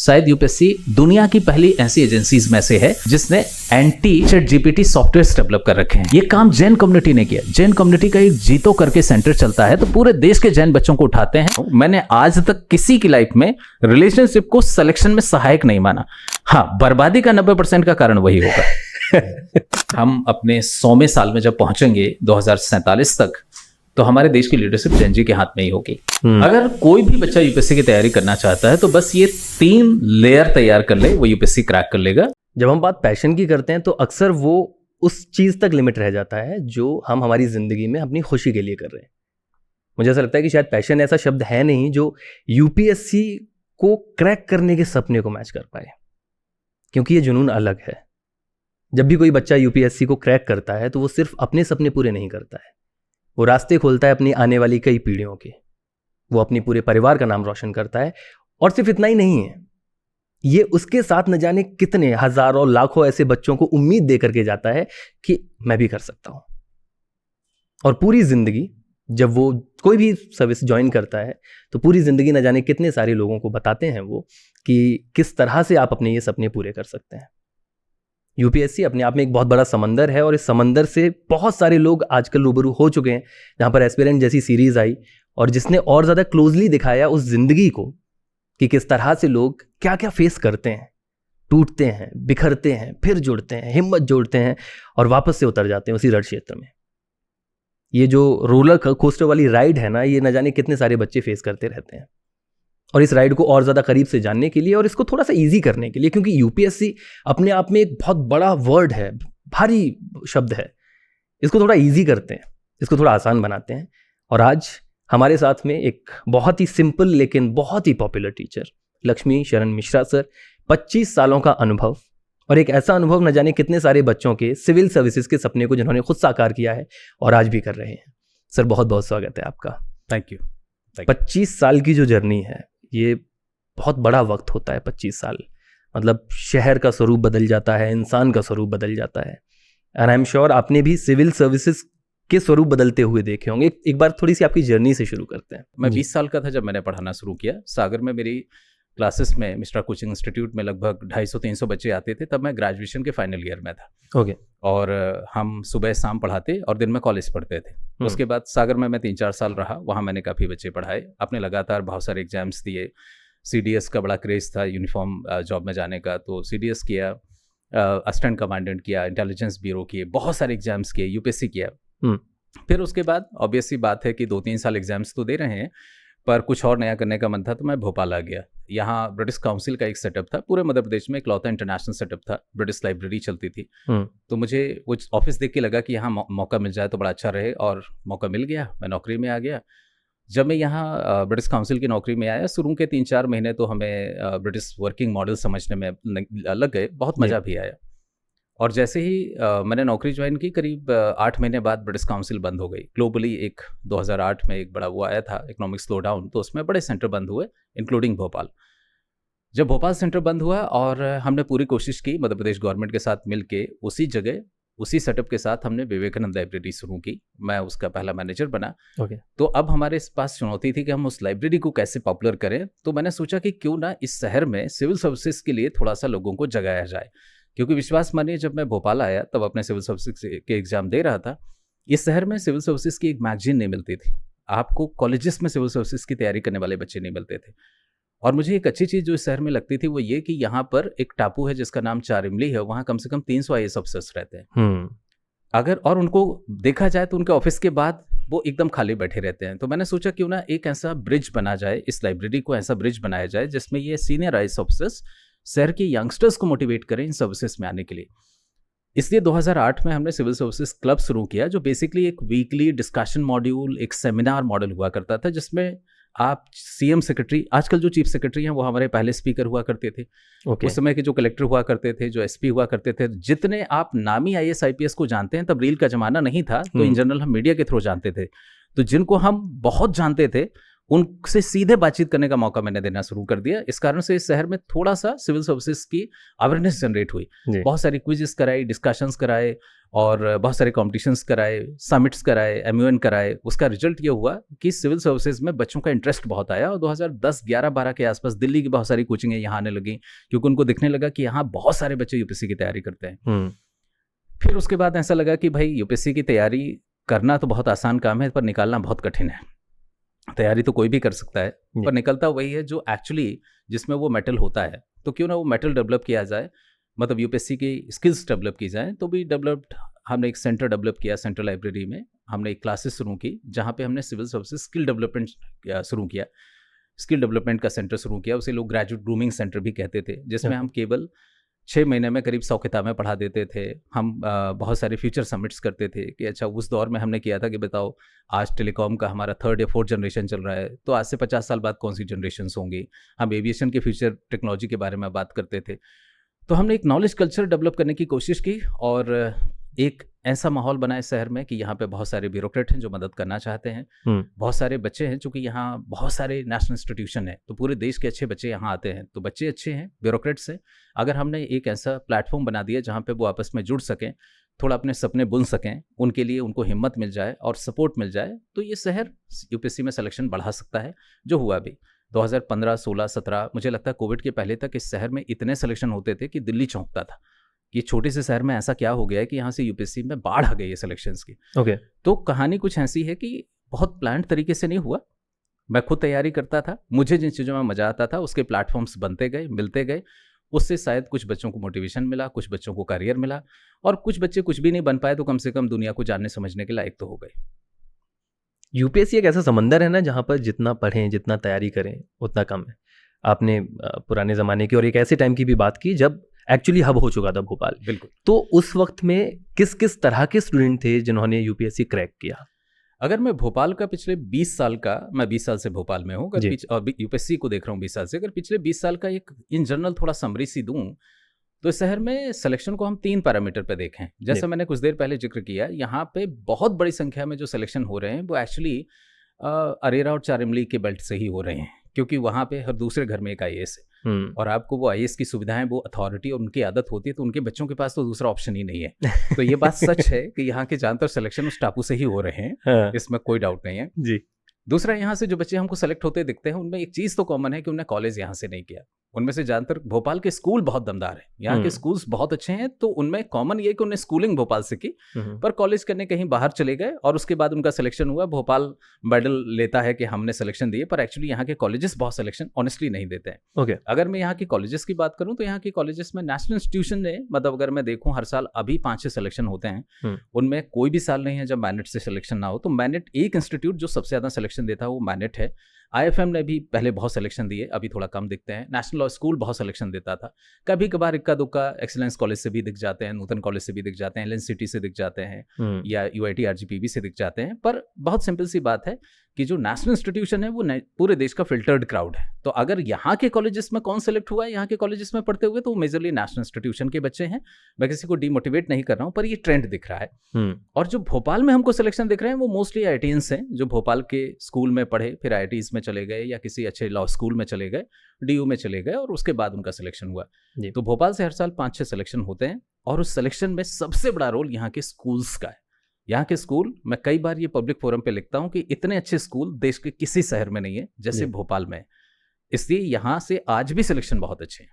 शायद यूपीएससी दुनिया की पहली ऐसी एजेंसीज में से है जिसने anti chat GPT software develop कर रखे हैं। ये काम जैन कम्युनिटी ने किया। जैन कम्युनिटी का एक जीतो करके सेंटर चलता है, तो पूरे देश के जैन बच्चों को उठाते हैं। मैंने आज तक किसी की लाइफ में रिलेशनशिप को सिलेक्शन में सहायक नहीं माना। हाँ, बर्बादी का 90% का कारण वही होगा। हम अपने 100वें साल में जब पहुंचेंगे 2047 तक, तो हमारे देश की लीडरशिप जैन जी के हाथ में ही होगी। अगर कोई भी बच्चा यूपीएससी की तैयारी करना चाहता है तो बस ये 3 लेयर तैयार कर ले, वो यूपीएससी क्रैक कर लेगा। जब हम बात पैशन की करते हैं तो अक्सर वो उस चीज़ तक लिमिट रह जाता है जो हम हमारी ज़िंदगी में अपनी खुशी के लिए कर रहे हैं। मुझे ऐसा लगता है कि शायद पैशन ऐसा शब्द है नहीं जो यूपीएससी को क्रैक करने के सपने को मैच कर पाए, क्योंकि ये जुनून अलग है। जब भी कोई बच्चा यूपीएससी को क्रैक करता है तो वो सिर्फ अपने सपने पूरे नहीं करता है, वो रास्ते खोलता है अपनी आने वाली कई पीढ़ियों के। वो अपने पूरे परिवार का नाम रोशन करता है। और सिर्फ इतना ही नहीं है, ये उसके साथ न जाने कितने हजारों लाखों ऐसे बच्चों को उम्मीद दे करके जाता है कि मैं भी कर सकता हूं। और पूरी जिंदगी जब वो कोई भी सर्विस ज्वाइन करता है तो पूरी जिंदगी न जाने कितने सारे लोगों को बताते हैं वो कि किस तरह से आप अपने ये सपने पूरे कर सकते हैं। यूपीएससी अपने आप में एक बहुत बड़ा समंदर है और इस समंदर से बहुत सारे लोग आजकल रूबरू हो चुके हैं। जहाँ पर एस्पिरेंट जैसी सीरीज आई और जिसने और ज़्यादा क्लोजली दिखाया उस जिंदगी को कि किस तरह से लोग क्या क्या फेस करते हैं, टूटते हैं, बिखरते हैं, फिर जुड़ते हैं, हिम्मत जोड़ते हैं और वापस से उतर जाते हैं उसी रण क्षेत्र में। ये जो रोलर कोस्टर वाली राइड है ना, ये न जाने कितने सारे बच्चे फेस करते रहते हैं। और इस राइड को और ज़्यादा करीब से जानने के लिए और इसको थोड़ा सा इजी करने के लिए, क्योंकि यूपीएससी अपने आप में एक बहुत बड़ा वर्ड है, भारी शब्द है, इसको थोड़ा इजी करते हैं, इसको थोड़ा आसान बनाते हैं। और आज हमारे साथ में एक बहुत ही सिंपल लेकिन बहुत ही पॉपुलर टीचर लक्ष्मी शरण मिश्रा सर, 25 सालों का अनुभव और एक ऐसा अनुभव न जाने कितने सारे बच्चों के सिविल सर्विसेज के सपने को जिन्होंने खुद साकार किया है और आज भी कर रहे हैं। सर बहुत बहुत स्वागत है आपका। Thank you. 25 साल की जो जर्नी है, ये बहुत बड़ा वक्त होता है। 25 साल मतलब शहर का स्वरूप बदल जाता है, इंसान का स्वरूप बदल जाता है। एंड आई एम श्योर आपने भी सिविल सर्विसेज के स्वरूप बदलते हुए देखे होंगे। एक बार थोड़ी सी आपकी जर्नी से शुरू करते हैं। मैं 20 साल का था जब मैंने पढ़ाना शुरू किया। सागर में मेरी क्लासेस में मिश्रा कोचिंग इंस्टीट्यूट में लगभग 250-300 बच्चे आते थे। तब मैं ग्रेजुएशन के फाइनल ईयर में था। ओके। और हम सुबह शाम पढ़ाते और दिन में कॉलेज पढ़ते थे। उसके बाद सागर में मैं 3-4 साल रहा। वहाँ मैंने काफ़ी बच्चे पढ़ाए, अपने लगातार बहुत सारे एग्जाम्स दिए। सीडीएस का बड़ा क्रेज़ था यूनिफॉर्म जॉब में जाने का, तो सीडीएस किया, असिस्टेंट कमांडेंट किया, इंटेलिजेंस ब्यूरो किए, बहुत सारे एग्जाम्स किए, यूपीएससी किया। फिर उसके बाद ऑब्वियस सी बात है कि 2-3 साल एग्जाम्स तो दे रहे हैं, पर कुछ और नया करने का मन था, तो मैं भोपाल आ गया। यहाँ ब्रिटिश काउंसिल का एक सेटअप था, पूरे मध्य प्रदेश में इकलौता इंटरनेशनल सेटअप था। ब्रिटिश लाइब्रेरी चलती थी। तो मुझे वो ऑफिस देख के लगा कि यहाँ मौका मिल जाए तो बड़ा अच्छा रहे, और मौका मिल गया। मैं नौकरी में आ गया। जब मैं यहाँ ब्रिटिश काउंसिल की नौकरी में आया, शुरू के 3-4 महीने तो हमें ब्रिटिश वर्किंग मॉडल समझने में लग गए, बहुत मज़ा भी आया। और जैसे ही मैंने नौकरी ज्वाइन की, करीब 8 महीने बाद ब्रिटिश काउंसिल बंद हो गई। ग्लोबली एक 2008 में एक बड़ा वो आया था इकोनॉमिक स्लो डाउन, तो उसमें बड़े सेंटर बंद हुए, इंक्लूडिंग भोपाल। जब भोपाल सेंटर बंद हुआ और हमने पूरी कोशिश की मध्य प्रदेश गवर्नमेंट के साथ मिलके, उसी जगह उसी सेटअप के साथ हमने विवेकानंद लाइब्रेरी शुरू की। मैं उसका पहला मैनेजर बना। तो अब हमारे पास चुनौती थी कि हम उस लाइब्रेरी को कैसे पॉपुलर करें। तो मैंने सोचा कि क्यों ना इस शहर में सिविल सर्विसेज के लिए थोड़ा सा लोगों को जगाया जाए, क्योंकि विश्वास मानिए जब मैं भोपाल आया तब अपने सिविल सर्विसेज के एग्जाम दे रहा था। इस शहर में सिविल सर्विसेज की एक मैगजीन नहीं मिलती थी। आपको कॉलेजेस में सिविल सर्विसेज की तैयारी करने वाले बच्चे नहीं मिलते थे। और मुझे एक अच्छी चीज़ जो इस शहर में लगती थी वो ये कि यहाँ पर एक टापू है जिसका नाम चारिमली है। वहाँ कम से कम 300 IAS अफसर्स रहते हैं। अगर और उनको देखा जाए तो उनके ऑफिस के बाद वो एकदम खाली बैठे रहते हैं। तो मैंने सोचा क्यों ना एक ऐसा ब्रिज बना जाए, इस लाइब्रेरी को ऐसा ब्रिज बनाया जाए जिसमें ये सीनियर IAS ऑफिसर्स शहर के यंगस्टर्स को मोटिवेट करें इन सर्विसेज में आने के लिए। इसलिए 2008 में हमने सिविल सर्विसेज क्लब शुरू किया, जो बेसिकली एक वीकली डिस्कशन मॉड्यूल, एक सेमिनार मॉडल हुआ करता था, जिसमें आप सीएम सेक्रेटरी, आजकल जो चीफ सेक्रेटरी हैं वो हमारे पहले स्पीकर हुआ करते थे। उस समय के जो कलेक्टर हुआ करते थे, जो एसपी हुआ करते थे, जितने आप नामी IAS IPS को जानते हैं, तब रील का जमाना नहीं था, तो इन जनरल हम मीडिया के थ्रू जानते थे। तो जिनको हम बहुत जानते थे उनसे सीधे बातचीत करने का मौका मैंने देना शुरू कर दिया। इस कारण से इस शहर में थोड़ा सा सिविल सर्विसेज की अवेयरनेस जनरेट हुई। बहुत सारी क्विजेस कराई, डिस्कशंस कराए और बहुत सारे कॉम्पिटिशन्स कराए, समिट्स कराए, MUN कराए। उसका रिजल्ट ये हुआ कि सिविल सर्विसेज में बच्चों का इंटरेस्ट बहुत आया और 2010, 11, 12 के आसपास दिल्ली की बहुत सारी कोचिंगें यहाँ आने लगी, क्योंकि उनको दिखने लगा कि यहाँ बहुत सारे बच्चे UPSC की तैयारी करते हैं। फिर उसके बाद ऐसा लगा कि भाई UPSC की तैयारी करना तो बहुत आसान काम है, पर निकालना बहुत कठिन है। तैयारी तो कोई भी कर सकता है, पर निकलता वही है जो एक्चुअली जिसमें वो मेटल होता है। तो क्यों ना वो मेटल डेवलप किया जाए, मतलब UPSC की स्किल्स डेवलप की जाए। तो भी डेवलप्ड, हमने एक सेंटर डेवलप किया। सेंट्रल लाइब्रेरी में हमने एक क्लासेस शुरू की जहाँ पे हमने सिविल सर्विसेज स्किल डेवलपमेंट शुरू किया। स्किल डेवलपमेंट का सेंटर शुरू किया, उसे लोग ग्रेजुएट ग्रूमिंग सेंटर भी कहते थे, जिसमें हम केवल 6 महीने में करीब 100 किताबें पढ़ा देते थे। हम बहुत सारे फ्यूचर समिट्स करते थे कि अच्छा, उस दौर में हमने किया था कि बताओ आज टेलीकॉम का हमारा 3rd या 4th जनरेशन चल रहा है, तो आज से 50 साल बाद कौन सी जनरेशन्स होंगी। हम एविएशन के फ्यूचर टेक्नोलॉजी के बारे में बात करते थे। तो हमने एक नॉलेज कल्चर डेवलप करने की कोशिश की और एक ऐसा माहौल बना इस शहर में कि यहाँ पे बहुत सारे ब्यूरोक्रेट हैं जो मदद करना चाहते हैं। बहुत सारे बच्चे हैं, चूँकि यहाँ बहुत सारे नेशनल इंस्टीट्यूशन है, तो पूरे देश के अच्छे बच्चे यहाँ आते हैं। तो बच्चे अच्छे हैं, ब्यूरोक्रेट्स हैं। अगर हमने एक ऐसा प्लेटफॉर्म बना दिया जहाँ पे वो आपस में जुड़ सकें, थोड़ा अपने सपने बुन सकें, उनके लिए उनको हिम्मत मिल जाए और सपोर्ट मिल जाए, तो ये शहर UPSC में सिलेक्शन बढ़ा सकता है, जो हुआ भी। 2015, 16, 17, मुझे लगता है कोविड के पहले तक इस शहर में इतने सिलेक्शन होते थे कि दिल्ली चौंकता था कि छोटे से शहर में ऐसा क्या हो गया है कि यहाँ से UPSC में बाढ़ आ गई है सिलेक्शंस की। तो कहानी कुछ ऐसी है कि बहुत प्लान तरीके से नहीं हुआ। मैं खुद तैयारी करता था, मुझे जिन चीज़ों में मजा आता था उसके प्लेटफॉर्म्स बनते गए, मिलते गए। उससे शायद कुछ बच्चों को मोटिवेशन मिला, कुछ बच्चों को करियर मिला, और कुछ बच्चे कुछ भी नहीं बन पाए तो कम से कम दुनिया को जानने समझने के लायक तो हो गए। UPSC एक ऐसा समंदर है ना जहाँ पर जितना पढ़ें, जितना तैयारी करें उतना कम है। आपने पुराने ज़माने की और एक ऐसे टाइम की भी बात की जब एक्चुअली हब हो चुका था भोपाल। बिल्कुल। तो उस वक्त में किस किस तरह के स्टूडेंट थे जिन्होंने UPSC क्रैक किया? अगर मैं भोपाल का पिछले 20 साल का, मैं 20 साल से भोपाल में हूँ और UPSC को देख रहा हूँ 20 साल से, अगर पिछले 20 साल का एक इन जनरल थोड़ा समरी सी दूँ, तो इस शहर में सिलेक्शन को हम 3 पैरामीटर पे देखें। जैसे मैंने कुछ देर पहले जिक्र किया, यहाँ पे बहुत बड़ी संख्या में जो सिलेक्शन हो रहे हैं वो एक्चुअली अरेरा और चारिमली के बेल्ट से ही हो रहे हैं, क्योंकि वहाँ पे हर दूसरे घर में एक IAS है और आपको वो IAS की सुविधाएं, वो अथॉरिटी और उनकी आदत होती है, तो उनके बच्चों के पास तो दूसरा ऑप्शन ही नहीं है। तो ये बात सच है कि यहाँ के ज़्यादातर सिलेक्शन उस टापू से ही हो रहे हैं, इसमें कोई डाउट नहीं है जी। दूसरा, यहाँ से जो बच्चे हमको सेलेक्ट होते दिखते हैं उनमें एक चीज़ तो कॉमन है कि उन्होंने कॉलेज यहाँ से नहीं किया। उनमें से ज़्यादातर भोपाल के स्कूल बहुत दमदार हैं, यहाँ के स्कूल्स बहुत अच्छे हैं, तो उनमें कॉमन ये कि उन्हें स्कूलिंग भोपाल से की, पर कॉलेज करने कहीं बाहर चले गए और उसके बाद उनका सिलेक्शन हुआ। भोपाल मेडल लेता है कि हमने सिलेक्शन दिए, पर एक्चुअली यहाँ के कॉलेजेस बहुत सिलेक्शन ऑनेस्टली नहीं देते हैं। अगर मैं यहाँ की कॉलेजेस की बात करूँ तो यहाँ की कॉलेजेस में नेशनल इंस्टीट्यूशन ने, मतलब अगर मैं देखूँ हर साल अभी 5-6 सिलेक्शन होते हैं, उनमें कोई भी साल नहीं है जब मैनेट से सिलेक्शन ना हो। तो मैनेट एक इंस्टीट्यूट जो सबसे ज़्यादा सिलेक्शन देता है वो मैनेट है। IFM ने भी पहले बहुत सिलेक्शन दिए, अभी थोड़ा कम दिखते हैं। नेशनल लॉ स्कूल बहुत सिलेक्शन देता था, कभी कभार इक्का दुक्का एक्सीलेंस कॉलेज से भी दिख जाते हैं, नूतन कॉलेज से भी दिख जाते हैं, LN सिटी से दिख जाते हैं या UIT RGPB से दिख जाते हैं। पर बहुत सिंपल सी बात है कि जो नेशनल इंस्टीट्यूशन है वो पूरे देश का फिल्टर्ड क्राउड है। तो अगर यहाँ के कॉलेजेस में कौन सेलेक्ट हुआ है यहाँ के कॉलेजेस में पढ़ते हुए, तो वो मेजरली नेशनल इंस्टीट्यूशन के बच्चे हैं। मैं किसी को डीमोटिवेट नहीं कर रहा हूँ, पर ये ट्रेंड दिख रहा है। और जो भोपाल में हमको सिलेक्शन दिख रहे हैं वो मोस्टली IITians हैं, जो भोपाल के स्कूल में पढ़े, फिर IITs में चले गए या किसी अच्छे लॉ स्कूल में चले गए, DU में चले गए और उसके बाद उनका सिलेक्शन हुआ। तो भोपाल से हर साल 5-6 सिलेक्शन होते हैं और उस सिलेक्शन में सबसे बड़ा रोल यहाँ के स्कूल्स का है। यहाँ के स्कूल, मैं कई बार ये पब्लिक फोरम पे लिखता हूँ कि इतने अच्छे स्कूल देश के किसी शहर में नहीं है जैसे भोपाल में, इसलिए यहाँ से आज भी सिलेक्शन बहुत अच्छे हैं।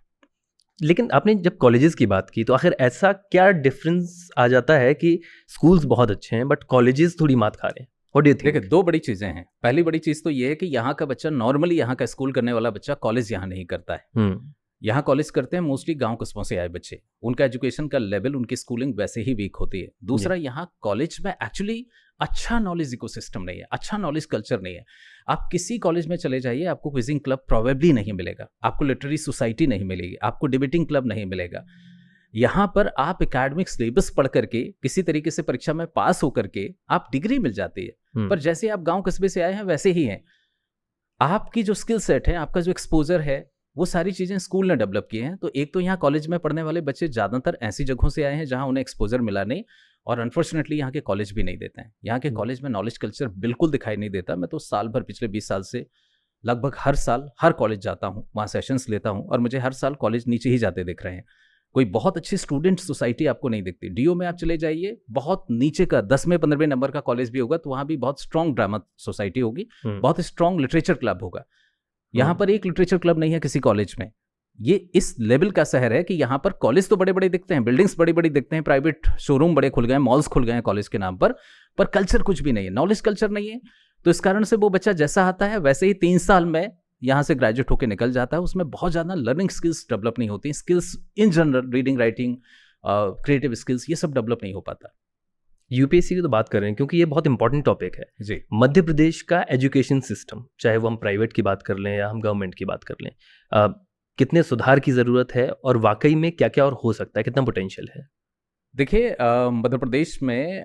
लेकिन आपने जब कॉलेजेस की बात की तो आखिर ऐसा क्या डिफरेंस आ जाता है कि स्कूल्स बहुत अच्छे हैं बट कॉलेजेस थोड़ी मात खा रहे हैं? What do you think? देखिए, 2 बड़ी चीज़ें हैं। पहली बड़ी चीज़ तो ये है कि यहाँ का बच्चा, नॉर्मली यहाँ का स्कूल करने वाला बच्चा कॉलेज यहाँ नहीं करता है। यहाँ कॉलेज करते हैं मोस्टली गांव कस्बों से आए बच्चे, उनका एजुकेशन का लेवल, उनकी स्कूलिंग वैसे ही वीक होती है। दूसरा, यहाँ कॉलेज में एक्चुअली अच्छा नॉलेज इकोसिस्टम नहीं है, अच्छा नॉलेज कल्चर नहीं है। आप किसी कॉलेज में चले जाइए, आपको क्विजिंग क्लब प्रोबेबली नहीं मिलेगा, आपको लिटरेरी सोसाइटी नहीं मिलेगी, आपको डिबेटिंग क्लब नहीं मिलेगा। यहाँ पर आप एकेडमिक सिलेबस पढ़ करके किसी तरीके से परीक्षा में पास होकर के आप डिग्री मिल जाती है, पर जैसे आप गाँव कस्बे से आए हैं वैसे ही हैं। आपकी जो स्किल सेट है, आपका जो एक्सपोजर है, वो सारी चीज़ें स्कूल ने डेवलप की हैं। तो एक तो यहाँ कॉलेज में पढ़ने वाले बच्चे ज़्यादातर ऐसी जगहों से आए हैं जहाँ उन्हें एक्सपोजर मिला नहीं, और अनफॉर्चुनेटली यहाँ के कॉलेज भी नहीं देते हैं। यहाँ के कॉलेज में नॉलेज कल्चर बिल्कुल दिखाई नहीं देता। मैं तो साल भर पिछले 20 साल से लगभग हर साल हर कॉलेज जाता हूँ, वहाँ सेशंस लेता हूँ, और मुझे हर साल कॉलेज नीचे ही जाते दिख रहे हैं। कोई बहुत अच्छी स्टूडेंट सोसाइटी आपको नहीं दिखती। डीओ में आप चले जाइए, बहुत नीचे का 10वें 15वें नंबर का कॉलेज भी होगा तो वहाँ भी बहुत स्ट्रॉन्ग ड्रामा सोसाइटी होगी, बहुत स्ट्रॉन्ग लिटरेचर क्लब होगा। यहाँ पर एक लिटरेचर क्लब नहीं है किसी कॉलेज में। ये इस लेवल का शहर है कि यहाँ पर कॉलेज तो बड़े बड़े दिखते हैं, बिल्डिंग्स बड़ी बड़ी दिखते हैं, प्राइवेट शोरूम बड़े खुल गए हैं, मॉल्स खुल गए हैं कॉलेज के नाम पर कल्चर कुछ भी नहीं है, नॉलेज कल्चर नहीं है। तो इस कारण से वो बच्चा जैसा आता है वैसे ही 3 साल में यहाँ से ग्रेजुएट होकर निकल जाता है। उसमें बहुत ज़्यादा लर्निंग स्किल्स डेवलप नहीं होती, skills in general, reading writing, creative skills, ये सब डेवलप नहीं हो पाता। यूपीएससी की तो बात कर रहे हैं क्योंकि ये बहुत इंपॉर्टेंट टॉपिक है जी। मध्य प्रदेश का एजुकेशन सिस्टम, चाहे वो हम प्राइवेट की बात कर लें या हम गवर्नमेंट की बात कर लें, कितने सुधार की ज़रूरत है और वाकई में क्या क्या और हो सकता है, कितना पोटेंशियल है? देखिए, मध्य प्रदेश में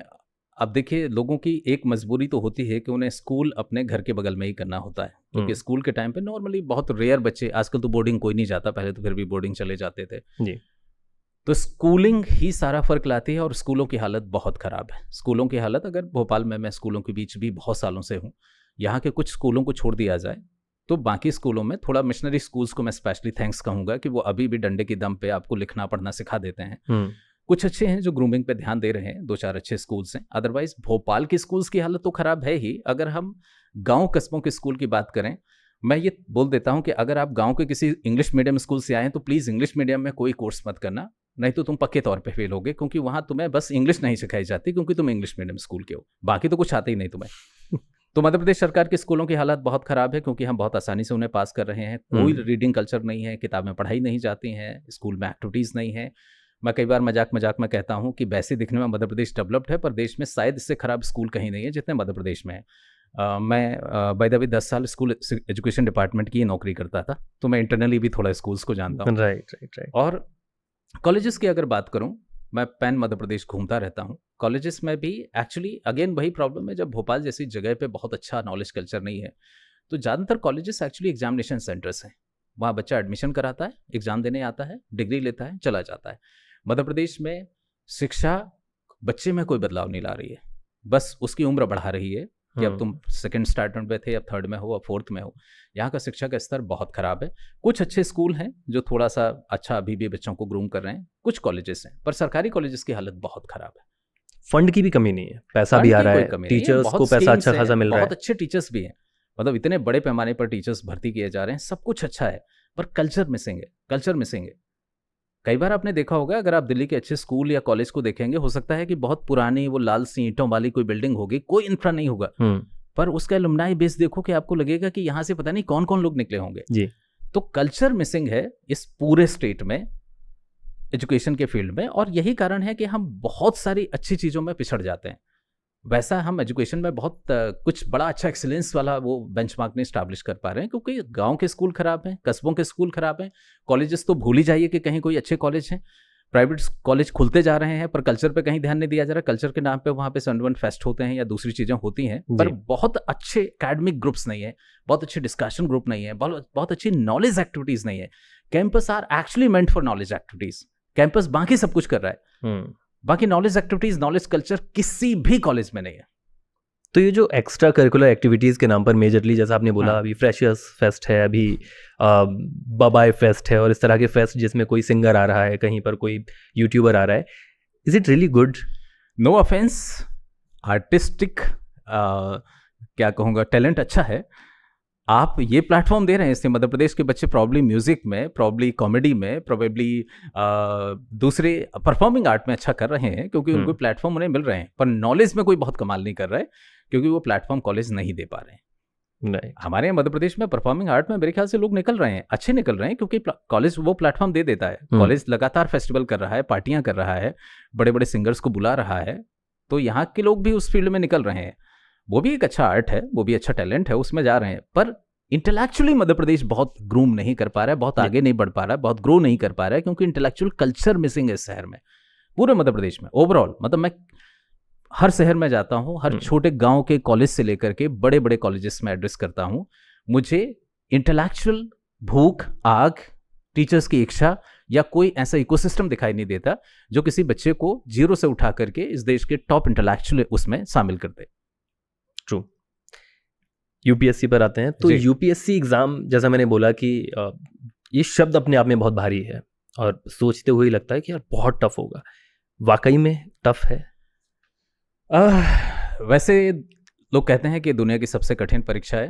अब देखिए, लोगों की एक मजबूरी तो होती है कि उन्हें स्कूल अपने घर के बगल में ही करना होता है, क्योंकि स्कूल के टाइम पे नॉर्मली बहुत रेयर बच्चे, आजकल तो बोर्डिंग कोई नहीं जाता, पहले तो फिर भी बोर्डिंग चले जाते थे जी। तो स्कूलिंग ही सारा फर्क लाती है, और स्कूलों की हालत बहुत ख़राब है। स्कूलों की हालत, अगर भोपाल में मैं स्कूलों के बीच भी बहुत सालों से हूँ, यहाँ के कुछ स्कूलों को छोड़ दिया जाए तो बाकी स्कूलों में, थोड़ा मिशनरी स्कूल्स को मैं स्पेशली थैंक्स कहूँगा कि वो अभी भी डंडे की दम पे आपको लिखना पढ़ना सिखा देते हैं। कुछ अच्छे हैं जो ग्रूमिंग पे ध्यान दे रहे हैं, 2-4 अच्छे स्कूल्स हैं। अदरवाइज भोपाल की स्कूल्स की हालत तो ख़राब है ही। अगर हम गाँव कस्बों के स्कूल की बात करें, मैं ये बोल देता हूँ कि अगर आप गाँव के किसी इंग्लिश मीडियम स्कूल से आए हैं तो प्लीज़ इंग्लिश मीडियम में कोई कोर्स मत करना, नहीं तो तुम पक्के तौर पे फेल होगे, क्योंकि वहाँ तुम्हें बस इंग्लिश नहीं सिखाई जाती क्योंकि तुम इंग्लिश मीडियम स्कूल के हो, बाकी तो कुछ आता ही नहीं तुम्हें। तो मध्य प्रदेश सरकार के स्कूलों की हालत बहुत ख़राब है, क्योंकि हम बहुत आसानी से उन्हें पास कर रहे हैं। कोई रीडिंग कल्चर नहीं है, किताबें पढ़ाई नहीं जाती हैं, स्कूल में एक्टिविटीज़ नहीं है। मैं कई बार मजाक में कहता हूँ कि वैसे दिखने में मध्य प्रदेश डेवलप्ड है, पर देश में शायद इससे ख़राब स्कूल कहीं नहीं है जितने मध्य प्रदेश में है। मैं बाय द वे 10 साल स्कूल एजुकेशन डिपार्टमेंट की नौकरी करता था, तो मैं इंटरनली भी थोड़ा स्कूल्स को जानता हूँ। राइट। और कॉलेजेस की अगर बात करूं, मैं पैन मध्य प्रदेश घूमता रहता हूं। कॉलेजेस में भी एक्चुअली अगेन वही प्रॉब्लम है, जब भोपाल जैसी जगह पे बहुत अच्छा नॉलेज कल्चर नहीं है तो ज़्यादातर कॉलेजेस एक्चुअली एग्जामिनेशन सेंटर्स हैं। वहाँ बच्चा एडमिशन कराता है, एग्ज़ाम देने आता है, डिग्री लेता है, चला जाता है। मध्य प्रदेश में शिक्षा बच्चे में कोई बदलाव नहीं ला रही है, बस उसकी उम्र बढ़ा रही है कि अब तुम सेकंड स्टैंडर्ड में थे, अब 3rd में हो, अब 4th में हो। यहाँ का शिक्षा का स्तर बहुत ख़राब है। कुछ अच्छे स्कूल हैं जो थोड़ा सा अच्छा अभी भी बच्चों को ग्रूम कर रहे हैं, कुछ कॉलेजेस हैं, पर सरकारी कॉलेजेस की हालत बहुत ख़राब है। फंड की भी कमी नहीं है, पैसा भी आ रहा है, टीचर्स को पैसा अच्छा खासा मिल रहा है, बहुत अच्छे टीचर्स भी हैं, मतलब इतने बड़े पैमाने पर टीचर्स भर्ती किए जा रहे हैं, सब कुछ अच्छा है, पर कल्चर मिसिंग है। कई बार आपने देखा होगा, अगर आप दिल्ली के अच्छे स्कूल या कॉलेज को देखेंगे, हो सकता है कि बहुत पुरानी वो लाल सी ईंटों वाली कोई बिल्डिंग होगी, कोई इंफ्रा नहीं होगा, पर उसका एलुमनाई बेस देखो कि आपको लगेगा कि यहाँ से पता नहीं कौन कौन लोग निकले होंगे जी। तो कल्चर मिसिंग है इस पूरे स्टेट में एजुकेशन के फील्ड में, और यही कारण है कि हम बहुत सारी अच्छी चीज़ों में पिछड़ जाते हैं। वैसा हम एजुकेशन में बहुत कुछ बड़ा अच्छा एक्सीलेंस वाला वो बेंचमार्क नहीं स्टैब्लिश कर पा रहे हैं, क्योंकि गांव के स्कूल खराब हैं, कस्बों के स्कूल खराब हैं, कॉलेजेस तो भूल ही जाइए कि कहीं कोई अच्छे कॉलेज हैं। प्राइवेट कॉलेज खुलते जा रहे हैं पर कल्चर पे कहीं ध्यान नहीं दिया जा रहा। कल्चर के नाम पे वहाँ पे सनबर्न फेस्ट होते हैं या दूसरी चीज़ें होती हैं, पर बहुत अच्छे एकेडमिक ग्रुप्स नहीं है, बहुत अच्छे डिस्कशन ग्रुप नहीं है, बहुत अच्छी नॉलेज एक्टिविटीज़ नहीं है। Campus are actually meant for knowledge activities. Campus बाकी सब कुछ कर रहा है, बाकी नॉलेज एक्टिविटीज़, नॉलेज कल्चर किसी भी कॉलेज में नहीं है। तो ये जो एक्स्ट्रा करिकुलर एक्टिविटीज़ के नाम पर मेजरली, जैसा आपने बोला, अभी फ्रेशर्स फेस्ट है, अभी बाबाई फेस्ट है, और इस तरह के फेस्ट जिसमें कोई सिंगर आ रहा है, कहीं पर कोई यूट्यूबर आ रहा है, is it really good? No offence, artistic क्या कहूँगा, टैलेंट अच्छा है। आप ये प्लेटफॉर्म दे रहे हैं, इससे मध्य प्रदेश के बच्चे प्रॉब्ली म्यूजिक में, प्रॉब्ली कॉमेडी में, प्रॉब्ली दूसरे परफॉर्मिंग आर्ट में अच्छा कर रहे हैं, क्योंकि उनको प्लेटफॉर्म उन्हें मिल रहे हैं, पर नॉलेज में कोई बहुत कमाल नहीं कर रहा है, क्योंकि वो प्लेटफॉर्म कॉलेज नहीं दे पा रहे हैं। हमारे यहाँ मध्य प्रदेश में परफॉर्मिंग आर्ट में मेरे ख्याल से लोग निकल रहे हैं, अच्छे निकल रहे हैं, क्योंकि कॉलेज वो प्लेटफॉर्म दे देता है। कॉलेज लगातार फेस्टिवल कर रहा है, पार्टियां कर रहा है, बड़े बड़े सिंगर्स को बुला रहा है, तो यहाँ के लोग भी उस फील्ड में निकल रहे हैं। वो भी एक अच्छा आर्ट है, वो भी अच्छा टैलेंट है, उसमें जा रहे हैं, पर इंटेलेक्चुअली मध्य प्रदेश बहुत ग्रूम नहीं कर पा रहा है, बहुत आगे नहीं बढ़ पा रहा है, बहुत ग्रो नहीं कर पा रहा है, क्योंकि इंटेलेक्चुअल कल्चर मिसिंग है इस शहर में, पूरे मध्य प्रदेश में ओवरऑल। मतलब मैं हर शहर में जाता हूँ, हर छोटे गांव के कॉलेज से लेकर के बड़े बड़े कॉलेजेस में एड्रेस करता हूँ, मुझे इंटेलेक्चुअल भूख, आग, टीचर्स की इच्छा या कोई ऐसा इकोसिस्टम दिखाई नहीं देता जो किसी बच्चे को जीरो से उठा करके इस देश के टॉप इंटेलेक्चुअल उसमें शामिल कर दे। ट्रू। यूपीएससी पर आते हैं तो जी। यूपीएससी एग्ज़ाम, जैसा मैंने बोला कि ये शब्द अपने आप में बहुत भारी है और सोचते हुए ही लगता है कि यार बहुत टफ होगा। वाकई में टफ है? वैसे लोग कहते हैं कि दुनिया की सबसे कठिन परीक्षा है।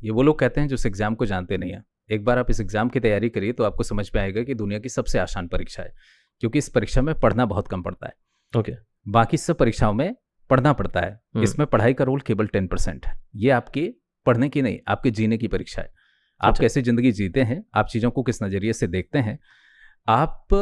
ये वो लोग कहते हैं जो इस एग्जाम को जानते नहीं है। एक बार आप इस एग्जाम की तैयारी करिए तो आपको समझ में आएगा कि दुनिया की सबसे आसान परीक्षा है, क्योंकि इस परीक्षा में पढ़ना बहुत कम पड़ता है। ओके। बाकी सब परीक्षाओं में पढ़ना पड़ता है, इसमें पढ़ाई का रोल केवल 10% है। ये आपके पढ़ने की नहीं, आपके जीने की परीक्षा है। आप कैसे जिंदगी जीते हैं, आप चीज़ों को किस नज़रिए से देखते हैं, आप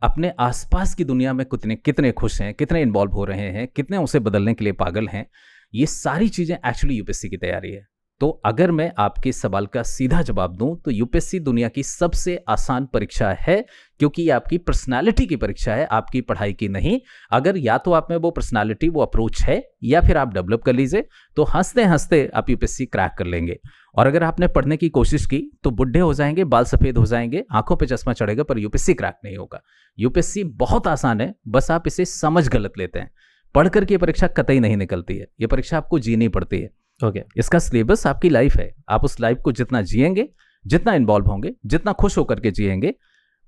अपने आसपास की दुनिया में कितने खुश हैं, कितने इन्वॉल्व हो रहे हैं, कितने उसे बदलने के लिए पागल हैं, ये सारी चीज़ें एक्चुअली यूपीएससी की तैयारी है। तो अगर मैं आपके सवाल का सीधा जवाब दूं तो यूपीएससी दुनिया की सबसे आसान परीक्षा है, क्योंकि ये आपकी पर्सनालिटी की परीक्षा है, आपकी पढ़ाई की नहीं। अगर या तो आप में वो पर्सनालिटी, वो अप्रोच है, या फिर आप डेवलप कर लीजिए तो हंसते हंसते आप यूपीएससी क्रैक कर लेंगे। और अगर आपने पढ़ने की कोशिश की तो बुढ़े हो जाएंगे, बाल सफ़ेद हो जाएंगे, आंखों पे चश्मा चढ़ेगा, पर यूपीएससी क्रैक नहीं होगा। यूपीएससी बहुत आसान है, बस आप इसे समझ गलत लेते हैं। पढ़ करके ये परीक्षा कतई नहीं निकलती है, ये परीक्षा आपको जीनी पड़ती है। ओके। इसका सिलेबस आपकी लाइफ है। आप उस लाइफ को जितना जिएंगे, जितना इन्वॉल्व होंगे, जितना खुश होकर के जिएंगे,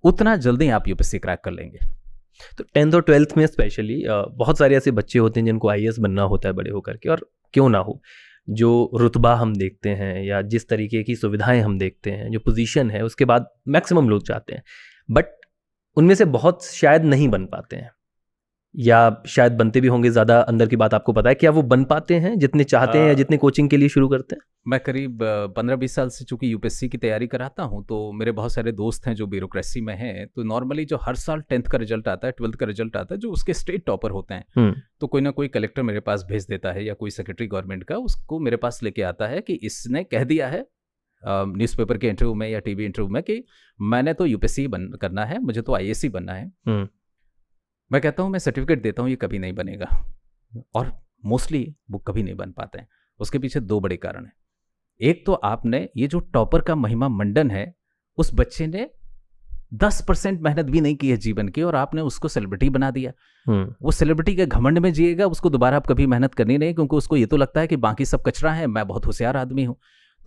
उतना जल्दी आप यूपीएससी क्रैक कर लेंगे। तो 10th और 12th में स्पेशली बहुत सारे ऐसे बच्चे होते हैं जिनको आईएएस बनना होता है बड़े होकर के, और क्यों ना हो, जो रुतबा हम देखते हैं या जिस तरीके की सुविधाएं हम देखते हैं, जो पोजीशन है, उसके बाद मैक्सिमम लोग चाहते हैं, बट उनमें से बहुत शायद नहीं बन पाते हैं, या शायद बनते भी होंगे। ज़्यादा अंदर की बात आपको पता है, क्या वो बन पाते हैं जितने चाहते हैं या जितने कोचिंग के लिए शुरू करते हैं? मैं करीब 15-20 साल से चूंकि यूपीएससी की तैयारी कराता हूं, तो मेरे बहुत सारे दोस्त हैं जो ब्यूरोक्रेसी में हैं। तो नॉर्मली जो हर साल 10th का रिजल्ट आता है, 12th का रिजल्ट आता है, जो उसके स्टेट टॉपर होते हैं, तो कोई ना कोई कलेक्टर मेरे पास भेज देता है, या कोई सेक्रेटरी गवर्नमेंट का उसको मेरे पास लेके आता है कि इसने कह दिया है न्यूज़पेपर के इंटरव्यू में या टीवी इंटरव्यू में कि मैंने तो यूपीएससी करना है, मुझे तो आईएएस ही बनना है। मैं कहता हूँ, मैं सर्टिफिकेट देता हूँ, ये कभी नहीं बनेगा। और मोस्टली वो कभी नहीं बन पाते हैं। उसके पीछे दो बड़े कारण हैं। एक तो आपने ये जो टॉपर का महिमा मंडन है, उस बच्चे ने 10% मेहनत भी नहीं की है जीवन की, और आपने उसको सेलिब्रिटी बना दिया। वो सेलिब्रिटी के घमंड में जिएगा, उसको दोबारा आप कभी मेहनत करनी नहीं, क्योंकि उसको ये तो लगता है कि बाकी सब कचरा है, मैं बहुत होशियार आदमी हूँ।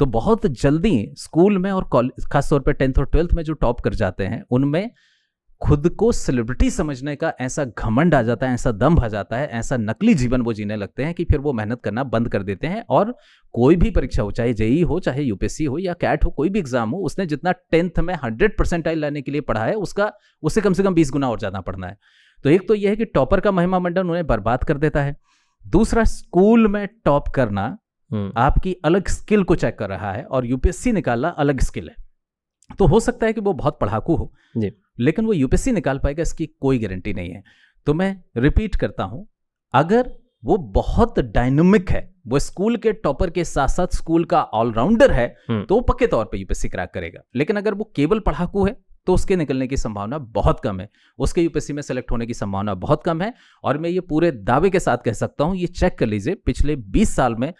तो बहुत जल्दी स्कूल में और कॉलेज, खासतौर पर 10th और 12th में जो टॉप कर जाते हैं, उनमें खुद को सेलिब्रिटी समझने का ऐसा घमंड आ जाता है, ऐसा दम्भ आ जाता है, ऐसा नकली जीवन वो जीने लगते हैं कि फिर वो मेहनत करना बंद कर देते हैं। और कोई भी परीक्षा हो, चाहे जेईई हो, चाहे यूपीएससी हो या कैट हो, कोई भी एग्जाम हो, उसने जितना 10th में 100% लाने के लिए पढ़ा है, उससे कम से कम 20 गुना और ज़्यादा पढ़ना है। तो एक तो यह है कि टॉपर का महिमा मंडन उन्हें बर्बाद कर देता है। दूसरा, स्कूल में टॉप करना आपकी अलग स्किल को चेक कर रहा है, और यूपीएससी निकालना अलग स्किल है। तो हो सकता है कि वो बहुत पढ़ाकू हो जी, लेकिन वो यूपीएससी निकाल पाएगा, इसकी कोई गारंटी नहीं है। तो मैं रिपीट करता हूं, अगर वो बहुत डायनामिक है, वो स्कूल के टॉपर के साथ साथ स्कूल का ऑलराउंडर है, तो वो पक्के तौर पे यूपीएससी क्रैक करेगा। लेकिन अगर वो केवल पढ़ाकू है तो उसके निकलने की संभावना बहुत कम है, उसके यूपीएससी में सेलेक्ट होने की संभावना बहुत कम है। और मैं ये पूरे दावे के साथ कह सकता हूं, ये चेक कर लीजिए, पिछले 20 साल में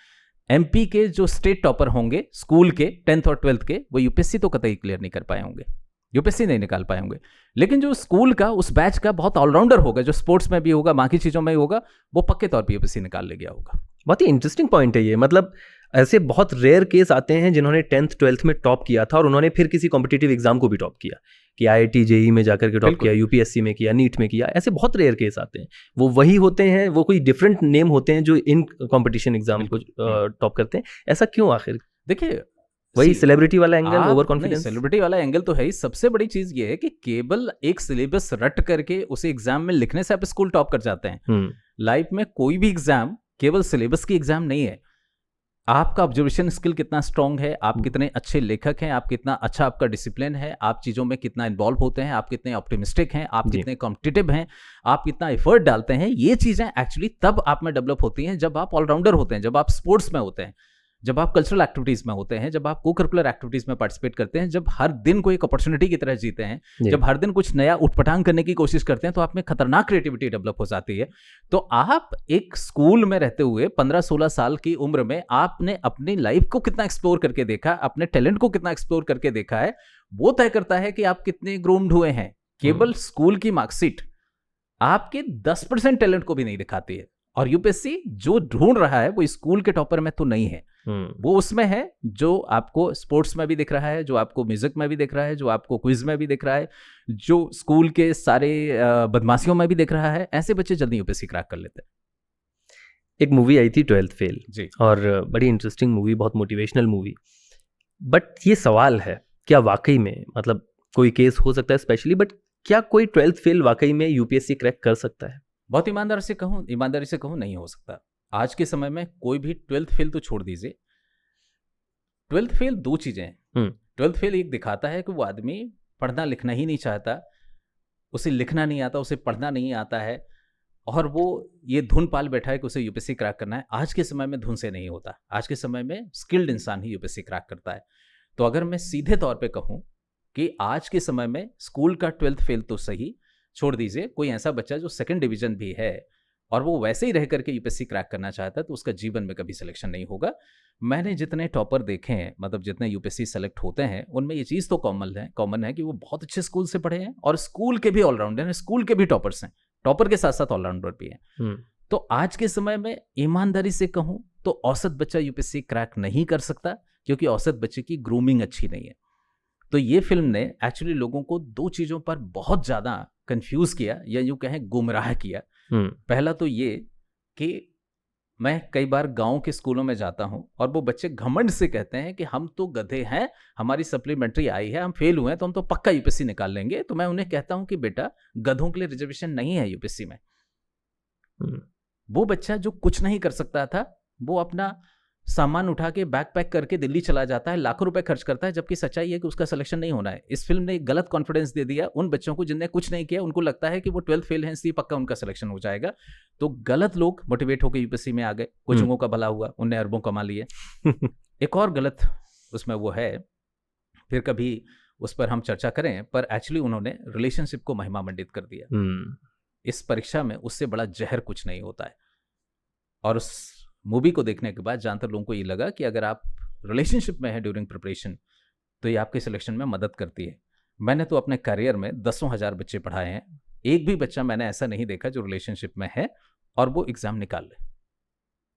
एमपी के जो स्टेट टॉपर होंगे स्कूल के 10th और 12th के, वो यूपीएससी तो कतई क्लियर नहीं कर पाए होंगे, यूपीएससी नहीं निकाल पाए होंगे। लेकिन जो स्कूल का उस बैच का बहुत ऑलराउंडर होगा, जो स्पोर्ट्स में भी होगा, बाकी चीज़ों में भी होगा, वो पक्के तौर पे यूपीएससी निकाल ले गया होगा। बहुत ही इंटरेस्टिंग पॉइंट है ये। मतलब ऐसे बहुत रेयर केस आते हैं जिन्होंने 10th 12th में टॉप किया था और उन्होंने फिर किसी कॉम्पिटिटिव एग्जाम को भी टॉप किया, कि आईआईटी जेईई में जाकर के टॉप किया, यूपीएससी में किया, नीट में किया। ऐसे बहुत रेयर केस आते हैं। वो वही होते हैं, वो कोई डिफरेंट नेम होते हैं जो इन कॉम्पिटिशन एग्जाम को टॉप करते हैं। ऐसा क्यों आखिर? देखिए, वही सेलिब्रिटी वाला एंगल, ओवर कॉन्फिडेंस। सेलिब्रिटी वाला एंगल तो है ही। सबसे बड़ी चीज ये है कि केवल एक सिलेबस रट करके उसे एग्जाम में लिखने से आप स्कूल टॉप कर जाते हैं। लाइफ में कोई भी एग्जाम केवल सिलेबस की एग्जाम नहीं है। आपका ऑब्जर्वेशन स्किल कितना स्ट्रांग है, आप कितने अच्छे लेखक हैं, आप कितना अच्छा आपका डिसिप्लिन है, आप चीज़ों में कितना इन्वॉल्व होते हैं, आप कितने ऑप्टिमिस्टिक हैं, आप कितने कॉम्पिटिटिव हैं, आप कितना एफर्ट डालते हैं, ये चीज़ें एक्चुअली तब आप में डेवलप होती हैं जब आप ऑलराउंडर होते हैं, जब आप स्पोर्ट्स में होते हैं, जब आप कल्चरल एक्टिविटीज़ में होते हैं, जब आप को करिकुलर एक्टिविटीज़ में पार्टिसिपेट करते हैं, जब हर दिन को एक अपॉर्चुनिटी की तरह जीते हैं, जब हर दिन कुछ नया उठपटांग करने की कोशिश करते हैं, तो आप में खतरनाक क्रिएटिविटी डेवलप हो जाती है। तो आप एक स्कूल में रहते हुए 15-16 साल की उम्र में आपने अपनी लाइफ को कितना एक्सप्लोर करके देखा, अपने टैलेंट को कितना एक्सप्लोर करके देखा है, वो तय करता है कि आप कितने ग्रूम्ड हुए हैं। केवल स्कूल की मार्कशीट आपके 10% टैलेंट को भी नहीं दिखाती है। और यूपीएससी जो ढूंढ रहा है वो स्कूल के टॉपर में तो नहीं है, वो उसमें है जो आपको स्पोर्ट्स में भी दिख रहा है, जो आपको म्यूजिक में भी दिख रहा है, जो आपको क्विज में भी दिख रहा है, जो स्कूल के सारे बदमाशियों में भी दिख रहा है। ऐसे बच्चे जल्दी यूपीएससी क्रैक कर लेते हैं। एक मूवी आई थी 12th फेल जी, और बड़ी इंटरेस्टिंग मूवी, बहुत मोटिवेशनल मूवी। बट ये सवाल है, क्या वाकई में मतलब कोई केस हो सकता है स्पेशली, बट क्या कोई 12th फेल वाकई में यूपीएससी क्रैक कर सकता है? बहुत ईमानदारी से कहूँ नहीं हो सकता। आज के समय में कोई भी 12th फेल तो छोड़ दीजिए, 12th फेल दो चीजें हैं। 12th फेल एक दिखाता है कि वो आदमी पढ़ना लिखना ही नहीं चाहता, उसे लिखना नहीं आता, उसे पढ़ना नहीं आता है, और वो ये धुन पाल बैठा है कि उसे यूपीएससी क्रैक करना है। आज के समय में धुन से नहीं होता, आज के समय में स्किल्ड इंसान ही यूपीएससी क्रैक करता है। तो अगर मैं सीधे तौर पे कहूँ कि आज के समय में स्कूल का 12th फेल तो सही, छोड़ दीजिए, कोई ऐसा बच्चा जो 2nd डिवीजन भी है और वो वैसे ही रह करके यूपीएससी क्रैक करना चाहता है, तो उसका जीवन में कभी सिलेक्शन नहीं होगा। मैंने जितने टॉपर देखे हैं, मतलब जितने यूपीएससी सेलेक्ट होते हैं, उनमें ये चीज़ तो कॉमन है कि वो बहुत अच्छे स्कूल से पढ़े हैं और स्कूल के भी ऑलराउंडर हैं, स्कूल के भी टॉपर्स हैं, टॉपर के साथ साथ ऑलराउंडर भी हैं। तो आज के समय में ईमानदारी से कहूँ तो औसत बच्चा यूपीएससी क्रैक नहीं कर सकता, क्योंकि औसत बच्चे की ग्रूमिंग अच्छी नहीं है। तो ये फिल्म ने एक्चुअली लोगों को दो चीज़ों पर बहुत ज़्यादा कंफ्यूज किया, या यूँ कहें गुमराह किया। पहला तो ये कि मैं कई बार गांव के स्कूलों में जाता हूं और वो बच्चे घमंड से कहते हैं कि हम तो गधे हैं, हमारी सप्लीमेंट्री आई है, हम फेल हुए हैं तो हम तो पक्का यूपीएससी निकाल लेंगे। तो मैं उन्हें कहता हूं कि बेटा, गधों के लिए रिजर्वेशन नहीं है यूपीएससी में। वो बच्चा जो कुछ नहीं कर सकता था, वो अपना सामान उठा के बैग पैक करके दिल्ली चला जाता है, लाखों रुपए खर्च करता है, जबकि सच्चाई है कि उसका सिलेक्शन नहीं होना है। इस फिल्म ने एक गलत कॉन्फिडेंस दे दिया उन बच्चों को जिनने कुछ नहीं किया। उनको लगता है कि वो 12th फेल हैं, इसलिए पक्का उनका सिलेक्शन हो जाएगा। तो गलत लोग मोटिवेट होकर यूपीएससी में आ गए, कुछ लोगों का भला हुआ, उनने अरबों कमा लिए। एक और गलत उसमें वो है, फिर कभी उस पर हम चर्चा करें, पर एक्चुअली उन्होंने रिलेशनशिप को महिमा मंडित कर दिया। इस परीक्षा में उससे बड़ा जहर कुछ नहीं होता है। और उस मूवी को देखने के बाद ज़्यादातर लोगों को ये लगा कि अगर आप रिलेशनशिप में हैं ड्यूरिंग प्रिपरेशन, तो ये आपके सिलेक्शन में मदद करती है। मैंने तो अपने करियर में दसों हज़ार बच्चे पढ़ाए हैं, एक भी बच्चा मैंने ऐसा नहीं देखा जो रिलेशनशिप में है और वो एग्ज़ाम निकाल ले,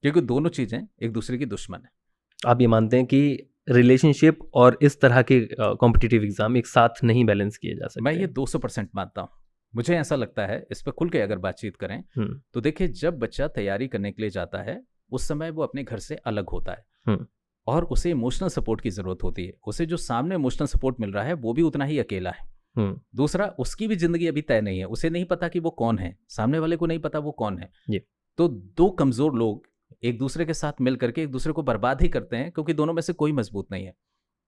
क्योंकि दोनों चीज़ें एक दूसरे की दुश्मन है। आप ये मानते हैं कि रिलेशनशिप और इस तरह के कॉम्पिटिटिव एग्जाम एक साथ नहीं बैलेंस किए जा सकते? मैं ये 200% मानता हूँ। मुझे ऐसा लगता है, इस पर खुल के अगर बातचीत करें तो देखिए, जब बच्चा तैयारी करने के लिए जाता है उस समय वो अपने घर से अलग होता है और उसे इमोशनल सपोर्ट की ज़रूरत होती है। उसे जो सामने इमोशनल सपोर्ट मिल रहा है वो भी उतना ही अकेला है। दूसरा, उसकी भी ज़िंदगी अभी तय नहीं है, उसे नहीं पता कि वो कौन है, सामने वाले को नहीं पता वो कौन है। तो दो कमज़ोर लोग एक दूसरे के साथ मिल करके एक दूसरे को बर्बाद ही करते हैं, क्योंकि दोनों में से कोई मजबूत नहीं है।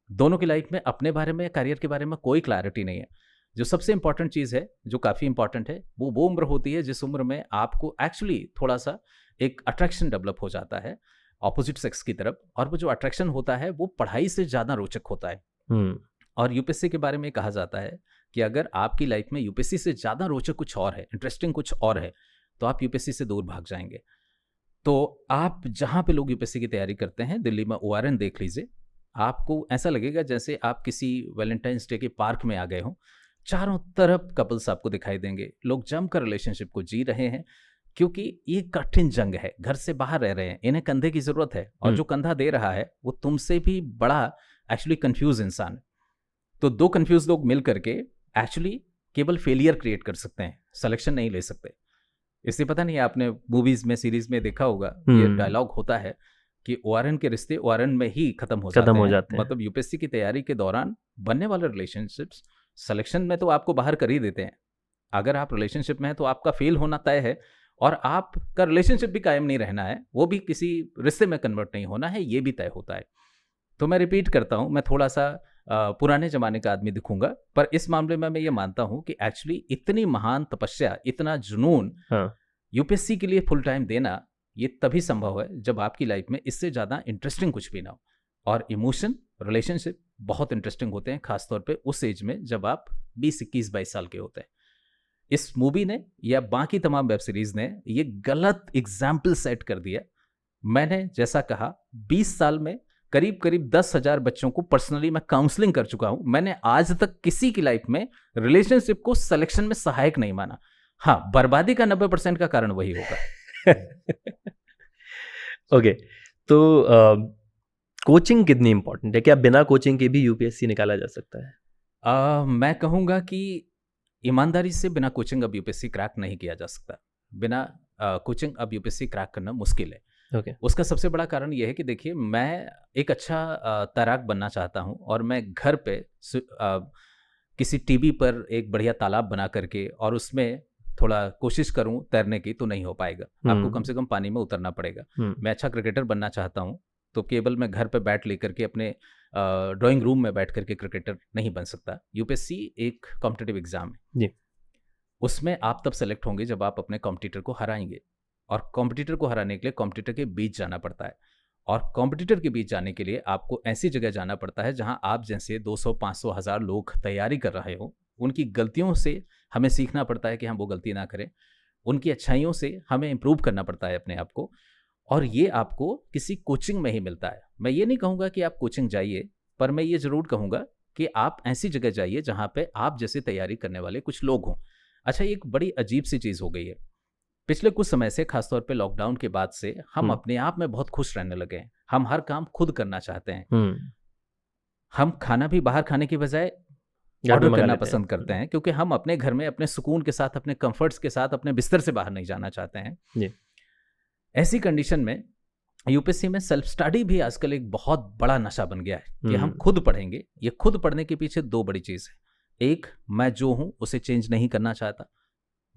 दोनों की लाइफ में अपने बारे में, करियर के बारे में कोई क्लैरिटी नहीं है। जो सबसे इंपॉर्टेंट चीज़ है, जो काफ़ी इंपॉर्टेंट है, वो उम्र होती है जिस उम्र में आपको एक्चुअली थोड़ा सा एक अट्रैक्शन डेवलप हो जाता है ऑपोजिट सेक्स की तरफ, और वो जो अट्रैक्शन होता है वो पढ़ाई से ज़्यादा रोचक होता है। और यूपीएससी के बारे में कहा जाता है कि अगर आपकी लाइफ में यूपीएससी से ज़्यादा रोचक कुछ और है, इंटरेस्टिंग कुछ और है, तो आप यूपीएससी से दूर भाग जाएंगे। तो आप जहाँ पे लोग यूपीएससी की तैयारी करते हैं, दिल्ली में ORN देख लीजिए, आपको ऐसा लगेगा जैसे आप किसी वैलेंटाइंस डे के पार्क में आ गए हों। चारों तरफ कपल्स आपको दिखाई देंगे, लोग जमकर रिलेशनशिप को जी रहे हैं, क्योंकि ये कठिन जंग है, घर से बाहर रह रहे हैं, इन्हें कंधे की ज़रूरत है, और जो कंधा दे रहा है वो तुमसे भी बड़ा एक्चुअली कंफ्यूज इंसान है। तो दो कंफ्यूज लोग मिल करके एक्चुअली केवल फेलियर क्रिएट कर सकते हैं, सिलेक्शन नहीं ले सकते। इसलिए पता नहीं आपने मूवीज़ में, सीरीज़ में देखा होगा, ये डायलॉग होता है कि ORN के रिश्ते ORN में ही खत्म हो जाते हैं। मतलब यूपीएससी की तैयारी के दौरान बनने वाले रिलेशनशिप्स सिलेक्शन में तो आपको बाहर कर ही देते हैं। अगर आप रिलेशनशिप में हैं तो आपका फेल होना तय है, और आपका रिलेशनशिप भी कायम नहीं रहना है, वो भी किसी रिश्ते में कन्वर्ट नहीं होना है, ये भी तय होता है। तो मैं रिपीट करता हूँ, मैं थोड़ा सा पुराने ज़माने का आदमी दिखूंगा, पर इस मामले में मैं ये मानता हूँ कि एक्चुअली इतनी महान तपस्या, इतना जुनून यूपीएससी के लिए फुल टाइम देना, ये तभी संभव है जब आपकी लाइफ में इससे ज़्यादा इंटरेस्टिंग कुछ भी ना हो। और इमोशन, रिलेशनशिप बहुत इंटरेस्टिंग होते हैं, खासतौर पे उस एज में जब आप 20, 21, 22 साल के होते हैं। इस मूवी ने या बाकी तमाम वेब सीरीज़ ने ये गलत एग्जाम्पल सेट कर दिया। मैंने जैसा कहा, 20 साल में करीब करीब 10,000 बच्चों को पर्सनली मैं काउंसलिंग कर चुका हूं। मैंने आज तक किसी की लाइफ में रिलेशनशिप को सिलेक्शन में सहायक नहीं माना। हाँ, बर्बादी का 90% का कारण वही होगा। ओके, तो कोचिंग कितनी इंपॉर्टेंट है? क्या बिना कोचिंग के भी यूपीएससी निकाला जा सकता है? मैं कहूँगा कि ईमानदारी से बिना कोचिंग अब यूपीएससी क्रैक नहीं किया जा सकता। बिना कोचिंग अब यूपीएससी क्रैक करना मुश्किल है। ओके। उसका सबसे बड़ा कारण यह है कि देखिए, मैं एक अच्छा तैराक बनना चाहता हूँ और मैं घर पे किसी टीवी पर एक बढ़िया तालाब बना करके और उसमें थोड़ा कोशिश करूं तैरने की, तो नहीं हो पाएगा। आपको कम से कम पानी में उतरना पड़ेगा। मैं अच्छा क्रिकेटर बनना चाहता हूं तो केवल मैं घर पे बैट लेकर के अपने ड्राइंग रूम में बैठ करके क्रिकेटर नहीं बन सकता। यूपीएससी एक कॉम्पिटिटिव एग्जाम है जी। उसमें आप तब सेलेक्ट होंगे जब आप अपने कॉम्पिटिटर को हराएंगे, और कॉम्पिटिटर को हराने के लिए कॉम्पिटिटर के बीच जाना पड़ता है। और कॉम्पिटिटर के बीच जाने के लिए आपको ऐसी जगह जाना पड़ता है जहां आप जैसे 200, 500, 1000 लोग तैयारी कर रहे हो। उनकी गलतियों से हमें सीखना पड़ता है कि हम वो गलती ना करें, उनकी अच्छाइयों से हमें इम्प्रूव करना पड़ता है अपने आप को, और ये आपको किसी कोचिंग में ही मिलता है। मैं ये नहीं कहूँगा कि आप कोचिंग जाइए, पर मैं ये ज़रूर कहूँगा कि आप ऐसी जगह जाइए जहाँ पे आप जैसे तैयारी करने वाले कुछ लोग हों। अच्छा, एक बड़ी अजीब सी चीज़ हो गई है पिछले कुछ समय से, खासतौर पे लॉकडाउन के बाद से हम अपने आप में बहुत खुश रहने लगे हैं। हम हर काम खुद करना चाहते हैं। हम खाना भी बाहर खाने की बजाय ऑर्डर करना पसंद करते हैं, क्योंकि हम अपने घर में अपने सुकून के साथ, अपने कंफर्ट्स के साथ, अपने बिस्तर से बाहर नहीं जाना चाहते हैं। ऐसी कंडीशन में यूपीएससी में सेल्फ स्टडी भी आजकल एक बहुत बड़ा नशा बन गया है कि हम खुद पढ़ेंगे। ये खुद पढ़ने के पीछे दो बड़ी चीज़ है। एक, मैं जो हूं उसे चेंज नहीं करना चाहता,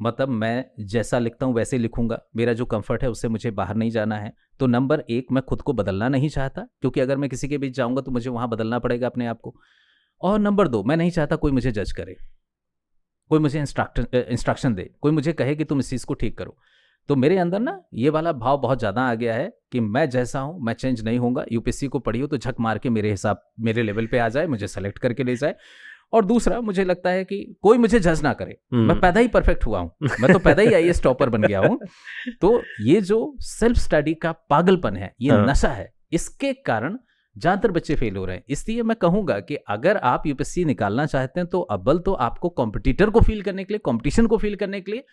मतलब मैं जैसा लिखता हूं वैसे लिखूंगा, मेरा जो कंफर्ट है उससे मुझे बाहर नहीं जाना है। तो नंबर एक, मैं खुद को बदलना नहीं चाहता, क्योंकि अगर मैं किसी के बीच जाऊंगा तो मुझे वहां बदलना पड़ेगा अपने आप को। और नंबर दो, मैं नहीं चाहता कोई मुझे जज करे, कोई मुझे इंस्ट्रक्शन दे, कोई मुझे कहे कि तुम इस चीज़ को ठीक करो। तो मेरे अंदर ना ये वाला भाव बहुत ज़्यादा आ गया है कि मैं जैसा हूँ मैं चेंज नहीं होऊंगा। यूपीएससी को पढ़ी हो तो झक मार के मेरे हिसाब, मेरे लेवल पे आ जाए, मुझे सेलेक्ट करके ले जाए। और दूसरा, मुझे लगता है कि कोई मुझे जज ना करे, मैं पैदा ही परफेक्ट हुआ हूँ, मैं तो पैदा ही आईएएस टॉपर बन गया हूँ। तो ये जो सेल्फ स्टडी का पागलपन है, ये नशा है, इसके कारण ज़्यादातर बच्चे फेल हो रहे हैं। इसलिए मैं कहूँगा कि अगर आप यूपीएससी निकालना चाहते हैं तो अव्वल तो आपको कॉम्पिटिटर को फील करने के लिए, कॉम्पिटिशन को फील करने के लिए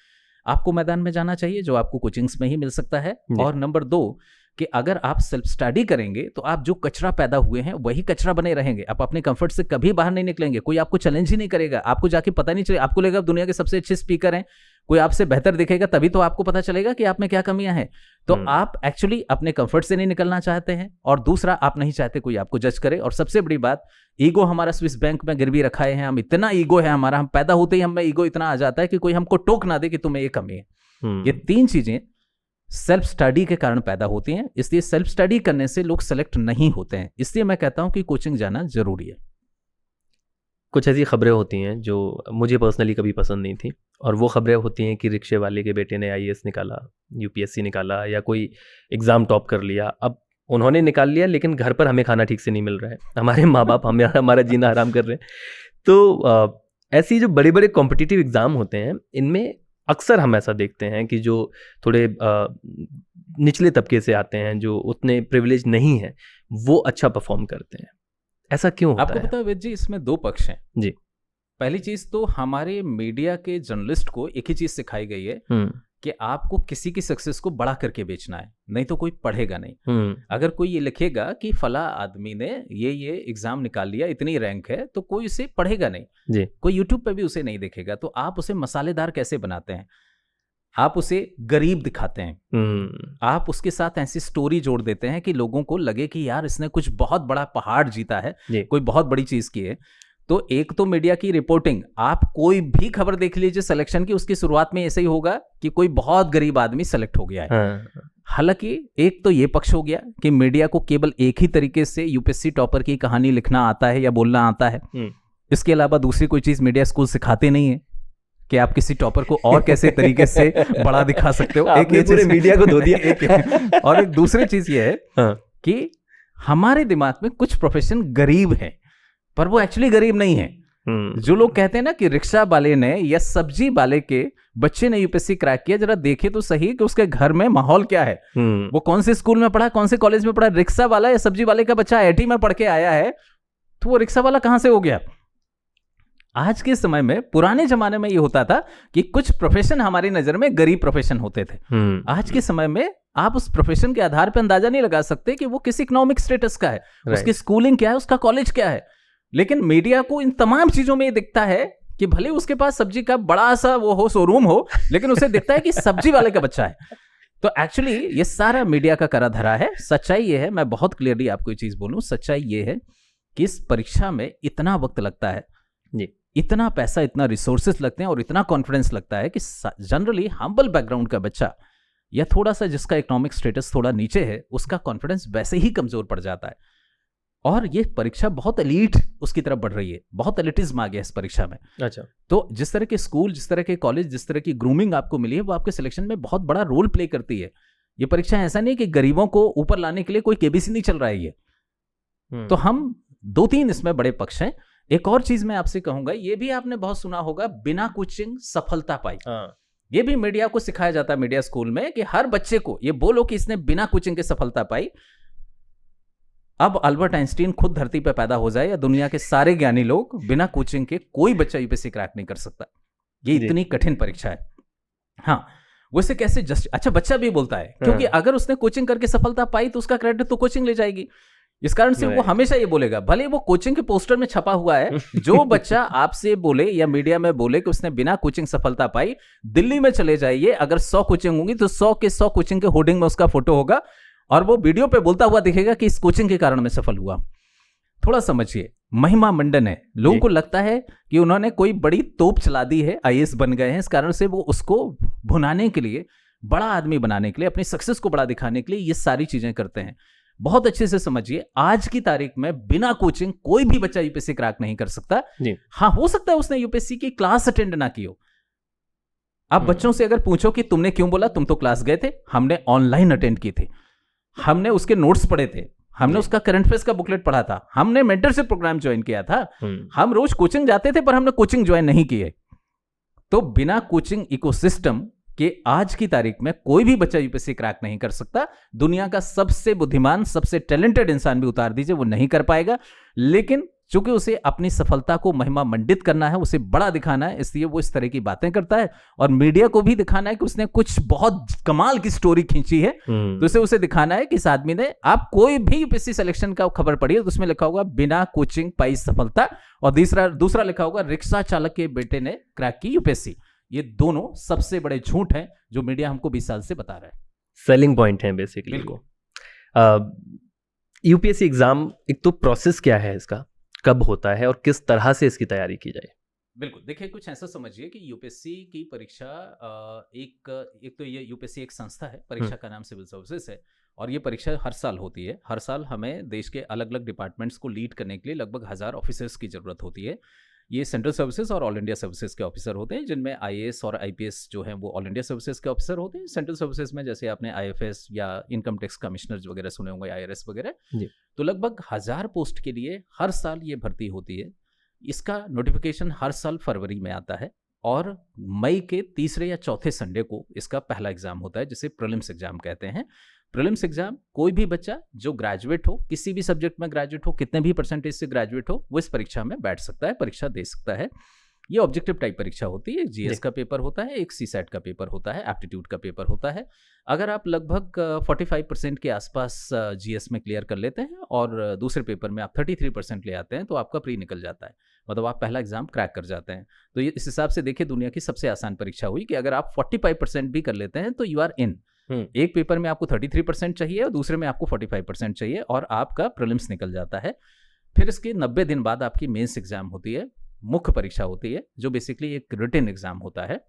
आपको मैदान में जाना चाहिए, जो आपको कोचिंग्स में ही मिल सकता है। और नंबर दो, कि अगर आप सेल्फ स्टडी करेंगे तो आप जो कचरा पैदा हुए हैं वही कचरा बने रहेंगे। आप अपने कंफर्ट से कभी बाहर नहीं निकलेंगे, कोई आपको चैलेंज ही नहीं करेगा, आपको जाके पता नहीं चलेगा, आपको लगेगा दुनिया के सबसे अच्छे स्पीकर हैं, कोई आपसे बेहतर दिखेगा, तभी तो आपको पता चलेगा कि आप में क्या कमियां हैं। तो आप एक्चुअली अपने कंफर्ट से नहीं निकलना चाहते हैं, और दूसरा, आप नहीं चाहते कोई आपको जज करे। और सबसे बड़ी बात, ईगो हमारा स्विस बैंक में गिरवी रखा है। हम इतना ईगो है हमारा, हम पैदा होते ही हमें ईगो इतना आ जाता है कि कोई हमको टोक ना दे कि तुम्हें ये कमी है। ये तीन चीजें सेल्फ स्टडी के कारण पैदा होती हैं, इसलिए सेल्फ स्टडी करने से लोग सेलेक्ट नहीं होते हैं। इसलिए मैं कहता हूं कि कोचिंग जाना जरूरी है। कुछ ऐसी खबरें होती हैं जो मुझे पर्सनली कभी पसंद नहीं थी, और वो खबरें होती हैं कि रिक्शे वाले के बेटे ने आईएएस निकाला, यूपीएससी निकाला, या कोई एग्ज़ाम टॉप कर लिया। अब उन्होंने निकाल लिया, लेकिन घर पर हमें खाना ठीक से नहीं मिल रहा है, हमारे माँ बाप हमारा जीना हराम कर रहे हैं। तो ऐसी जो बड़े बड़े कॉम्पिटिटिव एग्ज़ाम होते हैं, इनमें अक्सर हम ऐसा देखते हैं कि जो थोड़े निचले तबके से आते हैं, जो उतने प्रिविलेज नहीं हैं, वो अच्छा परफॉर्म करते हैं। ऐसा क्यों होता है? आपको पता है वेद जी, इसमें दो पक्ष हैं जी। पहली चीज तो हमारे मीडिया के जर्नलिस्ट को एक ही चीज सिखाई गई है कि आपको किसी की सक्सेस को बड़ा करके बेचना है, नहीं तो कोई पढ़ेगा नहीं। अगर कोई ये लिखेगा कि फला आदमी ने ये एग्जाम निकाल लिया, इतनी रैंक है, तो कोई उसे पढ़ेगा नहीं जी। कोई यूट्यूब पे भी उसे नहीं देखेगा। तो आप उसे मसालेदार कैसे बनाते हैं? आप उसे गरीब दिखाते हैं, आप उसके साथ ऐसी स्टोरी जोड़ देते हैं कि लोगों को लगे कि यार इसने कुछ बहुत बड़ा पहाड़ जीता है, कोई बहुत बड़ी चीज की है। तो एक तो मीडिया की रिपोर्टिंग, आप कोई भी खबर देख लीजिए सिलेक्शन की, उसकी शुरुआत में ऐसे ही होगा कि कोई बहुत गरीब आदमी सेलेक्ट हो गया है। हालांकि एक तो ये पक्ष हो गया कि मीडिया को केवल एक ही तरीके से यूपीएससी टॉपर की कहानी लिखना आता है या बोलना आता है, इसके अलावा दूसरी कोई चीज मीडिया स्कूल सिखाते नहीं है कि आप किसी टॉपर को और कैसे तरीके से बड़ा दिखा सकते हो। एक पूरे मीडिया को धो दिया। और एक दूसरी चीज ये है कि हमारे दिमाग में कुछ प्रोफेशन गरीब है, पर वो एक्चुअली गरीब नहीं है। जो लोग कहते हैं ना कि रिक्शा वाले ने या सब्जी वाले के बच्चे ने यूपीएससी क्रैक किया, जरा देखे तो सही कि उसके घर में माहौल क्या है, वो कौन से स्कूल में पढ़ा, कौन से कॉलेज में पढ़ा। रिक्शा वाला या सब्जी वाले का बच्चा आईआईटी में पढ़ के आया है, तो वो रिक्शा वाला कहां से हो गया? आज के समय में, पुराने जमाने में ये होता था कि कुछ प्रोफेशन हमारी नजर में गरीब प्रोफेशन होते थे। आज के समय में आप उस प्रोफेशन के आधार पर अंदाजा नहीं लगा सकते कि वो किस इकोनॉमिक स्टेटस का है, उसकी स्कूलिंग क्या है, उसका कॉलेज क्या है। लेकिन मीडिया को इन तमाम चीजों में ये दिखता है कि भले उसके पास सब्जी का बड़ा सा वो हो, शोरूम हो, लेकिन उसे दिखता है कि सब्जी वाले का बच्चा है। तो एक्चुअली ये सारा मीडिया का करा धरा है। सच्चाई ये है, मैं बहुत क्लियरली आपको ये चीज बोलूं, सच्चाई ये है कि इस परीक्षा में इतना वक्त लगता है जी, इतना पैसा, इतना रिसोर्सेस लगते हैं और इतना कॉन्फिडेंस लगता है कि जनरली हम्बल बैकग्राउंड का बच्चा या थोड़ा सा जिसका इकोनॉमिक स्टेटस थोड़ा नीचे है, उसका कॉन्फिडेंस वैसे ही कमजोर पड़ जाता है। और ये परीक्षा बहुत एलीट उसकी तरफ बढ़ रही है, बहुत एलिटिज्म आ गया इस परीक्षा में। अच्छा, तो जिस तरह के स्कूल, जिस तरह के कॉलेज, जिस तरह की ग्रूमिंग आपको मिली है, वो आपके सिलेक्शन में बहुत बड़ा रोल प्ले करती है। ये परीक्षा ऐसा नहीं कि गरीबों को ऊपर लाने के लिए कोई केबीसी नहीं चल रहा है ये। तो हम 2-3 इसमें बड़े पक्ष हैं। एक और चीज मैं आपसे कहूंगा, ये भी आपने बहुत सुना होगा, बिना कोचिंग सफलता पाई। ये भी मीडिया को सिखाया जाता है, मीडिया स्कूल में, कि हर बच्चे को ये बोलो कि इसने बिना कोचिंग के सफलता पाई। अब अल्बर्ट आइंस्टीन खुद धरती पर पैदा हो जाए या दुनिया के सारे ज्ञानी लोग, बिना कोचिंग के कोई बच्चा यूपीएससी क्रैक नहीं कर सकता। ये इतनी कठिन परीक्षा है। हाँ, वैसे कैसे अच्छा, बच्चा भी बोलता है, क्योंकि अगर उसने कोचिंग करके सफलता पाई तो उसका क्रेडिट तो कोचिंग ले जाएगी। इस कारण से वो हमेशा ये बोलेगा, भले वो कोचिंग के पोस्टर में छपा हुआ है, जो बच्चा आपसे बोले या मीडिया में बोले कि उसने बिना कोचिंग सफलता पाई, दिल्ली में चले जाइए, अगर 100 कोचिंग होंगी तो 100 के 100 कोचिंग के होर्डिंग में उसका फोटो होगा और वो वीडियो पे बोलता हुआ दिखेगा कि इस कोचिंग के कारण मैं सफल हुआ। थोड़ा समझिए, महिमा मंडन है, लोगों को लगता है कि उन्होंने कोई बड़ी तोप चला दी है, आईएएस बन गए हैं, इस कारण से वो उसको भुनाने के लिए, बड़ा आदमी बनाने के लिए, अपनी सक्सेस को बड़ा दिखाने के लिए ये सारी चीजें करते हैं। बहुत अच्छे से समझिए, आज की तारीख में बिना कोचिंग कोई भी बच्चा यूपीएससी क्रैक नहीं कर सकता। हाँ, हो सकता है उसने यूपीएससी की क्लास अटेंड ना की हो। आप बच्चों से अगर पूछो कि तुमने क्यों बोला, तुम तो क्लास गए थे, हमने ऑनलाइन अटेंड की थी, हमने उसके नोट्स पढ़े थे, हमने उसका करंट अफेयर्स का बुकलेट पढ़ा था, हमने मेंटरशिप प्रोग्राम ज्वाइन किया था, हम रोज कोचिंग जाते थे पर हमने कोचिंग ज्वाइन नहीं की है। तो बिना कोचिंग इकोसिस्टम कि आज की तारीख में कोई भी बच्चा यूपीएससी क्रैक नहीं कर सकता। दुनिया का सबसे बुद्धिमान, सबसे टैलेंटेड इंसान भी उतार दीजिए, वो नहीं कर पाएगा। लेकिन चूंकि उसे अपनी सफलता को महिमा मंडित करना है, उसे बड़ा दिखाना है, इसलिए वो इस तरह की बातें करता है और मीडिया को भी दिखाना है कि उसने कुछ बहुत कमाल की स्टोरी खींची है। तो उसे दिखाना है कि इस आदमी ने, आप कोई भी यूपीएससी सिलेक्शन का खबर पढ़िए तो उसमें लिखा होगा बिना कोचिंग पाई सफलता, और दूसरा लिखा होगा रिक्शा चालक के बेटे ने क्रैक की यूपीएससी। ये दोनों सबसे बड़े झूठ हैं जो मीडिया हमको 20 साल से बता रहा है। सेलिंग पॉइंट है बेसिकली वो। यूपीएससी एग्जाम, एक तो प्रोसेस क्या है इसका, कब होता है और किस तरह से इसकी तैयारी की जाए? बिल्कुल, देखिए कुछ ऐसा समझिए कि यूपीएससी की परीक्षा एक तो ये यूपीएससी एक संस्था है, परीक्षा का नाम सिविल सर्विसेज है, और ये परीक्षा हर साल होती है। हर साल हमें देश के अलग अलग डिपार्टमेंट्स को लीड करने के लिए लगभग 1000 ऑफिसर्स की जरूरत होती है। ये सेंट्रल सर्विसेज और ऑल इंडिया सर्विसेज के ऑफिसर होते हैं, जिनमें आईएएस और आईपीएस जो हैं वो ऑल इंडिया सर्विसेज के ऑफिसर होते हैं। सेंट्रल सर्विसेज में जैसे आपने आईएफएस या इनकम टैक्स कमिश्नर वगैरह सुने होंगे, आईआरएस वगैरह। तो लगभग 1000 पोस्ट के लिए हर साल ये भर्ती होती है। इसका नोटिफिकेशन हर साल फरवरी में आता है और मई के तीसरे या चौथे संडे को इसका पहला एग्जाम होता है, जिसे प्रीलिम्स एग्जाम कहते हैं। प्रीलिम्स एग्जाम कोई भी बच्चा जो ग्रेजुएट हो, किसी भी सब्जेक्ट में ग्रेजुएट हो, कितने भी परसेंटेज से ग्रेजुएट हो, वो इस परीक्षा में बैठ सकता है, परीक्षा दे सकता है। ये ऑब्जेक्टिव टाइप परीक्षा होती है। एक जीएस का पेपर होता है, एक सीसैट का पेपर होता है, एप्टीट्यूड का पेपर होता है। अगर आप लगभग 45% के आसपास जीएस में क्लियर कर लेते हैं और दूसरे पेपर में आप 33% ले आते हैं तो आपका प्री निकल जाता है, मतलब आप पहला एग्जाम क्रैक कर जाते हैं। तो ये इस हिसाब से देखिए दुनिया की सबसे आसान परीक्षा हुई कि अगर आप 45% भी कर लेते हैं तो यू आर इन। एक पेपर में आपको 33% चाहिए और दूसरे में आपको 45% चाहिए और आपका प्रीलिम्स निकल जाता है। फिर इसके 90 दिन बाद आपकी मेंस एग्जाम होती है, मुख्य परीक्षा होती है, जो बेसिकली एक रिटन एग्जाम होता है,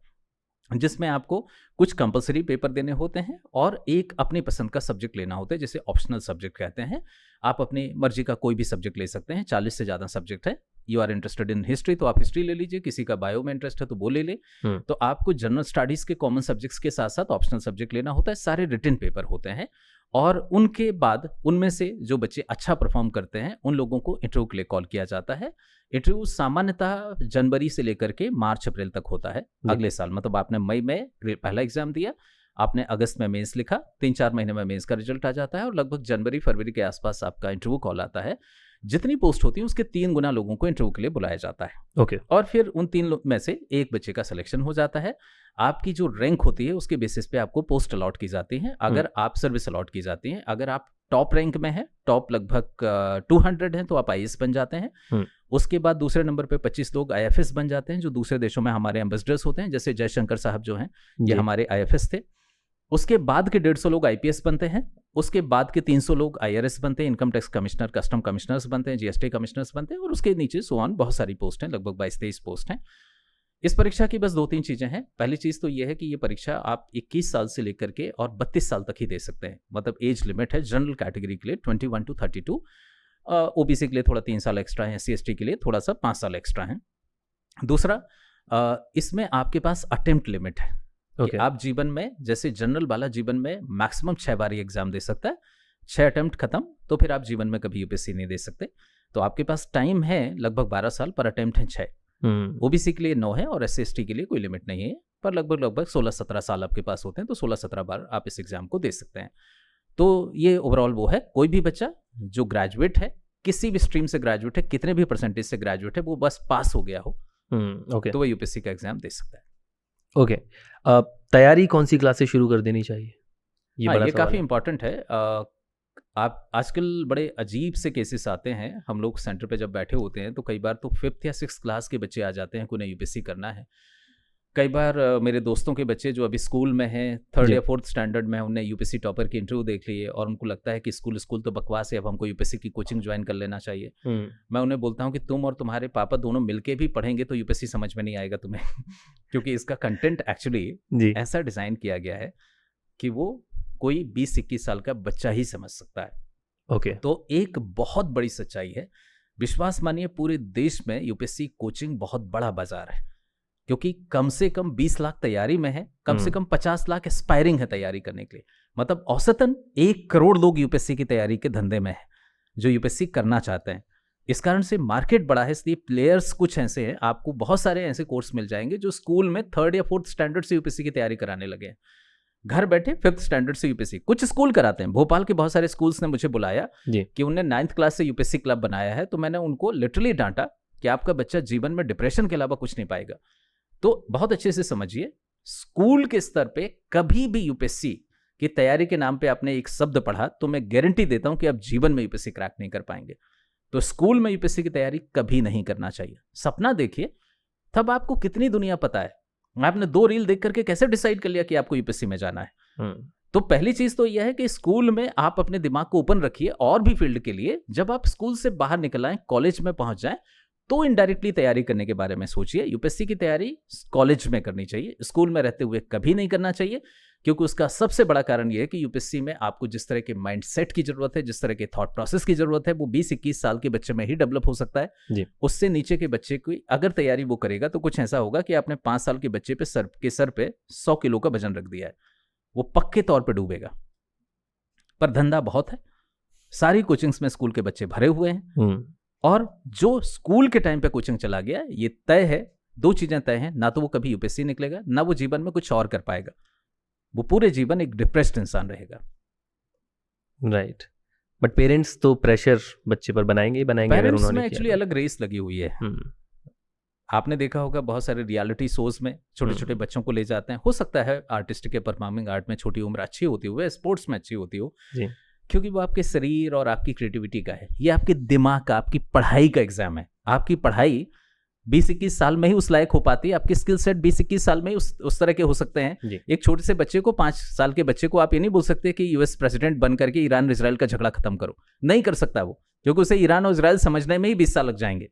जिसमें आपको कुछ कंपलसरी पेपर देने होते हैं और एक अपनी पसंद का सब्जेक्ट लेना होता है, जिसे ऑप्शनल सब्जेक्ट कहते हैं। आप अपनी मर्जी का कोई भी सब्जेक्ट ले सकते हैं, 40 से ज़्यादा सब्जेक्ट है। You are interested in history तो आप हिस्ट्री ले लीजिए, किसी का बायो में इंटरेस्ट है तो वो ले ले। तो आपको जनरल स्टडीज के कॉमन सब्जेक्ट्स के साथ साथ ऑप्शनल सब्जेक्ट लेना होता है। सारे रिटन पेपर होते हैं और उनके बाद उनमें से जो बच्चे अच्छा परफॉर्म करते हैं उन लोगों को इंटरव्यू के लिए कॉल किया जाता है। इंटरव्यू सामान्यतः जनवरी से लेकर के मार्च अप्रैल तक होता है अगले साल। मतलब आपने मई में पहला एग्जाम दिया, आपने अगस्त में मेंस लिखा, 3-4 महीने में मेंस का रिजल्ट आ जाता है और लगभग जनवरी फरवरी के आसपास आपका इंटरव्यू कॉल आता है। जितनी पोस्ट होती है उसके 3 गुना लोगों को इंटरव्यू के लिए बुलाया जाता है। ओके। और फिर उन 3 में से एक बच्चे का सिलेक्शन हो जाता है। आपकी जो रैंक होती है उसके बेसिस पे आपको पोस्ट अलॉट की जाती है। अगर आप सर्विस अलॉट की जाती है, अगर आप टॉप रैंक में है, टॉप लगभग 200 हैं, तो आप आईएएस बन जाते हैं। उसके बाद दूसरे नंबर पे 25 लोग आईएफएस बन जाते हैं, जो दूसरे देशों में हमारे एम्बेसडर्स होते हैं, जैसे जयशंकर साहब जो हैं ये हमारे आईएफएस थे। उसके बाद के 150 लोग आईपीएस बनते हैं। उसके बाद के 300 लोग आईआरएस बनते हैं, income tax commissioner, custom commissioners बनते हैं, जीएसटी कमिश्नर्स बनते हैं और उसके नीचे सो ऑन बहुत सारी पोस्ट हैं, लगभग 22-23 पोस्ट हैं। इस परीक्षा की बस 2-3 चीज़ें हैं। पहली चीज़ तो ये है कि ये परीक्षा आप 21 साल से लेकर के और 32 साल तक ही दे सकते हैं। मतलब एज लिमिट है जनरल कैटेगरी के लिए 21 to 32, ओबीसी के लिए थोड़ा 3 साल एक्स्ट्रा है, एससी/एसटी के लिए थोड़ा सा 5 साल एक्स्ट्रा है। दूसरा, इसमें आपके पास अटेम्प्ट लिमिट है। कि आप जीवन में, जैसे जनरल वाला जीवन में मैक्सिमम 6 बार ये एग्जाम दे सकता है, 6 अटेम्प्ट खत्म, तो फिर आप जीवन में कभी यूपीएससी नहीं दे सकते। तो आपके पास टाइम है लगभग 12 साल, पर अटेम्प्ट है 6। ओबीसी के लिए 9 है और एससी/एसटी के लिए कोई लिमिट नहीं है, पर लगभग 16-17 साल आपके पास होते हैं, तो 16-17 बार आप इस एग्जाम को दे सकते हैं। तो ये ओवरऑल वो है, कोई भी बच्चा जो ग्रेजुएट है, किसी भी स्ट्रीम से ग्रेजुएट है, कितने भी परसेंटेज से ग्रेजुएट है, वो बस पास हो गया हो तो वो यूपीएससी का एग्जाम दे सकता है। ओके। तैयारी कौन सी क्लास से शुरू कर देनी चाहिए? ये काफ़ी इंपॉर्टेंट है। आप आजकल बड़े अजीब से केसेस आते हैं। हम लोग सेंटर पे जब बैठे होते हैं तो कई बार तो 5th या 6th क्लास के बच्चे आ जाते हैं, उन्हें यूपीएससी करना है। कई बार मेरे दोस्तों के बच्चे जो अभी स्कूल में हैं, 3rd या 4th स्टैंडर्ड में, उन्हें यूपीएससी टॉपर की इंटरव्यू देख लिए और उनको लगता है कि स्कूल तो बकवास है, अब हमको यूपीएससी की कोचिंग ज्वाइन कर लेना चाहिए। मैं उन्हें बोलता हूँ कि तुम और तुम्हारे पापा दोनों मिलके भी पढ़ेंगे तो यूपीएससी समझ में नहीं आएगा तुम्हें क्योंकि इसका कंटेंट एक्चुअली ऐसा डिज़ाइन किया गया है कि वो कोई 20-21 साल का बच्चा ही समझ सकता है। ओके। तो एक बहुत बड़ी सच्चाई है, विश्वास मानिए पूरे देश में यूपीएससी कोचिंग बहुत बड़ा बाजार है, क्योंकि कम से कम 20 लाख तैयारी में है, कम से कम 50 लाख एस्पायरिंग है तैयारी करने के लिए। मतलब औसतन 1 करोड़ लोग यूपीएससी की तैयारी के धंधे में हैं, जो यूपीएससी करना चाहते हैं। इस कारण से मार्केट बड़ा है, इसलिए प्लेयर्स कुछ ऐसे हैं। आपको बहुत सारे ऐसे कोर्स मिल जाएंगे जो स्कूल में 3rd या 4th स्टैंडर्ड से यूपीएससी की तैयारी कराने लगे हैं। घर बैठे 5th स्टैंडर्ड से यूपीएससी कुछ स्कूल कराते हैं। भोपाल के बहुत सारे स्कूल्स ने मुझे बुलाया कि उन्होंने 9th क्लास से यूपीएससी क्लब बनाया है, तो मैंने उनको लिटरली डांटा कि आपका बच्चा जीवन में डिप्रेशन के अलावा कुछ नहीं पाएगा। तो बहुत अच्छे से समझिए, स्कूल के स्तर पे कभी भी यूपीएससी की तैयारी के नाम पे आपने एक शब्द पढ़ा तो मैं गारंटी देता हूं कि आप जीवन में यूपीएससी क्रैक नहीं कर पाएंगे। तो स्कूल में यूपीएससी की तैयारी कभी नहीं करना चाहिए। सपना देखिए, तब आपको कितनी दुनिया पता है। आपने 2 रील देख करके कैसे डिसाइड कर लिया कि आपको यूपीएससी में जाना है? तो पहली चीज तो यह है कि स्कूल में आप अपने दिमाग को ओपन रखिए और भी फील्ड के लिए। जब आप स्कूल से बाहर निकल आए, कॉलेज में पहुंच जाएं, तो इनडायरेक्टली तैयारी करने के बारे में सोचिए। यूपीएससी की तैयारी कॉलेज में करनी चाहिए, स्कूल में रहते हुए कभी नहीं करना चाहिए, क्योंकि उसका सबसे बड़ा कारण यह है कि यूपीएससी में आपको जिस तरह के माइंडसेट की जरूरत है, जिस तरह के थॉट प्रोसेस की जरूरत है, वो 20-21 साल के बच्चे में ही डेवलप हो सकता है। उससे नीचे के बच्चे की अगर तैयारी वो करेगा तो कुछ ऐसा होगा कि आपने 5 साल के बच्चे पे सर पे 100 किलो का वजन रख दिया है, वो पक्के तौर पर डूबेगा। पर धंधा बहुत है, सारी कोचिंग्स में स्कूल के बच्चे भरे हुए हैं, और जो स्कूल के टाइम पे कोचिंग चला गया, ये तय है, 2 चीजें तय हैं, ना तो वो कभी यूपीएससी निकलेगा, ना वो जीवन में कुछ और कर पाएगा। वो पूरे जीवन एक डिप्रेस्ड इंसान रहेगा। राइट। बट पेरेंट्स तो प्रेशर बच्चे पर बनाएंगे अगर उन्होंने में एक्चुअली अलग रेस लगी हुई है। आपने देखा होगा बहुत सारे रियलिटी शोज में छोटे छोटे बच्चों को ले जाते हैं। हो सकता है आर्टिस्टिक या परफॉर्मिंग आर्ट में छोटी उम्र अच्छी होती हो, स्पोर्ट्स में अच्छी होती हो, क्योंकि वो आपके शरीर और आपकी क्रिएटिविटी का है। ये आपके दिमाग का, आपकी पढ़ाई का एग्जाम है। आपकी पढ़ाई 20-21 साल में ही उस लायक हो पाती है, आपके स्किल सेट 20-21 साल में ही उस तरह के हो सकते हैं। एक छोटे से बच्चे को, 5 साल के बच्चे को आप ये नहीं बोल सकते कि यूएस प्रेसिडेंट बन करके ईरान इजराइल का झगड़ा खत्म करो, नहीं कर सकता वो, क्योंकि उसे ईरान और इजराइल समझने में ही 20 साल लग जाएंगे।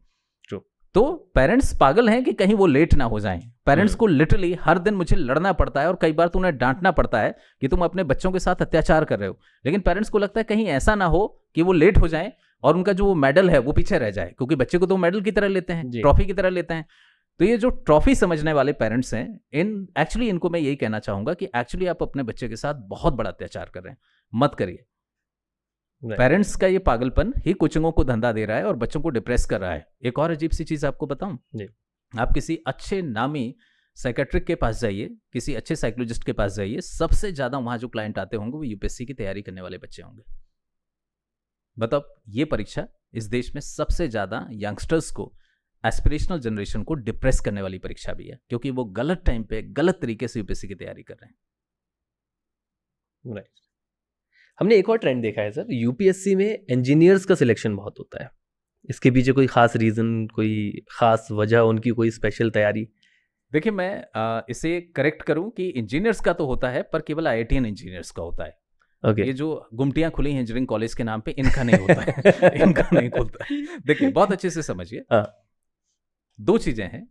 तो पेरेंट्स पागल हैं कि कहीं वो लेट ना हो जाएं। पेरेंट्स को लिटरली हर दिन मुझे लड़ना पड़ता है और कई बार तो उन्हें डांटना पड़ता है कि तुम अपने बच्चों के साथ अत्याचार कर रहे हो, लेकिन पेरेंट्स को लगता है कहीं ऐसा ना हो कि वो लेट हो जाएं और उनका जो मेडल है वो पीछे रह जाए, क्योंकि बच्चे को तो मेडल की तरह लेते हैं, जी। ट्रॉफी की तरह लेते हैं। तो ये जो ट्रॉफी समझने वाले पेरेंट्स हैं, एक्चुअली इनको मैं यही कहना चाहूंगा कि एक्चुअली आप अपने बच्चे के साथ बहुत बड़ा अत्याचार कर रहे हैं, मत करिए। पेरेंट्स का ये पागलपन ही कोचिंगों को धंधा दे रहा है और बच्चों को डिप्रेस कर रहा है। एक और अजीब सी चीज आपको बताऊं, आप किसी अच्छे नामी साइकेट्रिक के पास जाइए, किसी अच्छे साइकोलॉजिस्ट के पास जाइए, सबसे ज्यादा वहां जो क्लाइंट आते होंगे वो यूपीएससी की तैयारी करने वाले बच्चे होंगे। बताओ, ये परीक्षा इस देश में सबसे ज्यादा यंगस्टर्स को, एस्पिरेशनल जनरेशन को डिप्रेस करने वाली परीक्षा भी है, क्योंकि वो गलत टाइम पे गलत तरीके से यूपीएससी की तैयारी कर रहे हैं। राइट। हमने एक और ट्रेंड देखा है सर, यूपीएससी में इंजीनियर्स का सिलेक्शन बहुत होता है। इसके पीछे कोई खास रीजन, कोई खास वजह, उनकी कोई स्पेशल तैयारी? देखिए, मैं इसे करेक्ट करूं कि इंजीनियर्स का तो होता है, पर केवल आईआईटीएन इंजीनियर्स का होता है। Okay. ये जो गुमटियां खुली हैं इंजीनियरिंग कॉलेज के नाम पे, इनका नहीं होता है। इनका नहीं खुलता है। देखिए, बहुत अच्छे से समझिए। दो चीजें हैं।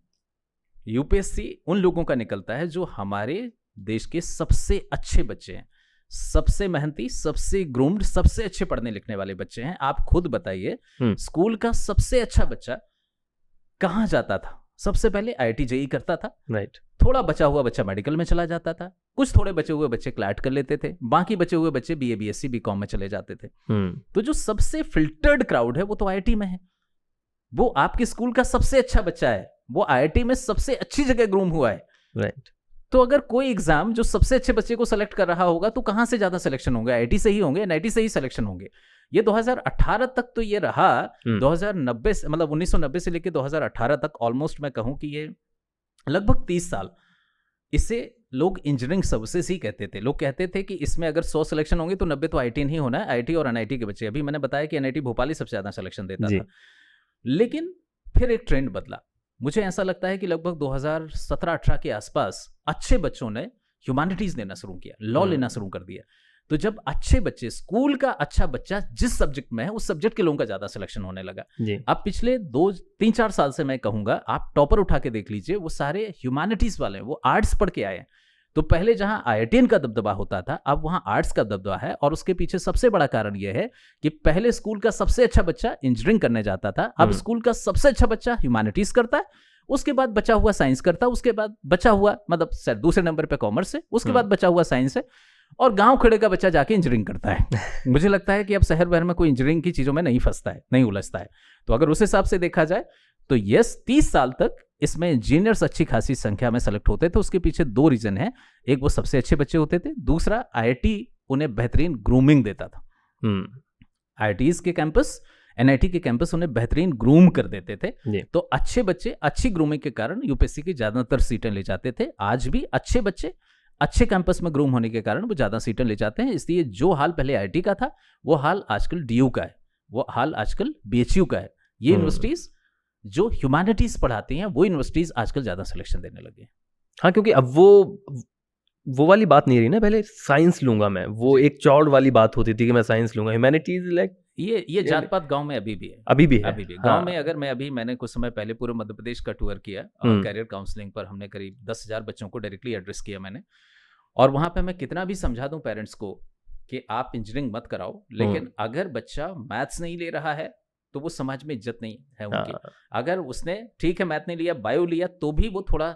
यूपीएससी उन लोगों का निकलता है जो हमारे देश के सबसे अच्छे बच्चे हैं, सबसे मेहनती, सबसे ग्रूम्ड, सबसे अच्छे पढ़ने लिखने वाले बच्चे हैं। आप खुद बताइए, स्कूल का सबसे अच्छा बच्चा कहां जाता था? सबसे पहले आईआईटी जेईई करता था। राइट। थोड़ा बचा हुआ बच्चा मेडिकल में चला जाता था, कुछ थोड़े बचे हुए बच्चे क्लैट कर लेते थे, बाकी बचे हुए बच्चे बीए, बीएससी, बीकॉम में चले जाते थे। तो जो सबसे फिल्टर्ड क्राउड है वो तो आईआईटी में है। वो आपके स्कूल का सबसे अच्छा बच्चा है, वो आईआईटी में सबसे अच्छी जगह ग्रूम हुआ है। राइट। तो अगर कोई एग्जाम जो सबसे अच्छे बच्चे को सेलेक्ट कर रहा होगा तो कहां से ज्यादा सिलेक्शन होंगे? आईआईटी से ही होंगे, एनआईटी से ही सिलेक्शन होंगे। ये 2018 तक तो ये रहा। 2090 से, मतलब 1990 से लेकर 2018 तक, ऑलमोस्ट मैं कहूं कि ये लगभग 30 साल इसे लोग इंजीनियरिंग सर्विसेज ही कहते थे। लोग कहते थे कि इसमें अगर 100 सिलेक्शन होंगे तो 90 तो आईआईटी ही होना है, आईआईटी और एनआईटी के बच्चे। अभी मैंने बताया कि एनआईटी भोपाल ही सबसे ज्यादा सिलेक्शन देता था। लेकिन फिर एक ट्रेंड बदला। मुझे ऐसा लगता है कि लगभग 2017-18 के आसपास अच्छे बच्चों ने ह्यूमैनिटीज लेना शुरू किया, लॉ लेना शुरू कर दिया। तो जब अच्छे बच्चे, स्कूल का अच्छा बच्चा जिस सब्जेक्ट में है उस सब्जेक्ट के लोगों का ज्यादा सिलेक्शन होने लगा। अब पिछले 2-3-4 साल से मैं कहूंगा, आप टॉपर उठा के देख लीजिए, वो सारे ह्यूमैनिटीज वाले हैं, वो आर्ट्स पढ़ के आए हैं। तो पहले जहां आईआईटीएन का दबदबा होता था, अब वहां आर्ट्स का दबदबा है। और उसके पीछे सबसे बड़ा कारण यह है कि पहले स्कूल का सबसे अच्छा बच्चा इंजीनियरिंग करने जाता था, अब स्कूल का सबसे अच्छा बच्चा ह्यूमैनिटीज करता है, उसके बाद बचा हुआ साइंस करता है, उसके बाद बचा हुआ, मतलब सर दूसरे नंबर पे कॉमर्स है, उसके बाद बचा हुआ साइंस है, और गांव खेड़े का बच्चा जाके इंजीनियरिंग करता है। मुझे लगता है कि अब शहर भर में कोई इंजीनियरिंग की चीजों में नहीं फंसता है, नहीं उलझता है। तो अगर उस हिसाब से देखा जाए तो यस, 30 साल तक इसमें इंजीनियर्स अच्छी खासी संख्या में सेलेक्ट होते थे। उसके पीछे दो रीजन है, एक वो सबसे अच्छे बच्चे होते थे, दूसरा आईआईटी उन्हें बेहतरीन ग्रूमिंग देता था। आईआईटीज के कैंपस, एनआईटी के कैंपस उन्हें बेहतरीन ग्रूम कर देते थे। तो अच्छे बच्चे अच्छी ग्रूमिंग के कारण यूपीएससी की ज्यादातर सीटें ले जाते थे। आज भी अच्छे बच्चे अच्छे कैंपस में ग्रूम होने के कारण वो ज्यादा सीटें ले जाते हैं। इसलिए जो हाल पहले आईआईटी का था वो हाल आजकल डीयू का है, वो हाल आजकल बीएचयू का है। ये यूनिवर्सिटीज जो ह्यूमैनिटीज पढ़ाती हैं वो यूनिवर्सिटीज आजकल ज्यादा सिलेक्शन देने लगे। हाँ, क्योंकि अब वो वाली बात नहीं रही ना, पहले साइंस लूंगा मैं, वो एक चौड़ वाली बात होती थी कि मैं साइंस लूंगा। ह्यूमैनिटीज लाइक ये जात पात गांव में अभी भी है, अभी भी गांव में। अगर मैंने कुछ समय पहले पूरे मध्य प्रदेश का टूर किया और कैरियर काउंसलिंग पर हमने करीब 10,000 बच्चों को डायरेक्टली एड्रेस किया मैंने। और वहां पे मैं कितना भी समझा दूं पेरेंट्स को कि आप इंजीनियरिंग मत कराओ, लेकिन अगर बच्चा मैथ्स नहीं ले रहा है तो वो समाज में इज्जत नहीं है उनकी। अगर उसने ठीक है मैथ नहीं लिया, बायो लिया, तो भी वो थोड़ा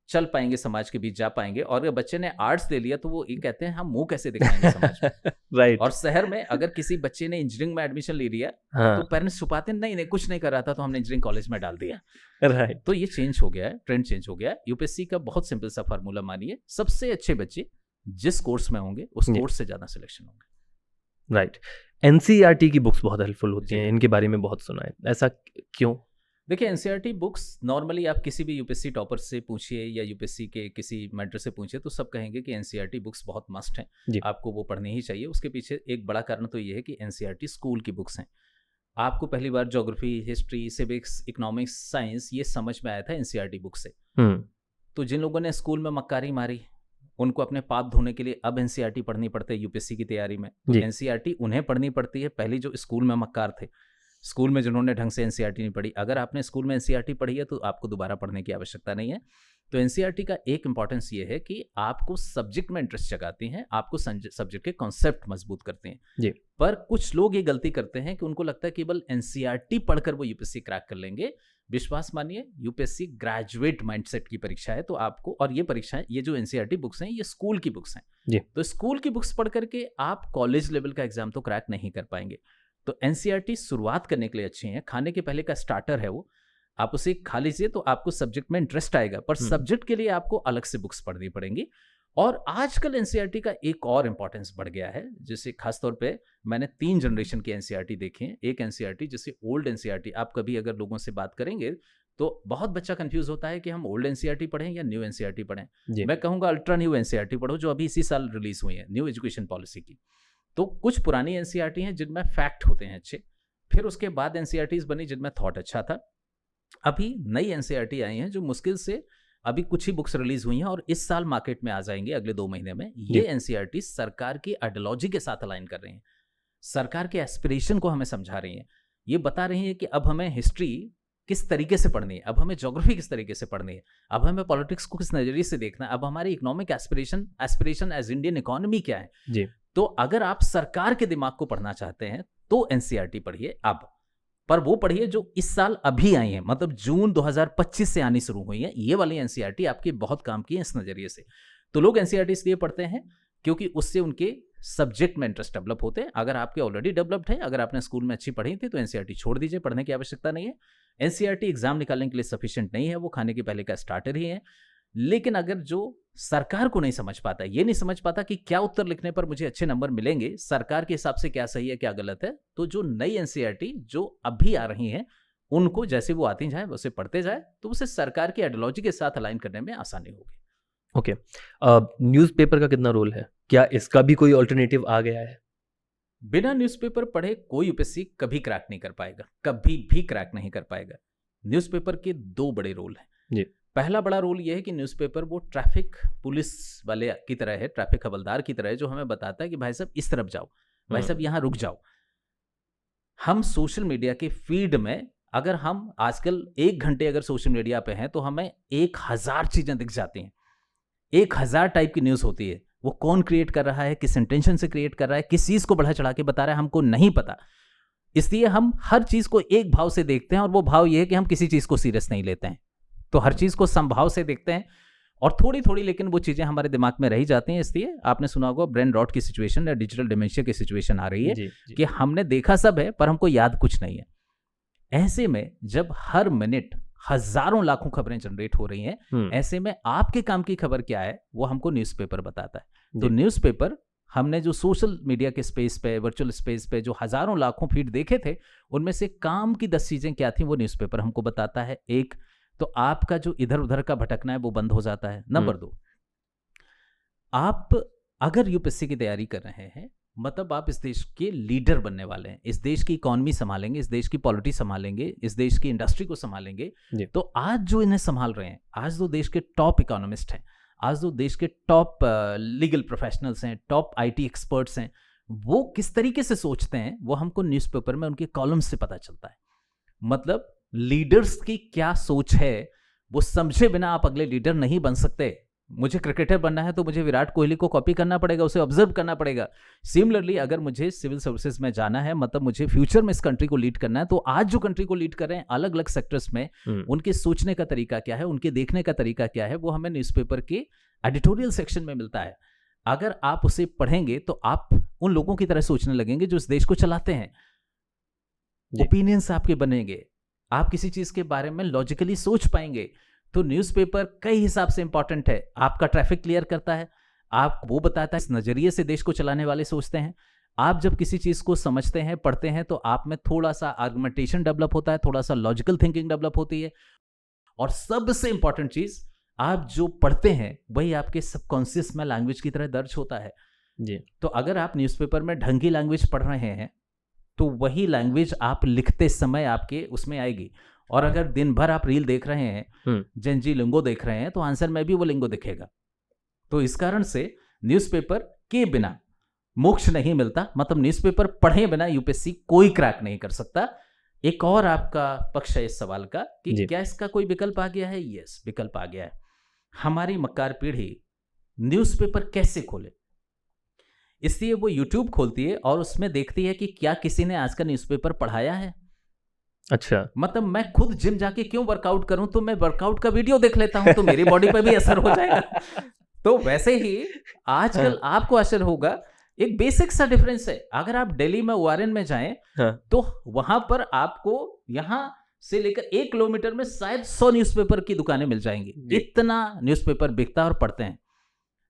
चल पाएंगे, समाज के बीच जा पाएंगे। और अगर बच्चे ने आर्ट्स ले लिया तो वो ये कहते हैं हम मुंह कैसे दिखाएंगे समाज में। राइट। और शहर में अगर किसी बच्चे ने इंजीनियरिंग में एडमिशन ले लिया तो पेरेंट्स छुपाते नहीं कुछ नहीं कर रहा था तो हमने इंजीनियरिंग कॉलेज में डाल दिया। राइट। तो ये चेंज हो गया है, ट्रेंड चेंज हो गया है। यूपीएससी का बहुत सिंपल सा फार्मूला मानिए, सबसे अच्छे बच्चे जिस कोर्स में होंगे उस कोर्स से ज्यादा सिलेक्शन होंगे। राइट। एनसीईआरटी की बुक्स बहुत हेल्पफुल होती हैं, इनके बारे में बहुत सुना है, ऐसा क्यों? देखिए, एनसीईआरटी बुक्स नॉर्मली आप किसी भी यूपीएससी टॉपर से पूछिए या यूपीएससी के किसी मेंटर से पूछिए तो सब कहेंगे कि एनसीईआरटी बुक्स बहुत मस्ट हैं, आपको वो पढ़नी ही चाहिए। उसके पीछे एक बड़ा कारण तो ये है कि एनसीईआरटी स्कूल की बुक्स हैं। आपको पहली बार geography, history, civics, economics, science ये समझ में आया था एनसीईआरटी बुक से। तो जिन लोगों ने स्कूल में मक्कारी मारी उनको अपने पाप धोने के लिए अब एनसीईआरटी पढ़नी पड़ती है यूपीएससी की तैयारी में। एनसीईआरटी उन्हें पढ़नी पड़ती है, पहली जो स्कूल में मक्कार थे, स्कूल में जिन्होंने ढंग से एनसीईआरटी नहीं पढ़ी। अगर आपने स्कूल में एनसीईआरटी पढ़ी है तो आपको दोबारा पढ़ने की आवश्यकता नहीं है। तो एनसीईआरटी का एक इंपॉर्टेंस ये है कि आपको सब्जेक्ट में इंटरेस्ट जगाती हैं, आपको सब्जेक्ट के कॉन्सेप्ट मजबूत करते हैं जी। पर कुछ लोग ये गलती करते हैं कि उनको लगता है केवल एनसीईआरटी पढ़कर वो यूपीएससी क्रैक कर लेंगे। विश्वास मानिए, यूपीएससी ग्रेजुएट माइंडसेट की परीक्षा है, तो आपको, और ये परीक्षाएं, ये जो एनसीईआरटी बुक्स हैं ये स्कूल की बुक्स हैं जी। तो स्कूल की बुक्स पढ़ करके आप कॉलेज लेवल का एग्जाम तो क्रैक नहीं कर पाएंगे। तो एनसीईआरटी शुरुआत करने के लिए अच्छी है, खाने के पहले का स्टार्टर है वो, आप उसे खा लीजिए तो आपको सब्जेक्ट में इंटरेस्ट आएगा, पर सब्जेक्ट के लिए आपको अलग से बुक्स पढ़नी पड़ेंगी। और आजकल एनसीईआरटी का एक और इंपॉर्टेंस बढ़ गया है, जैसे खासतौर पे मैंने 3 जनरेशन की एनसीईआरटी देखी है। एक एनसीईआरटी जैसे ओल्ड एनसीईआरटी, आप कभी अगर लोगों से बात करेंगे तो बहुत बच्चा कंफ्यूज होता है कि हम ओल्ड एनसीईआरटी पढ़ें या न्यू एनसीईआरटी पढ़ें। मैं कहूँगा अल्ट्रा न्यू एनसीईआरटी पढ़ो, जो अभी इसी साल रिलीज हुई है, न्यू एजुकेशन पॉलिसी की। तो कुछ पुरानी एनसीईआरटी हैं जिनमें फैक्ट होते हैं अच्छे, फिर उसके बाद एनसीईआरटीज बनी जिनमें थॉट अच्छा था। अभी नई एनसीईआरटी आई हैं जो मुश्किल से अभी कुछ ही बुक्स रिलीज हुई हैं और इस साल मार्केट में आ जाएंगे अगले 2 महीने में। ये एनसीईआरटी सरकार की आइडियोलॉजी के साथ अलाइन कर रही हैं, सरकार के एस्पिरेशन को हमें समझा रही हैं। ये बता रही हैं कि अब हमें हिस्ट्री किस तरीके से पढ़नी है, अब हमें ज्योग्राफी किस तरीके से पढ़नी है, अब हमें पॉलिटिक्स को किस नजरिए से देखना है, अब हमारी economic aspiration as Indian economy क्या है जी। तो अगर आप सरकार के दिमाग को पढ़ना चाहते हैं तो एनसीईआरटी पढ़िए अब, पर वो पढ़िए जो इस साल अभी आई है, मतलब जून 2025 से आनी शुरू हुई है। ये वाली एनसीईआरटी आपकी बहुत काम की है इस नजरिए से। तो लोग एनसीईआरटी इसलिए पढ़ते हैं क्योंकि उससे उनके सब्जेक्ट में इंटरेस्ट डेवलप होते हैं। अगर आपके ऑलरेडी डेवलप्ड है, अगर आपने स्कूल में अच्छी पढ़ी थी तो एनसीईआरटी छोड़ दीजिए, पढ़ने की आवश्यकता नहीं है। एनसीईआरटी एग्जाम निकालने के लिए सफिशिएंट नहीं है, वो खाने के पहले का स्टार्टर ही है। लेकिन अगर जो सरकार को नहीं समझ पाता, ये नहीं समझ पाता कि क्या उत्तर लिखने पर मुझे अच्छे नंबर मिलेंगे, सरकार के हिसाब से क्या सही है क्या गलत है, तो जो नई एनसीईआरटी जो अभी आ रही हैं उनको जैसे वो आती जाए वैसे पढ़ते जाए तो उसे सरकार की आइडियोलॉजी के साथ अलाइन करने में आसानी होगी। ओके, न्यूज़पेपर का कितना रोल है? क्या इसका भी कोई ऑल्टरनेटिव आ गया है? बिना न्यूज़पेपर पढ़े कोई यूपीएससी कभी क्रैक नहीं कर पाएगा, कभी भी क्रैक नहीं कर पाएगा। न्यूज़पेपर के 2 बड़े रोल हैं जी। पहला बड़ा रोल यह है कि न्यूज़पेपर वो ट्रैफिक पुलिस वाले की तरह है, ट्रैफिक हवलदार की तरह है, जो हमें बताता है कि भाई साहब इस तरफ जाओ, भाई साहब यहाँ रुक जाओ। हम सोशल मीडिया के फीड में अगर हम आजकल 1 घंटे अगर सोशल मीडिया पे हैं तो हमें 1000 चीजें दिख जाती हैं, 1000 टाइप की न्यूज़ होती है। वो कौन क्रिएट कर रहा है, किस इंटेंशन से क्रिएट कर रहा है, किस चीज़ को बढ़ा चढ़ा के बता रहा है, हमको नहीं पता। इसलिए हम हर चीज़ को एक भाव से देखते हैं और वो भाव ये है कि हम किसी चीज़ को सीरियस नहीं लेते हैं, तो हर चीज़ को समभाव से देखते हैं और थोड़ी थोड़ी लेकिन वो चीज़ें हमारे दिमाग में रही जाती हैं। इसलिए आपने सुना होगा ब्रेन रॉट की सिचुएशन या डिजिटल डिमेंशिया की सिचुएशन आ रही है जी। कि हमने देखा सब है पर हमको याद कुछ नहीं है। ऐसे में जब हर मिनट हजारों लाखों खबरें जनरेट हो रही हैं, ऐसे में आपके काम की खबर क्या है वो हमको न्यूज़पेपर बताता है। तो न्यूज़पेपर हमने जो सोशल मीडिया के स्पेस पे, वर्चुअल स्पेस पे जो हजारों लाखों फीड देखे थे, उनमें से काम की 10 चीजें क्या थी वो न्यूज़पेपर हमको बताता है। एक तो आपका जो इधर उधर का भटकना है वो बंद हो जाता है। नंबर 2, आप अगर यूपीएससी की तैयारी कर रहे हैं मतलब आप इस देश के लीडर बनने वाले हैं, इस देश की इकोनॉमी संभालेंगे, इस देश की पॉलिटी संभालेंगे, इस देश की इंडस्ट्री को संभालेंगे, तो आज जो इन्हें संभाल रहे हैं, आज जो देश के टॉप इकोनॉमिस्ट हैं, आज जो देश के टॉप लीगल प्रोफेशनल्स हैं, टॉप आईटी एक्सपर्ट्स हैं, वो किस तरीके से सोचते हैं वो हमको न्यूज़पेपर में उनके कॉलम्स से पता चलता है। मतलब लीडर्स की क्या सोच है वो समझे बिना आप अगले लीडर नहीं बन सकते। मुझे क्रिकेटर बनना है तो मुझे विराट कोहली को कॉपी करना पड़ेगा, उसे ऑब्जर्व करना पड़ेगा। सिमिलरली अगर मुझे सिविल सर्विसेज में जाना है, मतलब मुझे फ्यूचर में इस कंट्री को लीड करना है, तो आज जो कंट्री को लीड कर रहे हैं अलग अलग सेक्टर्स में, उनके सोचने का तरीका क्या है, उनके देखने का तरीका क्या है, वो हमें न्यूज़पेपर के एडिटोरियल सेक्शन में मिलता है। अगर आप उसे पढ़ेंगे तो आप उन लोगों की तरह सोचने लगेंगे जो इस देश को चलाते हैं, ओपिनियंस आपके बनेंगे, आप किसी चीज के बारे में लॉजिकली सोच पाएंगे। तो न्यूज़पेपर कई हिसाब से इंपॉर्टेंट है। आपका ट्रैफिक क्लियर करता है, आप वो बताता है इस नजरिए से देश को चलाने वाले सोचते हैं। आप जब किसी चीज को समझते हैं, पढ़ते हैं, तो आप में थोड़ा सा आर्गुमेंटेशन डेवलप होता है, थोड़ा सा लॉजिकल थिंकिंग डेवलप होती है। और सबसे इंपॉर्टेंट चीज, आप जो पढ़ते हैं वही आपके सबकॉन्शियस में लैंग्वेज की तरह दर्ज होता है जी। तो अगर आप न्यूज़पेपर में ढंग की लैंग्वेज पढ़ रहे हैं तो वही लैंग्वेज आप लिखते समय आपके उसमें आएगी। और अगर दिन भर आप रील देख रहे हैं, जेनजी लिंगो देख रहे हैं, तो आंसर में भी वो लिंगो दिखेगा। तो इस कारण से न्यूज़पेपर के बिना मोक्ष नहीं मिलता। मतलब न्यूज़पेपर पढ़े बिना यूपीएससी कोई क्रैक नहीं कर सकता। एक और आपका पक्ष है इस सवाल का कि क्या इसका कोई विकल्प आ गया है? यस, विकल्प आ गया है। हमारी मक्कार पीढ़ी न्यूज़पेपर कैसे खोले, इसलिए वो यूट्यूब खोलती है और उसमें देखती है कि क्या किसी ने आज का न्यूज़पेपर पढ़ाया है। अच्छा, मतलब मैं खुद जिम जाके क्यों वर्कआउट करूं, तो मैं वर्कआउट का वीडियो देख लेता हूं, तो मेरी बॉडी पे भी असर हो जाएगा। तो वैसे ही आजकल आपको असर होगा। एक बेसिक सा डिफरेंस है, अगर आप दिल्ली में ओआरएन में जाएं तो वहां पर आपको यहां से लेकर 1 किलोमीटर में शायद 100 न्यूज़पेपर की दुकानें मिल जाएंगी। इतना न्यूज़पेपर बिकता है और पढ़ते हैं।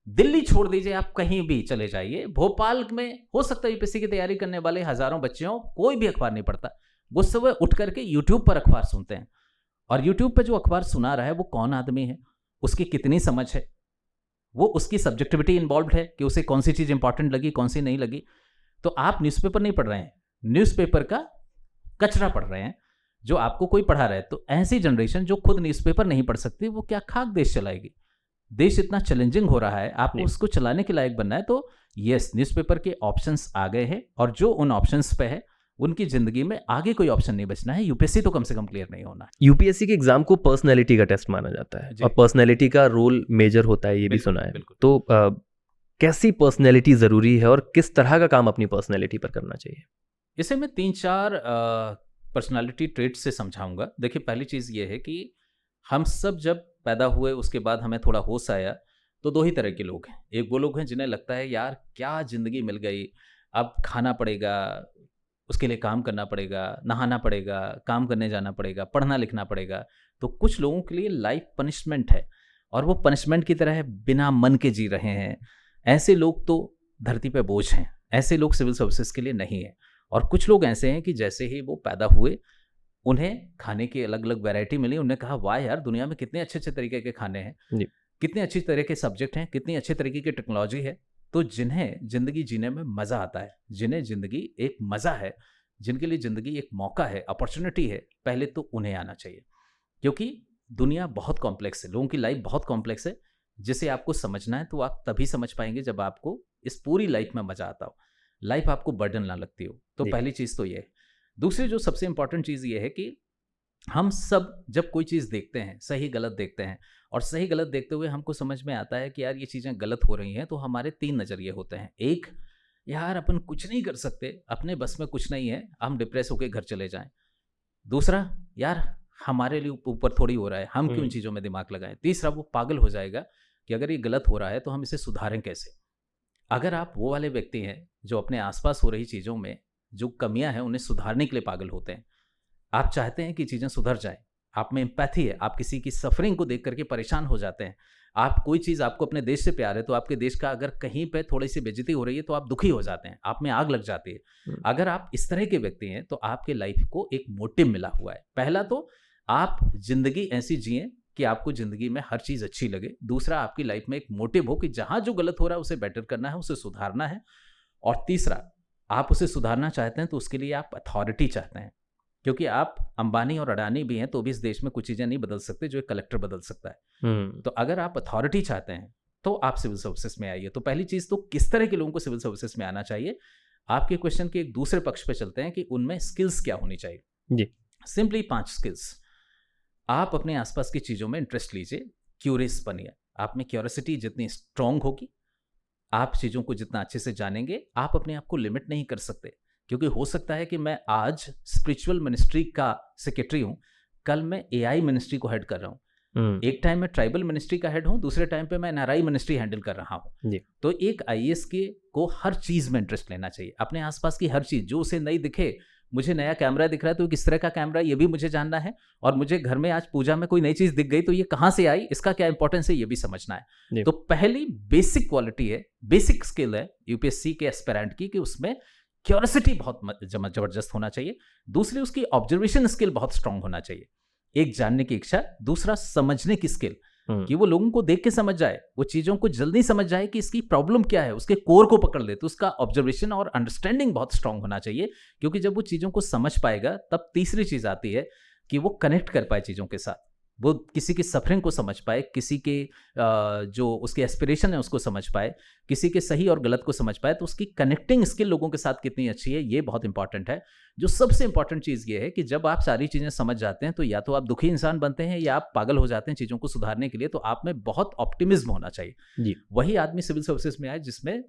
दिल्ली छोड़ दीजिए, आप कहीं भी चले जाइए, भोपाल में हो सकता है यूपीएससी की तैयारी करने वाले हजारों बच्चों कोई भी अखबार नहीं पढ़ता। वो सुबह उठ करके यूट्यूब पर अखबार सुनते हैं, और यूट्यूब पर जो अखबार सुना रहा है वो कौन आदमी है, उसकी कितनी समझ है, वो उसकी सब्जेक्टिविटी इन्वॉल्व है कि उसे कौन सी चीज इंपॉर्टेंट लगी, कौन सी नहीं लगी। तो आप न्यूज़पेपर नहीं पढ़ रहे हैं, न्यूज़पेपर का कचरा पढ़ रहे हैं जो आपको कोई पढ़ा रहा है। तो ऐसी जनरेशन जो खुद न्यूज़पेपर नहीं पढ़ सकती, वो क्या खाक देश चलाएगी। देश इतना चैलेंजिंग हो रहा है, आपको उसको चलाने के लायक बनना है। तो यस, न्यूज़पेपर के ऑप्शंस आ गए हैं, और जो उन ऑप्शंस पे है उनकी जिंदगी में आगे कोई ऑप्शन नहीं बचना है। यूपीएससी तो कम से कम क्लियर नहीं होना है। यूपीएससी के एग्जाम को पर्सनैलिटी का टेस्ट माना जाता है, और पर्सनैलिटी का रोल मेजर होता है, ये भी सुना है। तो कैसी पर्सनैलिटी ज़रूरी है और किस तरह का काम अपनी पर्सनैलिटी पर करना चाहिए? इसे मैं 3-4 पर्सनालिटी ट्रेट से समझाऊंगा। देखिए, पहली चीज़ ये है कि हम सब जब पैदा हुए उसके बाद हमें थोड़ा होश आया, तो 2 ही तरह के लोग हैं। एक वो लोग हैं जिन्हें लगता है यार क्या ज़िंदगी मिल गई, अब खाना पड़ेगा, उसके लिए काम करना पड़ेगा, नहाना पड़ेगा, काम करने जाना पड़ेगा, पढ़ना लिखना पड़ेगा। तो कुछ लोगों के लिए लाइफ पनिशमेंट है, और वो पनिशमेंट की तरह बिना मन के जी रहे हैं। ऐसे लोग तो धरती पे बोझ हैं, ऐसे लोग सिविल सर्विसेज के लिए नहीं है। और कुछ लोग ऐसे हैं कि जैसे ही वो पैदा हुए उन्हें खाने की अलग अलग वैरायटी मिली, उन्हें कहा वाह यार दुनिया में कितने अच्छे अच्छे तरीके के खाने हैं, कितने अच्छी तरह के सब्जेक्ट हैं, कितनी अच्छे तरीके की टेक्नोलॉजी है। तो जिन्हें ज़िंदगी जीने में मज़ा आता है, जिन्हें ज़िंदगी एक मज़ा है, जिनके लिए ज़िंदगी एक मौका है, अपॉर्चुनिटी है, पहले तो उन्हें आना चाहिए। क्योंकि दुनिया बहुत कॉम्प्लेक्स है, लोगों की लाइफ बहुत कॉम्प्लेक्स है, जिसे आपको समझना है तो आप तभी समझ पाएंगे जब आपको इस पूरी लाइफ में मज़ा आता हो, लाइफ आपको बर्डन ना लगती हो। तो पहली चीज़ तो ये है। दूसरी जो सबसे इंपॉर्टेंट चीज़ ये है कि हम सब जब कोई चीज़ देखते हैं, सही गलत देखते हैं, और सही गलत देखते हुए हमको समझ में आता है कि यार ये चीज़ें गलत हो रही हैं, तो हमारे 3 नज़रिए होते हैं। एक, यार अपन कुछ नहीं कर सकते, अपने बस में कुछ नहीं है, हम डिप्रेस होकर घर चले जाएं। दूसरा, यार हमारे लिए ऊपर थोड़ी हो रहा है, हम क्यों इन चीज़ों में दिमाग लगाएं। तीसरा, वो पागल हो जाएगा कि अगर ये गलत हो रहा है तो हम इसे सुधारें कैसे। अगर आप वो वाले व्यक्ति हैं जो अपने आसपास हो रही चीज़ों में जो कमियां हैं उन्हें सुधारने के लिए पागल होते हैं, आप चाहते हैं कि चीज़ें सुधर जाएं, आप में एम्पैथी है, आप किसी की सफरिंग को देख करके परेशान हो जाते हैं, आप कोई चीज़, आपको अपने देश से प्यार है तो आपके देश का अगर कहीं पे थोड़ी सी बेइज्जती हो रही है तो आप दुखी हो जाते हैं, आप में आग लग जाती है। अगर आप इस तरह के व्यक्ति हैं तो आपके लाइफ को एक मोटिव मिला हुआ है। पहला तो आप जिंदगी ऐसी जिएं कि आपको जिंदगी में हर चीज़ अच्छी लगे। दूसरा, आपकी लाइफ में एक मोटिव हो कि जहाँ जो गलत हो रहा है उसे बेटर करना है, उसे सुधारना है। और तीसरा, आप उसे सुधारना चाहते हैं तो उसके लिए आप अथॉरिटी चाहते हैं, क्योंकि आप अंबानी और अडानी भी हैं तो भी इस देश में कुछ चीज़ें नहीं बदल सकते जो एक कलेक्टर बदल सकता है। तो अगर आप अथॉरिटी चाहते हैं तो आप सिविल सर्विसेज में आइए। तो पहली चीज़ तो किस तरह के लोगों को सिविल सर्विसेज में आना चाहिए। आपके क्वेश्चन के एक दूसरे पक्ष पे चलते हैं कि उनमें स्किल्स क्या होनी चाहिए जी। Simply 5 skills. आप अपने आसपास की चीज़ों में इंटरेस्ट लीजिए, क्यूरियस बनिए। आप में क्यूरियोसिटी जितनी स्ट्रांग होगी, आप चीज़ों को जितना अच्छे से जानेंगे, आप अपने आप को लिमिट नहीं कर सकते। क्योंकि हो सकता है कि मैं आज स्पिरिचुअल मिनिस्ट्री का सेक्रेटरी हूँ, कल मैं एआई मिनिस्ट्री को हेड कर रहा हूँ, एक टाइम में ट्राइबल मिनिस्ट्री का हेड हूँ, दूसरे टाइम पे मैं एनआरआई मिनिस्ट्री हैंडल कर रहा हूँ। तो एक आईएएस के को हर चीज़ में इंटरेस्ट लेना चाहिए, अपने आसपास की हर चीज़ जो उसे नहीं दिखे। मुझे नया कैमरा दिख रहा है तो किस तरह का कैमरा है ये भी मुझे जानना है, और मुझे घर में आज पूजा में कोई नई चीज़ दिख गई तो ये कहाँ से आई, इसका क्या इंपॉर्टेंस है, ये भी समझना है। तो पहली बेसिक क्वालिटी है, बेसिक स्किल है यूपीएससी के एस्पिरेंट की कि उसमें क्यूरियोसिटी बहुत जबरदस्त होना चाहिए। दूसरी, उसकी ऑब्जर्वेशन स्किल बहुत स्ट्रांग होना चाहिए, एक जानने की इच्छा। दूसरा, समझने की स्किल, कि वो लोगों को देख के समझ जाए, वो चीज़ों को जल्दी समझ जाए कि इसकी प्रॉब्लम क्या है, उसके कोर को पकड़ ले। तो उसका ऑब्जर्वेशन और अंडरस्टैंडिंग बहुत स्ट्रांग होना चाहिए, क्योंकि जब वो चीज़ों को समझ पाएगा तब तीसरी चीज़ आती है कि वो कनेक्ट कर पाए चीज़ों के साथ। वो किसी की सफरिंग को समझ पाए, किसी के जो उसके एस्पिरेशन है उसको समझ पाए, किसी के सही और गलत को समझ पाए, तो उसकी कनेक्टिंग स्किल लोगों के साथ कितनी अच्छी है, ये बहुत इंपॉर्टेंट है। जो सबसे इंपॉर्टेंट चीज़ ये है कि जब आप सारी चीज़ें समझ जाते हैं तो या तो आप दुखी इंसान बनते हैं या आप पागल हो जाते हैं चीज़ों को सुधारने के लिए। तो आप में बहुत ऑप्टिमिज्म होना चाहिए जी। वही आदमी सिविल सर्विसेज में आए जिसमें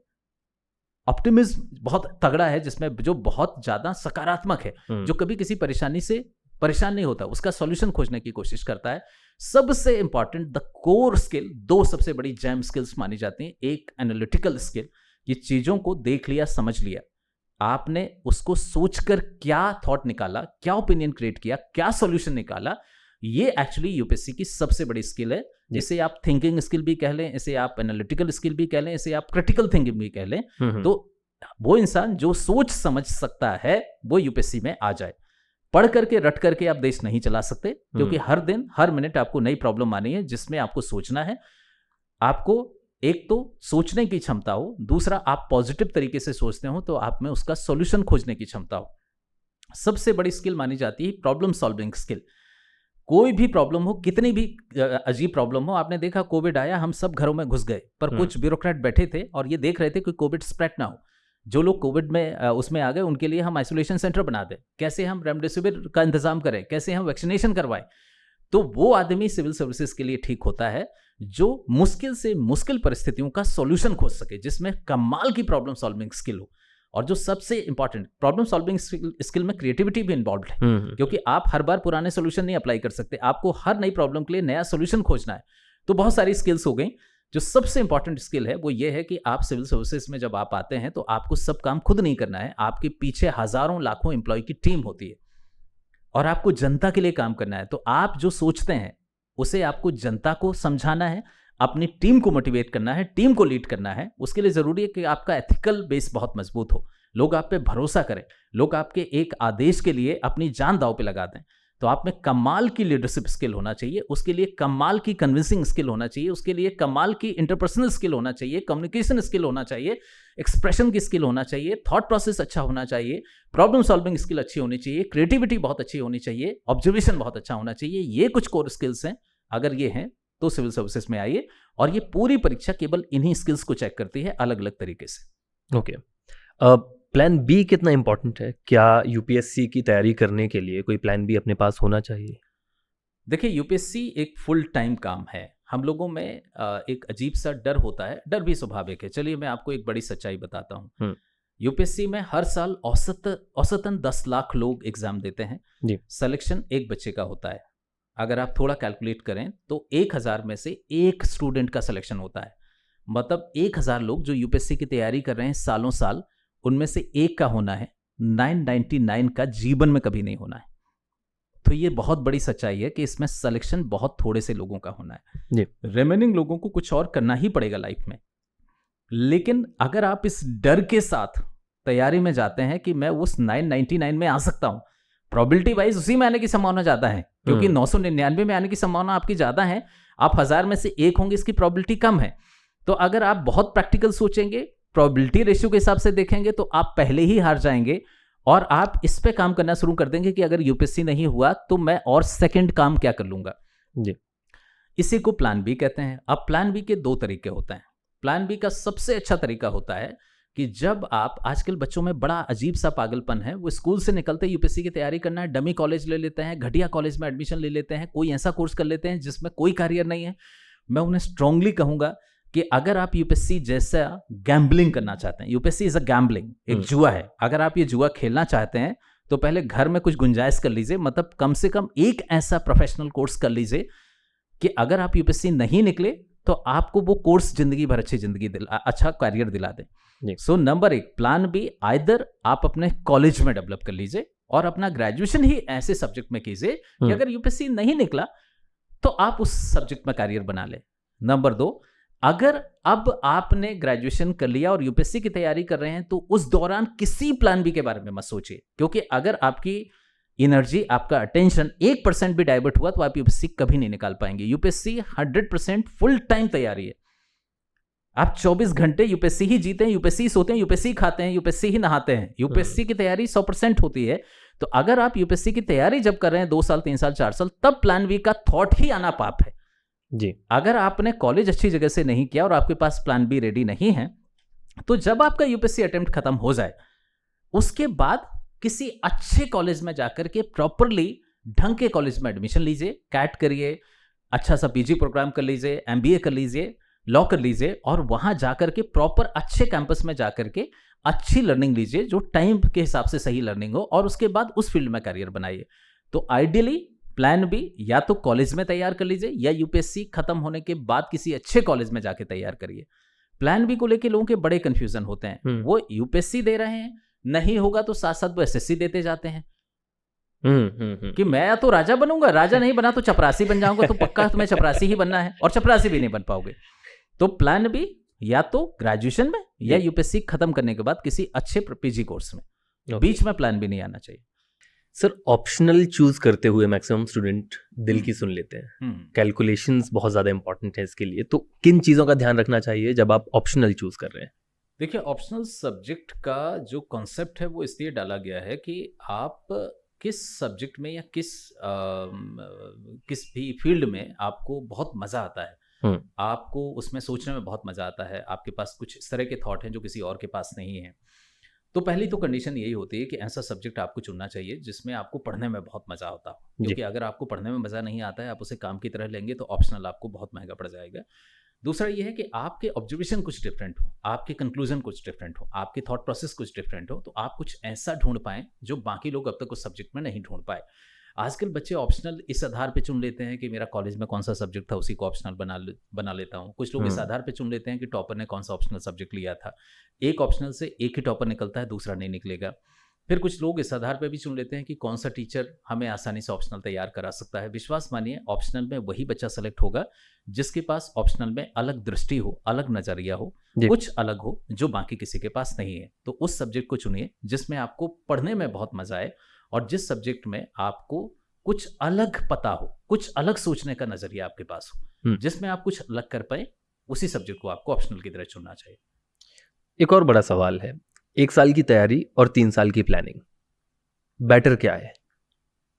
ऑप्टिमिज्म बहुत तगड़ा है, जिसमें जो बहुत ज़्यादा सकारात्मक है, जो कभी किसी परेशानी से परेशान नहीं होता, उसका सॉल्यूशन खोजने की कोशिश करता है। सबसे इंपॉर्टेंट द कोर स्किल, दो सबसे बड़ी जैम स्किल्स मानी जाती हैं। एक एनालिटिकल स्किल, ये चीज़ों को देख लिया, समझ लिया, आपने उसको सोचकर क्या थॉट निकाला, क्या ओपिनियन क्रिएट किया, क्या सॉल्यूशन निकाला, ये एक्चुअली यूपीएससी की सबसे बड़ी स्किल है। इसे आप थिंकिंग स्किल भी कह लें, इसे आप एनालिटिकल स्किल भी कह लें, इसे आप क्रिटिकल थिंकिंग भी कह लें। तो वो इंसान जो सोच समझ सकता है वो यूपीएससी में आ जाए। पढ़ करके रट करके आप देश नहीं चला सकते, क्योंकि हर दिन हर मिनट आपको नई प्रॉब्लम आनी है जिसमें आपको सोचना है। आपको एक तो सोचने की क्षमता हो, दूसरा आप पॉजिटिव तरीके से सोचते हो तो आप में उसका सॉल्यूशन खोजने की क्षमता हो। सबसे बड़ी स्किल मानी जाती है प्रॉब्लम सॉल्विंग स्किल। कोई भी प्रॉब्लम हो, कितनी भी अजीब प्रॉब्लम हो, आपने देखा कोविड आया, हम सब घरों में घुस गए, पर कुछ ब्यूरोक्रेट बैठे थे और ये देख रहे थे कि कोविड स्प्रेड ना हो। जो लोग कोविड में उसमें आ गए उनके लिए हम आइसोलेशन सेंटर बना दें, कैसे हम रेमडेसिविर का इंतजाम करें, कैसे हम वैक्सीनेशन करवाएं। तो वो आदमी सिविल सर्विसेज के लिए ठीक होता है जो मुश्किल से मुश्किल परिस्थितियों का सॉल्यूशन खोज सके, जिसमें कमाल की प्रॉब्लम सॉल्विंग स्किल हो। और जो सबसे इंपॉर्टेंट, प्रॉब्लम सॉल्विंग स्किल में क्रिएटिविटी भी इन्वॉल्व है, क्योंकि आप हर बार पुराने सॉल्यूशन नहीं अप्लाई कर सकते, आपको हर नई प्रॉब्लम के लिए नया सॉल्यूशन खोजना है। तो बहुत सारी स्किल्स हो गई। जो सबसे इंपॉर्टेंट स्किल है वो ये है कि आप सिविल सर्विसेज में जब आप आते हैं तो आपको सब काम खुद नहीं करना है, आपके पीछे हजारों लाखों एम्प्लॉय की टीम होती है और आपको जनता के लिए काम करना है। तो आप जो सोचते हैं उसे आपको जनता को समझाना है, अपनी टीम को मोटिवेट करना है, टीम को लीड करना है। उसके लिए जरूरी है कि आपका एथिकल बेस बहुत मजबूत हो, लोग आप पे भरोसा करें, लोग आपके एक आदेश के लिए अपनी जान दांव पे लगा दें। तो आप में कमाल की लीडरशिप स्किल होना चाहिए, उसके लिए कमाल की कन्विंसिंग स्किल होना चाहिए, उसके लिए कमाल की इंटरपर्सनल स्किल होना चाहिए, कम्युनिकेशन स्किल होना चाहिए, एक्सप्रेशन की स्किल होना चाहिए, थॉट प्रोसेस अच्छा होना चाहिए, प्रॉब्लम सॉल्विंग स्किल अच्छी होनी चाहिए, क्रिएटिविटी बहुत अच्छी होनी चाहिए, ऑब्जर्वेशन बहुत अच्छा होना चाहिए। ये कुछ कोर स्किल्स हैं, अगर ये हैं तो सिविल सर्विसेज में आइए। और ये पूरी परीक्षा केवल इन्हीं स्किल्स को चेक करती है अलग अलग तरीके से। ओके, प्लान बी कितना इंपॉर्टेंट है? क्या यूपीएससी की तैयारी करने के लिए कोई प्लान बी अपने पास होना चाहिए? देखिए, यूपीएससी एक फुल टाइम काम है। हम लोगों में एक अजीब सा डर होता है, डर भी स्वाभाविक है। चलिए मैं आपको एक बड़ी सच्चाई बताता हूँ। यूपीएससी में हर साल औसतन 10 लाख लोग एग्जाम देते हैं जी। सिलेक्शन एक बच्चे का होता है। अगर आप थोड़ा कैलकुलेट करें तो 1000 में से एक स्टूडेंट का सिलेक्शन होता है। मतलब 1000 लोग जो यूपीएससी की तैयारी कर रहे हैं सालों साल, उनमें से एक का होना है, 999 का जीवन में कभी नहीं होना है। तो ये बहुत बड़ी सच्चाई है कि इसमें सिलेक्शन बहुत थोड़े से लोगों का होना है। रिमेनिंग लोगों को कुछ और करना ही पड़ेगा लाइफ में। लेकिन अगर आप इस डर के साथ तैयारी में जाते हैं कि मैं उस 999 में आ सकता हूं, प्रोबेबिलिटी वाइज उसी में आने की संभावना ज्यादा है, क्योंकि 999 में आने की संभावना आपकी ज्यादा है, आप 1000 में से एक होंगे, इसकी प्रोबेबिलिटी कम है। तो अगर आप बहुत प्रैक्टिकल सोचेंगे, प्रोबेबिलिटी रेशियो के हिसाब से देखेंगे, तो आप पहले ही हार जाएंगे और आप इस पे काम करना शुरू कर देंगे कि अगर यूपीएससी नहीं हुआ तो मैं और सेकंड काम क्या कर लूंगा जी। इसी को प्लान बी कहते हैं। अब प्लान बी के 2 तरीके होते हैं। प्लान बी का सबसे अच्छा तरीका होता है कि जब आप, आजकल बच्चों में बड़ा अजीब सा पागलपन है, वो स्कूल से निकलते यूपीएससी की तैयारी करना है, डमी कॉलेज ले लेते हैं, घटिया कॉलेज में एडमिशन ले लेते हैं, कोई ऐसा कोर्स कर लेते हैं जिसमें कोई कैरियर नहीं है। मैं उन्हें स्ट्रांगली कहूंगा कि अगर आप यूपीएससी जैसा गैम्बलिंग करना चाहते हैं, यूपीएससी इज अ गैम्बलिंग, एक जुआ है, अगर आप ये जुआ खेलना चाहते हैं तो पहले घर में कुछ गुंजाइश कर लीजिए, मतलब कम से कम एक ऐसा प्रोफेशनल कोर्स कर लीजिए कि अगर आप यूपीएससी नहीं निकले तो आपको वो कोर्स जिंदगी भर अच्छी जिंदगी अच्छा कैरियर दिला दे। So number 1 plan B, either आप अपने कॉलेज में डेवलप कर लीजिए और अपना ग्रेजुएशन ही ऐसे सब्जेक्ट में कीजिए कि अगर यूपीएससी नहीं निकला तो आप उस सब्जेक्ट में कैरियर बना ले। नंबर 2, अगर अब आपने ग्रेजुएशन कर लिया और यूपीएससी की तैयारी कर रहे हैं तो उस दौरान किसी प्लान बी के बारे में मत सोचिए, क्योंकि अगर आपकी एनर्जी, आपका अटेंशन 1% भी डाइवर्ट हुआ तो आप यूपीएससी कभी नहीं निकाल पाएंगे। यूपीएससी 100% फुल टाइम तैयारी है। आप 24 घंटे यूपीएससी ही जीते हैं, यूपीएससी सोते हैं, यूपीएससी खाते हैं, यूपीएससी ही नहाते हैं। यूपीएससी की तैयारी 100% होती है। तो अगर आप यूपीएससी की तैयारी जब कर रहे हैं 2 साल 3 साल 4 साल, तब प्लान बी का थॉट ही आना पाप है जी। अगर आपने कॉलेज अच्छी जगह से नहीं किया और आपके पास प्लान बी रेडी नहीं है, तो जब आपका यूपीएससी अटेम्प्ट खत्म हो जाए उसके बाद किसी अच्छे कॉलेज में जाकर के प्रॉपरली ढंग के कॉलेज में एडमिशन लीजिए, कैट करिए, अच्छा सा पीजी प्रोग्राम कर लीजिए, एमबीए कर लीजिए, लॉ कर लीजिए और वहां जाकर के प्रॉपर अच्छे कैंपस में जाकर के अच्छी लर्निंग लीजिए जो टाइम के हिसाब से सही लर्निंग हो और उसके बाद उस फील्ड में करियर बनाइए। तो आइडियली प्लान बी या तो कॉलेज में तैयार कर लीजिए या यूपीएससी खत्म होने के बाद किसी अच्छे कॉलेज में जाके तैयार करिए। प्लान बी को लेके लोगों के बड़े कंफ्यूजन होते हैं, वो यूपीएससी दे रहे हैं, नहीं होगा तो साथ साथ वो एसएससी देते जाते हैं कि मैं या तो राजा बनूंगा, राजा नहीं बना तो चपरासी बन जाऊंगा, तो पक्का तुम्हें चपरासी ही बनना है और चपरासी भी नहीं बन पाओगे। तो प्लान बी या तो ग्रेजुएशन में या यूपीएससी खत्म करने के बाद किसी अच्छे पीजी कोर्स में, बीच में प्लान बी नहीं आना चाहिए। सर, ऑप्शनल चूज करते हुए मैक्सिमम स्टूडेंट दिल की सुन लेते हैं, कैलकुलेशंस बहुत ज़्यादा इंपॉर्टेंट है इसके लिए, तो किन चीज़ों का ध्यान रखना चाहिए जब आप ऑप्शनल चूज कर रहे हैं? देखिए, ऑप्शनल सब्जेक्ट का जो कॉन्सेप्ट है वो इसलिए डाला गया है कि आप किस सब्जेक्ट में या किस भी फील्ड में आपको बहुत मज़ा आता है, आपको उसमें सोचने में बहुत मज़ा आता है, आपके पास कुछ इस तरह के थॉट हैं जो किसी और के पास नहीं है, तो पहली तो कंडीशन यही होती है कि ऐसा सब्जेक्ट आपको चुनना चाहिए जिसमें आपको पढ़ने में बहुत मज़ा आता हो, क्योंकि अगर आपको पढ़ने में मज़ा नहीं आता है, आप उसे काम की तरह लेंगे तो ऑप्शनल आपको बहुत महंगा पड़ जाएगा। दूसरा ये है कि आपके ऑब्जर्वेशन कुछ डिफरेंट हो, आपके कंक्लूजन कुछ डिफरेंट हो, आपके थॉट प्रोसेस कुछ डिफरेंट हो, तो आप कुछ ऐसा ढूंढ पाएं जो बाकी लोग अब तक उस सब्जेक्ट में नहीं ढूंढ पाए। आजकल बच्चे ऑप्शनल इस आधार पे चुन लेते हैं कि मेरा कॉलेज में कौन सा सब्जेक्ट था उसी को ऑप्शनल बना लेता हूँ। कुछ लोग इस आधार पे चुन लेते हैं कि टॉपर ने कौन सा ऑप्शनल सब्जेक्ट लिया था, एक ऑप्शनल से एक ही टॉपर निकलता है, दूसरा नहीं निकलेगा। फिर कुछ लोग इस आधार पे भी चुन लेते हैं कि कौन सा टीचर हमें आसानी से ऑप्शनल तैयार करा सकता है। विश्वास मानिए, ऑप्शनल में वही बच्चा सेलेक्ट होगा जिसके पास ऑप्शनल में अलग दृष्टि हो, अलग नजरिया हो, कुछ अलग हो जो बाकी किसी के पास नहीं है। तो उस सब्जेक्ट को चुनिए जिसमें आपको पढ़ने में बहुत मजा आए और जिस सब्जेक्ट में आपको कुछ अलग पता हो, कुछ अलग सोचने का नजरिया आपके पास हो, जिसमें आप कुछ अलग कर पाए, उसी सब्जेक्ट को आपको ऑप्शनल की तरह चुनना चाहिए। एक और बड़ा सवाल है, 1 साल की तैयारी और 3 साल की प्लानिंग, बेटर क्या है?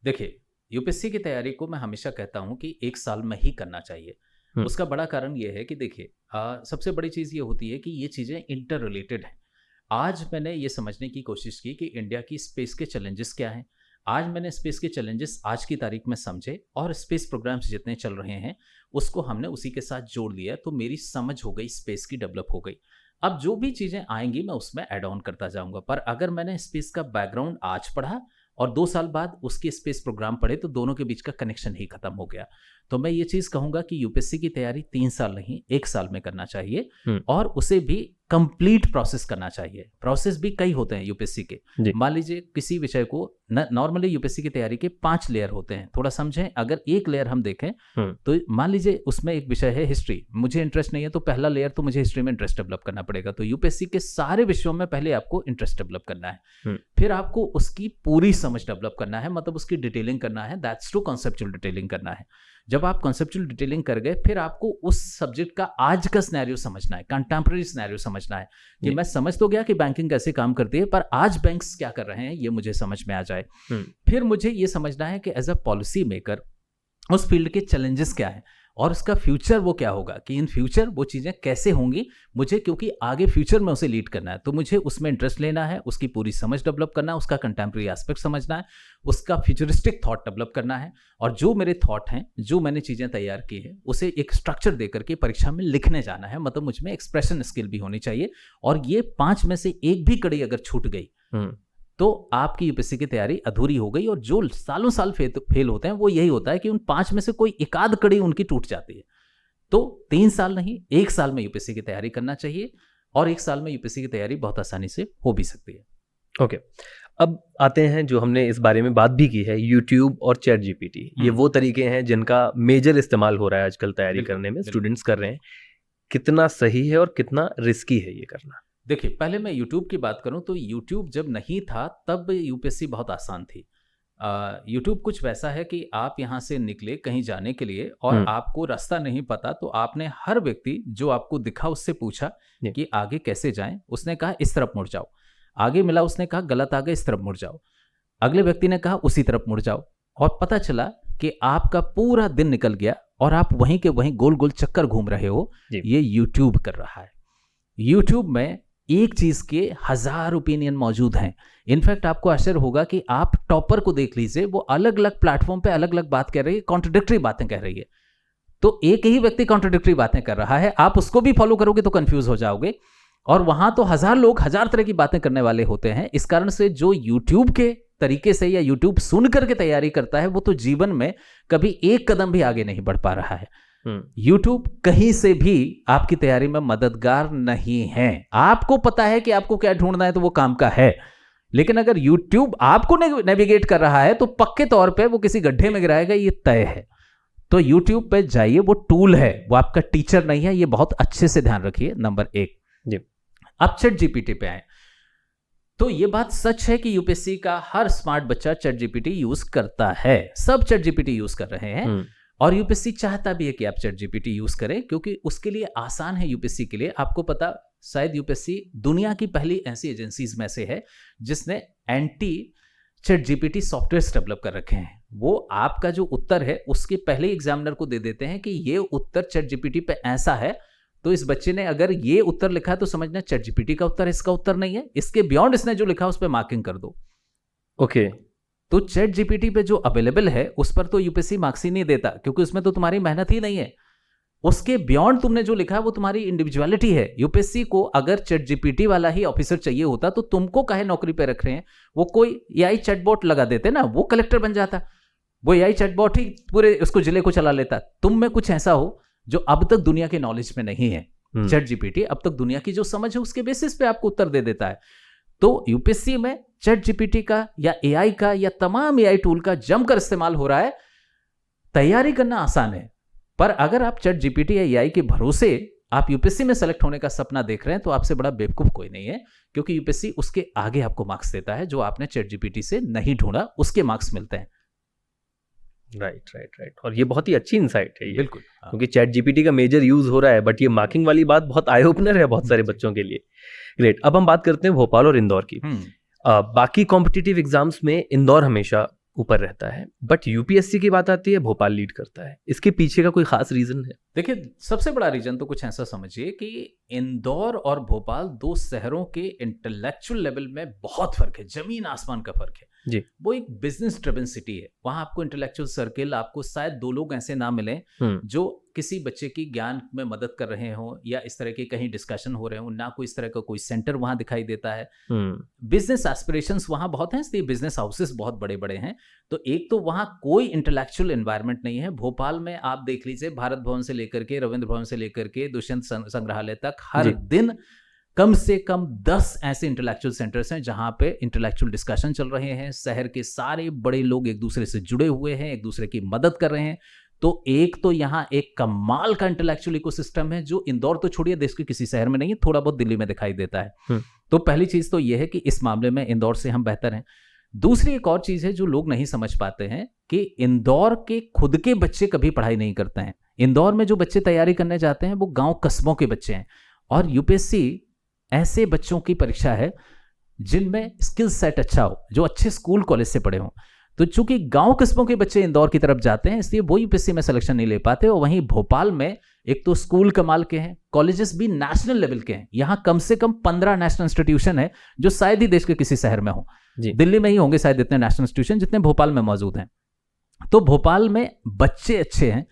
देखिए, यूपीएससी की तैयारी को मैं हमेशा कहता हूं कि 1 साल में ही करना चाहिए। उसका बड़ा कारण यह है कि देखिए, सबसे बड़ी चीज़ ये होती है कि ये चीज़ें इंटर रिलेटेड हैं। आज मैंने ये समझने की कोशिश की कि इंडिया की स्पेस के चैलेंजेस क्या हैं। आज मैंने स्पेस के चैलेंजेस आज की तारीख में समझे और स्पेस प्रोग्राम्स जितने चल रहे हैं उसको हमने उसी के साथ जोड़ लिया, तो मेरी समझ हो गई, स्पेस की डेवलप हो गई। अब जो भी चीज़ें आएंगी मैं उसमें ऐड ऑन करता जाऊंगा। पर अगर मैंने स्पेस का बैकग्राउंड आज पढ़ा और 2 साल बाद उसके स्पेस प्रोग्राम पढ़े तो दोनों के बीच का कनेक्शन ही खत्म हो गया। तो मैं ये चीज़ कहूँगा कि यूपीएससी की तैयारी 3 साल नहीं 1 साल में करना चाहिए और उसे भी कंप्लीट प्रोसेस करना चाहिए। प्रोसेस भी कई होते हैं यूपीएससी के। मान लीजिए किसी विषय को नॉर्मली यूपीएससी की तैयारी के 5 लेयर होते हैं। थोड़ा समझें, अगर एक लेयर हम देखें तो मान लीजिए उसमें एक विषय है हिस्ट्री, मुझे इंटरेस्ट नहीं है तो पहला लेयर तो मुझे हिस्ट्री में इंटरेस्ट डेवलप करना पड़ेगा। तो यूपीएससी के सारे विषयों में पहले आपको इंटरेस्ट डेवलप करना है, फिर आपको उसकी पूरी समझ डेवलप करना है, मतलब उसकी डिटेलिंग करना है, दैट्स टू कॉन्सेप्चुअल डिटेलिंग करना है। जब आप कॉन्सेप्चुअल डिटेलिंग कर गए फिर आपको उस सब्जेक्ट का आज का सिनेरियो समझना है, कंटेम्प्रेरी सिनेरियो समझना है कि मैं समझ तो गया कि बैंकिंग कैसे काम करती है पर आज बैंक्स क्या कर रहे हैं ये मुझे समझ में आ जाए। फिर मुझे ये समझना है कि एज अ पॉलिसी मेकर उस फील्ड के चैलेंजेस क्या हैं और उसका फ्यूचर वो क्या होगा, कि इन फ्यूचर वो चीज़ें कैसे होंगी मुझे, क्योंकि आगे फ्यूचर में उसे लीड करना है तो मुझे उसमें इंटरेस्ट लेना है, उसकी पूरी समझ डेवलप करना है, उसका कंटेम्प्रेरी एस्पेक्ट समझना है, उसका फ्यूचरिस्टिक थॉट डेवलप करना है और जो मेरे थॉट हैं, जो मैंने चीज़ें तैयार की हैं उसे एक स्ट्रक्चर देकर के परीक्षा में लिखने जाना है। मतलब मुझ में एक्सप्रेशन स्किल भी होनी चाहिए और ये 5 में से एक भी कड़ी अगर छूट गई तो आपकी यूपीएससी की तैयारी अधूरी हो गई। और जो सालों साल फेल होते हैं वो यही होता है कि उन 5 में से कोई एकाध कड़ी उनकी टूट जाती है। तो 3 साल नहीं 1 साल में यूपीएससी की तैयारी करना चाहिए और 1 साल में यूपीएससी की तैयारी बहुत आसानी से हो भी सकती है। ओके, अब आते हैं जो हमने इस बारे में बात भी की है, यूट्यूब और चैट जीपीटी, ये वो तरीके हैं जिनका मेजर इस्तेमाल हो रहा है आजकल तैयारी करने में, स्टूडेंट्स कर रहे हैं। कितना सही है और कितना रिस्की है ये करना? देखिए, पहले मैं यूट्यूब की बात करूं तो यूट्यूब जब नहीं था तब यूपीएससी बहुत आसान थी। यूट्यूब कुछ वैसा है कि आप यहाँ से निकले कहीं जाने के लिए और आपको रास्ता नहीं पता तो आपने हर व्यक्ति जो आपको दिखा उससे पूछा कि आगे कैसे जाएं, उसने कहा इस तरफ मुड़ जाओ, आगे मिला उसने कहा गलत आ गए इस तरफ मुड़ जाओ। अगले व्यक्ति ने कहा उसी तरफ मुड़ जाओ, और पता चला कि आपका पूरा दिन निकल गया और आप वहीं के वहीं गोल गोल चक्कर घूम रहे हो। ये यूट्यूब कर रहा है। यूट्यूब में एक चीज के 1000 ओपिनियन मौजूद हैं। इनफैक्ट आपको आश्चर्य होगा कि आप टॉपर को देख लीजिए, वो अलग अलग प्लेटफॉर्म पे अलग अलग बात कह रही है, कॉन्ट्रोडिक्टरी बातें कह रही है। तो एक ही व्यक्ति कॉन्ट्रोडिक्टरी बातें कर रहा है, आप उसको भी फॉलो करोगे तो कंफ्यूज हो जाओगे। और वहां तो 1000 लोग 1000 तरह की बातें करने वाले होते हैं। इस कारण से जो यूट्यूब के तरीके से या यूट्यूब सुन करके तैयारी करता है, वो तो जीवन में कभी एक कदम भी आगे नहीं बढ़ पा रहा है। यूट्यूब कहीं से भी आपकी तैयारी में मददगार नहीं है। आपको पता है कि आपको क्या ढूंढना है तो वो काम का है, लेकिन अगर यूट्यूब आपको नेविगेट कर रहा है तो पक्के तौर पे वो किसी गड्ढे में गिराएगा, ये तय है। तो यूट्यूब पे जाइए, वो टूल है, वो आपका टीचर नहीं है। ये बहुत अच्छे से ध्यान रखिए, नंबर 1। अब चैट जीपीटी पे आए तो ये बात सच है कि यूपीएससी का हर स्मार्ट बच्चा चैट जीपीटी यूज करता है। सब चैट जीपीटी यूज कर रहे हैं और यूपीएससी चाहता भी है कि आप चैट जीपीटी यूज करें, क्योंकि उसके लिए आसान है। यूपीएससी के लिए आपको पता, शायद यूपीएससी दुनिया की पहली ऐसी एजेंसीज में से है जिसने anti chat GPT software develop कर रखे हैं। वो आपका जो उत्तर है उसके पहले एग्जामिनर को दे देते हैं कि ये उत्तर चैट जीपीटी पे ऐसा है, तो इस बच्चे ने अगर ये उत्तर लिखा है तो समझना चैट जीपीटी का उत्तर है, इसका उत्तर नहीं है। इसके बियॉन्ड इसने जो लिखा उस पर मार्किंग कर दो। ओके तो चैट जीपीटी पे जो अवेलेबल है उस पर तो यूपीएससी मार्क्स ही नहीं देता, क्योंकि उसमें तो तुम्हारी मेहनत ही नहीं है। उसके बियॉन्ड तुमने जो लिखा है वो तुम्हारी इंडिविजुअलिटी है। यूपीएससी को अगर चैट जीपीटी वाला ही ऑफिसर चाहिए होता तो तुमको काहे नौकरी पे रख रहे हैं? वो कोई एआई चैटबॉट लगा देते ना, वो कलेक्टर बन जाता। वो एआई चैटबॉट ही पूरे उसको जिले को चला लेता। तुम में कुछ ऐसा हो जो अब तक दुनिया के नॉलेज में नहीं है। चैट जीपीटी अब तक दुनिया की जो समझ है उसके बेसिस पे आपको उत्तर दे देता है। तो यूपीएससी में चैट जीपीटी का या एआई का या तमाम एआई टूल का जमकर इस्तेमाल हो रहा है। तैयारी करना आसान है, पर अगर आप चैट जीपीटी या एआई के भरोसे आप यूपीएससी में सेलेक्ट होने का सपना देख रहे हैं तो आपसे बड़ा बेवकूफ कोई नहीं है, क्योंकि यूपीएससी उसके आगे आपको मार्क्स देता है। जो आपने चैट जीपीटी से नहीं ढूंढा उसके मार्क्स मिलते हैं। राइट। और ये बहुत ही अच्छी इंसाइट है ये, बिल्कुल, क्योंकि चैट जीपीटी का मेजर यूज हो रहा है, बट ये मार्किंग वाली बात बहुत आई ओपनर है बहुत सारे बच्चों के लिए। ग्रेट। अब हम बात करते हैं भोपाल और इंदौर की। बाकी कॉम्पिटिटिव एग्जाम्स में इंदौर हमेशा ऊपर रहता है, बट यूपीएससी की बात आती है भोपाल लीड करता है। इसके पीछे का कोई खास रीजन है? देखिए, सबसे बड़ा रीजन तो कुछ ऐसा समझिए कि इंदौर और भोपाल दो शहरों के इंटेलेक्चुअल लेवल में बहुत फर्क है, जमीन आसमान का फर्क है जी। वो एक बिजनेस ड्रिवन सिटी है। वहां आपको इंटेलेक्चुअल सर्किल, आपको शायद 2 लोग ऐसे ना मिले जो किसी बच्चे की ज्ञान में मदद कर रहे हो या इस तरह के कहीं डिस्कशन हो रहे हो। ना कोई इस तरह का कोई सेंटर वहां दिखाई देता है। बिजनेस एस्पिरेशंस वहां बहुत हैं, इसलिए बिजनेस हाउसेस बहुत बड़े बड़े हैं। तो एक तो वहां कोई इंटेलेक्चुअल एनवायरनमेंट नहीं है। भोपाल में आप देख लीजिए, भारत भवन से लेकर के, रविंद्र भवन से लेकर के, दुष्यंत संग्रहालय तक हर दिन कम से कम 10 ऐसे इंटेलेक्चुअल सेंटर्स हैं जहां पे इंटेलेक्चुअल डिस्कशन चल रहे हैं। शहर के सारे बड़े लोग एक दूसरे से जुड़े हुए हैं, एक दूसरे की मदद कर रहे हैं। तो एक तो यहाँ एक कमाल का इंटेलेक्चुअल इकोसिस्टम है जो इंदौर तो छोड़िए, देश के किसी शहर में नहीं है, थोड़ा बहुत दिल्ली में दिखाई देता है। तो पहली चीज तो यह है कि इस मामले में इंदौर से हम बेहतर हैं। दूसरी एक और चीज है जो लोग नहीं समझ पाते हैं कि इंदौर के खुद के बच्चे कभी पढ़ाई नहीं करते हैं। इंदौर में जो बच्चे तैयारी करने जाते हैं वो गांव कस्बों के बच्चे हैं, और यूपीएससी ऐसे बच्चों की परीक्षा है जिनमें स्किल सेट अच्छा हो, जो अच्छे स्कूल कॉलेज से पढ़े हों। तो चूंकि गांव कस्बों के बच्चे इंदौर की तरफ जाते हैं, इसलिए वो यूपीएससी में सिलेक्शन नहीं ले पाते। और वहीं भोपाल में एक तो स्कूल कमाल के हैं, कॉलेजेस भी नेशनल लेवल के हैं। यहाँ कम से कम 15 नेशनल इंस्टीट्यूशन है जो शायद ही देश के किसी शहर में हो। दिल्ली में ही होंगे शायद इतने नेशनल इंस्टीट्यूशन जितने भोपाल में मौजूद हैं। तो भोपाल में बच्चे अच्छे हैं,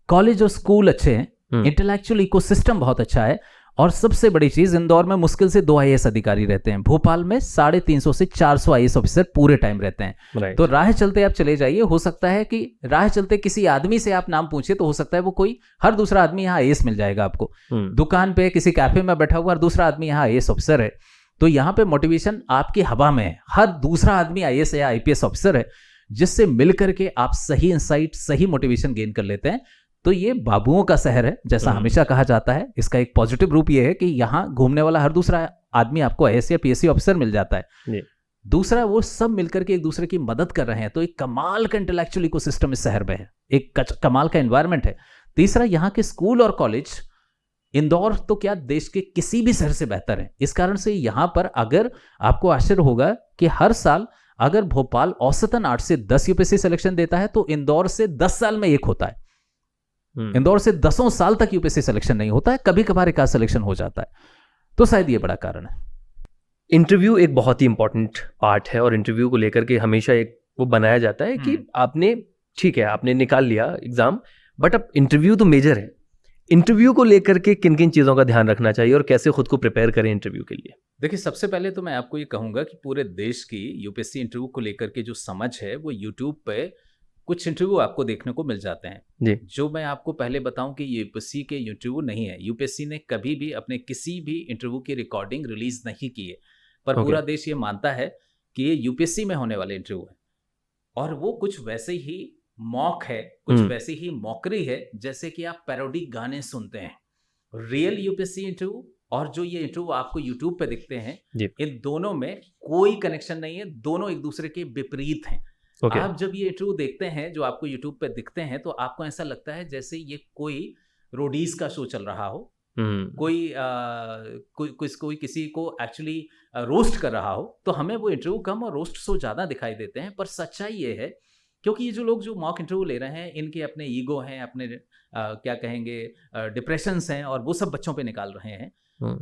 कॉलेज और स्कूल अच्छे हैं, इंटेलेक्चुअल इकोसिस्टम बहुत अच्छा है। और सबसे बड़ी चीज, इंदौर में मुश्किल से 2 आईएएस अधिकारी रहते हैं, भोपाल में 350 से 400 आईएएस ऑफिसर पूरे टाइम रहते हैं। तो राह चलते आप चले जाइए, हो सकता है कि राह चलते किसी आदमी से आप नाम पूछे तो हो सकता है वो कोई हर दूसरा आदमी यहाँ आईएएस मिल जाएगा आपको। दुकान पे किसी कैफे में बैठा हुआ हर दूसरा आदमी यहाँ आईएएस ऑफिसर है। तो यहाँ पे मोटिवेशन आपकी हवा में है, हर दूसरा आदमी आईएएस या आईपीएस ऑफिसर है, जिससे मिलकर के आप सही इंसाइट, सही मोटिवेशन गेन कर लेते हैं। तो ये बाबुओं का शहर है जैसा हमेशा कहा जाता है। इसका एक पॉजिटिव रूप ये है कि यहाँ घूमने वाला हर दूसरा आदमी आपको आईएएस या पीएससी ऑफिसर मिल जाता है। दूसरा, वो सब मिलकर के एक दूसरे की मदद कर रहे हैं। तो एक कमाल का इंटेलेक्चुअल इकोसिस्टम इस शहर में है, एक कमाल का एनवायरनमेंट है। तीसरा, यहाँ के स्कूल और कॉलेज इंदौर तो क्या देश के किसी भी शहर से बेहतर है। इस कारण से यहाँ पर अगर आपको आश्चर्य होगा कि हर साल अगर भोपाल औसतन 8 से 10 यूपीएससी सिलेक्शन देता है तो इंदौर से 10 साल में एक होता है। इंदौर से 10 साल तक यूपीएससी सिलेक्शन नहीं होता है, कभी कभार एक सिलेक्शन हो जाता है। तो शायद ये बड़ा कारण है। इंटरव्यू एक बहुत ही इंपॉर्टेंट पार्ट है और इंटरव्यू को लेकर के हमेशा एक वो बनाया जाता है कि आपने, ठीक है, आपने निकाल लिया एग्जाम, बट अब इंटरव्यू तो मेजर है। इंटरव्यू को लेकर के किन किन चीज़ों का ध्यान रखना चाहिए और कैसे खुद को प्रिपेयर करें इंटरव्यू के लिए? देखिए, सबसे पहले तो मैं आपको ये कहूंगा कि पूरे देश की यूपीएससी इंटरव्यू को लेकर के जो समझ है वो यूट्यूब पे कुछ इंटरव्यू आपको देखने को मिल जाते हैं जी। जो मैं आपको पहले बताऊं कि यूपीएससी के इंटरव्यू नहीं है। यूपीएससी ने कभी भी अपने किसी भी इंटरव्यू की रिकॉर्डिंग रिलीज नहीं की है, पर पूरा देश ये मानता है कि ये यूपीएससी में होने वाले इंटरव्यू है और वो कुछ वैसे ही मॉक है, कुछ वैसे ही मॉकरी है जैसे कि आप पैरोडी गाने सुनते हैं। रियल यूपीएससी इंटरव्यू और जो ये इंटरव्यू आपको यूट्यूब पे दिखते हैं, इन दोनों में कोई कनेक्शन नहीं है, दोनों एक दूसरे के विपरीत हैं। आप जब ये इंटरव्यू देखते हैं जो आपको यूट्यूब पे दिखते हैं तो आपको ऐसा लगता है जैसे ये कोई रोडीज का शो चल रहा हो, कोई किसी को एक्चुअली रोस्ट कर रहा हो, तो हमें वो इंटरव्यू कम और रोस्ट शो ज़्यादा दिखाई देते हैं। पर सच्चाई ये है, क्योंकि ये जो लोग जो मॉक इंटरव्यू ले रहे हैं इनके अपने ईगो हैं, अपने क्या कहेंगे डिप्रेशंस हैं और वो सब बच्चों पे निकाल रहे हैं।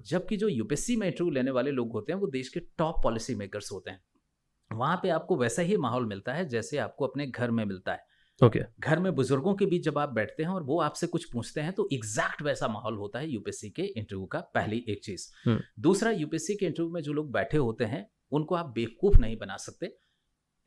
जबकि जो यूपीएससी में इंटरव्यू लेने वाले लोग होते हैं वो देश के टॉप पॉलिसी मेकर्स होते हैं। वहाँ पे आपको वैसा ही माहौल मिलता है जैसे आपको अपने घर में मिलता है। घर में बुजुर्गों के बीच जब आप बैठते हैं और वो आपसे कुछ पूछते हैं तो एग्जैक्ट वैसा माहौल होता है यूपीएससी के इंटरव्यू का। पहली एक चीज। दूसरा, यूपीएससी के इंटरव्यू में जो लोग बैठे होते हैं उनको आप बेवकूफ नहीं बना सकते,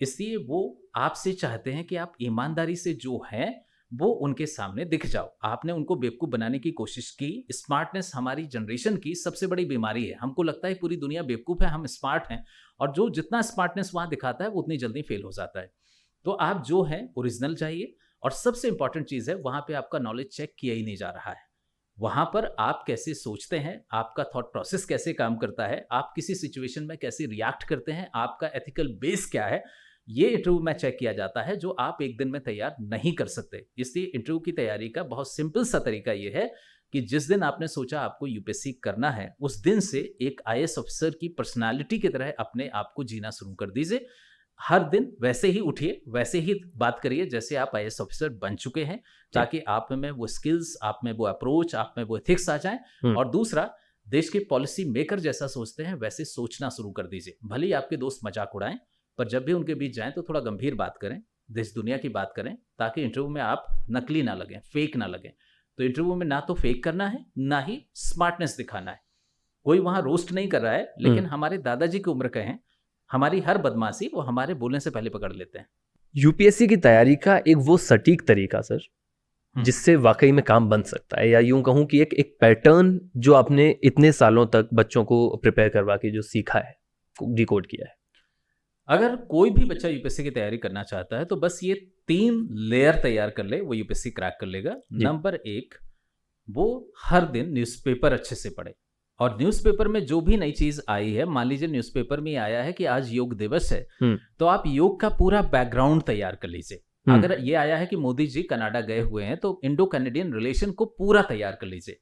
इसलिए वो आपसे चाहते हैं कि आप ईमानदारी से जो हैं वो उनके सामने दिख जाओ। आपने उनको बेवकूफ बनाने की कोशिश की। स्मार्टनेस हमारी जनरेशन की सबसे बड़ी बीमारी है। हमको लगता है पूरी दुनिया बेवकूफ है, हम स्मार्ट हैं, और जो जितना स्मार्टनेस वहां दिखाता है वो उतनी जल्दी फेल हो जाता है। तो आप जो है ओरिजिनल चाहिए, और सबसे इंपॉर्टेंट चीज है वहां पे आपका नॉलेज चेक किया ही नहीं जा रहा है। वहां पर आप कैसे सोचते हैं, आपका थॉट प्रोसेस कैसे काम करता है, आप किसी सिचुएशन में कैसे रिएक्ट करते हैं, आपका एथिकल बेस क्या है, ये इंटरव्यू में चेक किया जाता है, जो आप एक दिन में तैयार नहीं कर सकते। इसलिए इंटरव्यू की तैयारी का बहुत सिंपल सा तरीका ये है कि जिस दिन आपने सोचा आपको यूपीएससी करना है उस दिन से एक आईएएस ऑफिसर की पर्सनालिटी की तरह अपने आप को जीना शुरू कर दीजिए। हर दिन वैसे ही उठिए, वैसे ही बात करिए जैसे आप आईएएस ऑफिसर बन चुके हैं, ताकि आप में वो स्किल्स, आप में वो अप्रोच, आप में वो एथिक्स आ जाएं। और दूसरा, देश के पॉलिसी मेकर जैसा सोचते हैं वैसे सोचना शुरू कर दीजिए। भले ही आपके दोस्त मजाक उड़ाएं, पर जब भी उनके बीच जाएं तो थोड़ा गंभीर बात करें, देश दुनिया की बात करें, ताकि इंटरव्यू में आप नकली ना लगें, फेक ना लगें। तो इंटरव्यू में ना तो फेक करना है, ना ही स्मार्टनेस दिखाना है। कोई वहां रोस्ट नहीं कर रहा है, लेकिन हमारे दादाजी की उम्र के हैं, हमारी हर बदमाशी वो हमारे बोलने से पहले पकड़ लेते हैं। यूपीएससी की तैयारी का एक वो सटीक तरीका सर जिससे वाकई में काम बन सकता है, या यूं कहूं कि एक पैटर्न जो आपने इतने सालों तक बच्चों को प्रिपेयर करवा के जो सीखा है, डिकोड किया है। अगर कोई भी बच्चा यूपीएससी की तैयारी करना चाहता है तो बस ये 3 लेयर तैयार कर ले, वो यूपीएससी क्रैक कर लेगा। नंबर 1, वो हर दिन न्यूज़पेपर अच्छे से पढ़े, और न्यूज़पेपर में जो भी नई चीज आई है, मान लीजिए न्यूज़पेपर में आया है कि आज योग दिवस है, तो आप योग का पूरा बैकग्राउंड तैयार कर लीजिए। अगर ये आया है कि मोदी जी कनाडा गए हुए हैं तो इंडो कैनेडियन रिलेशन को पूरा तैयार कर लीजिए।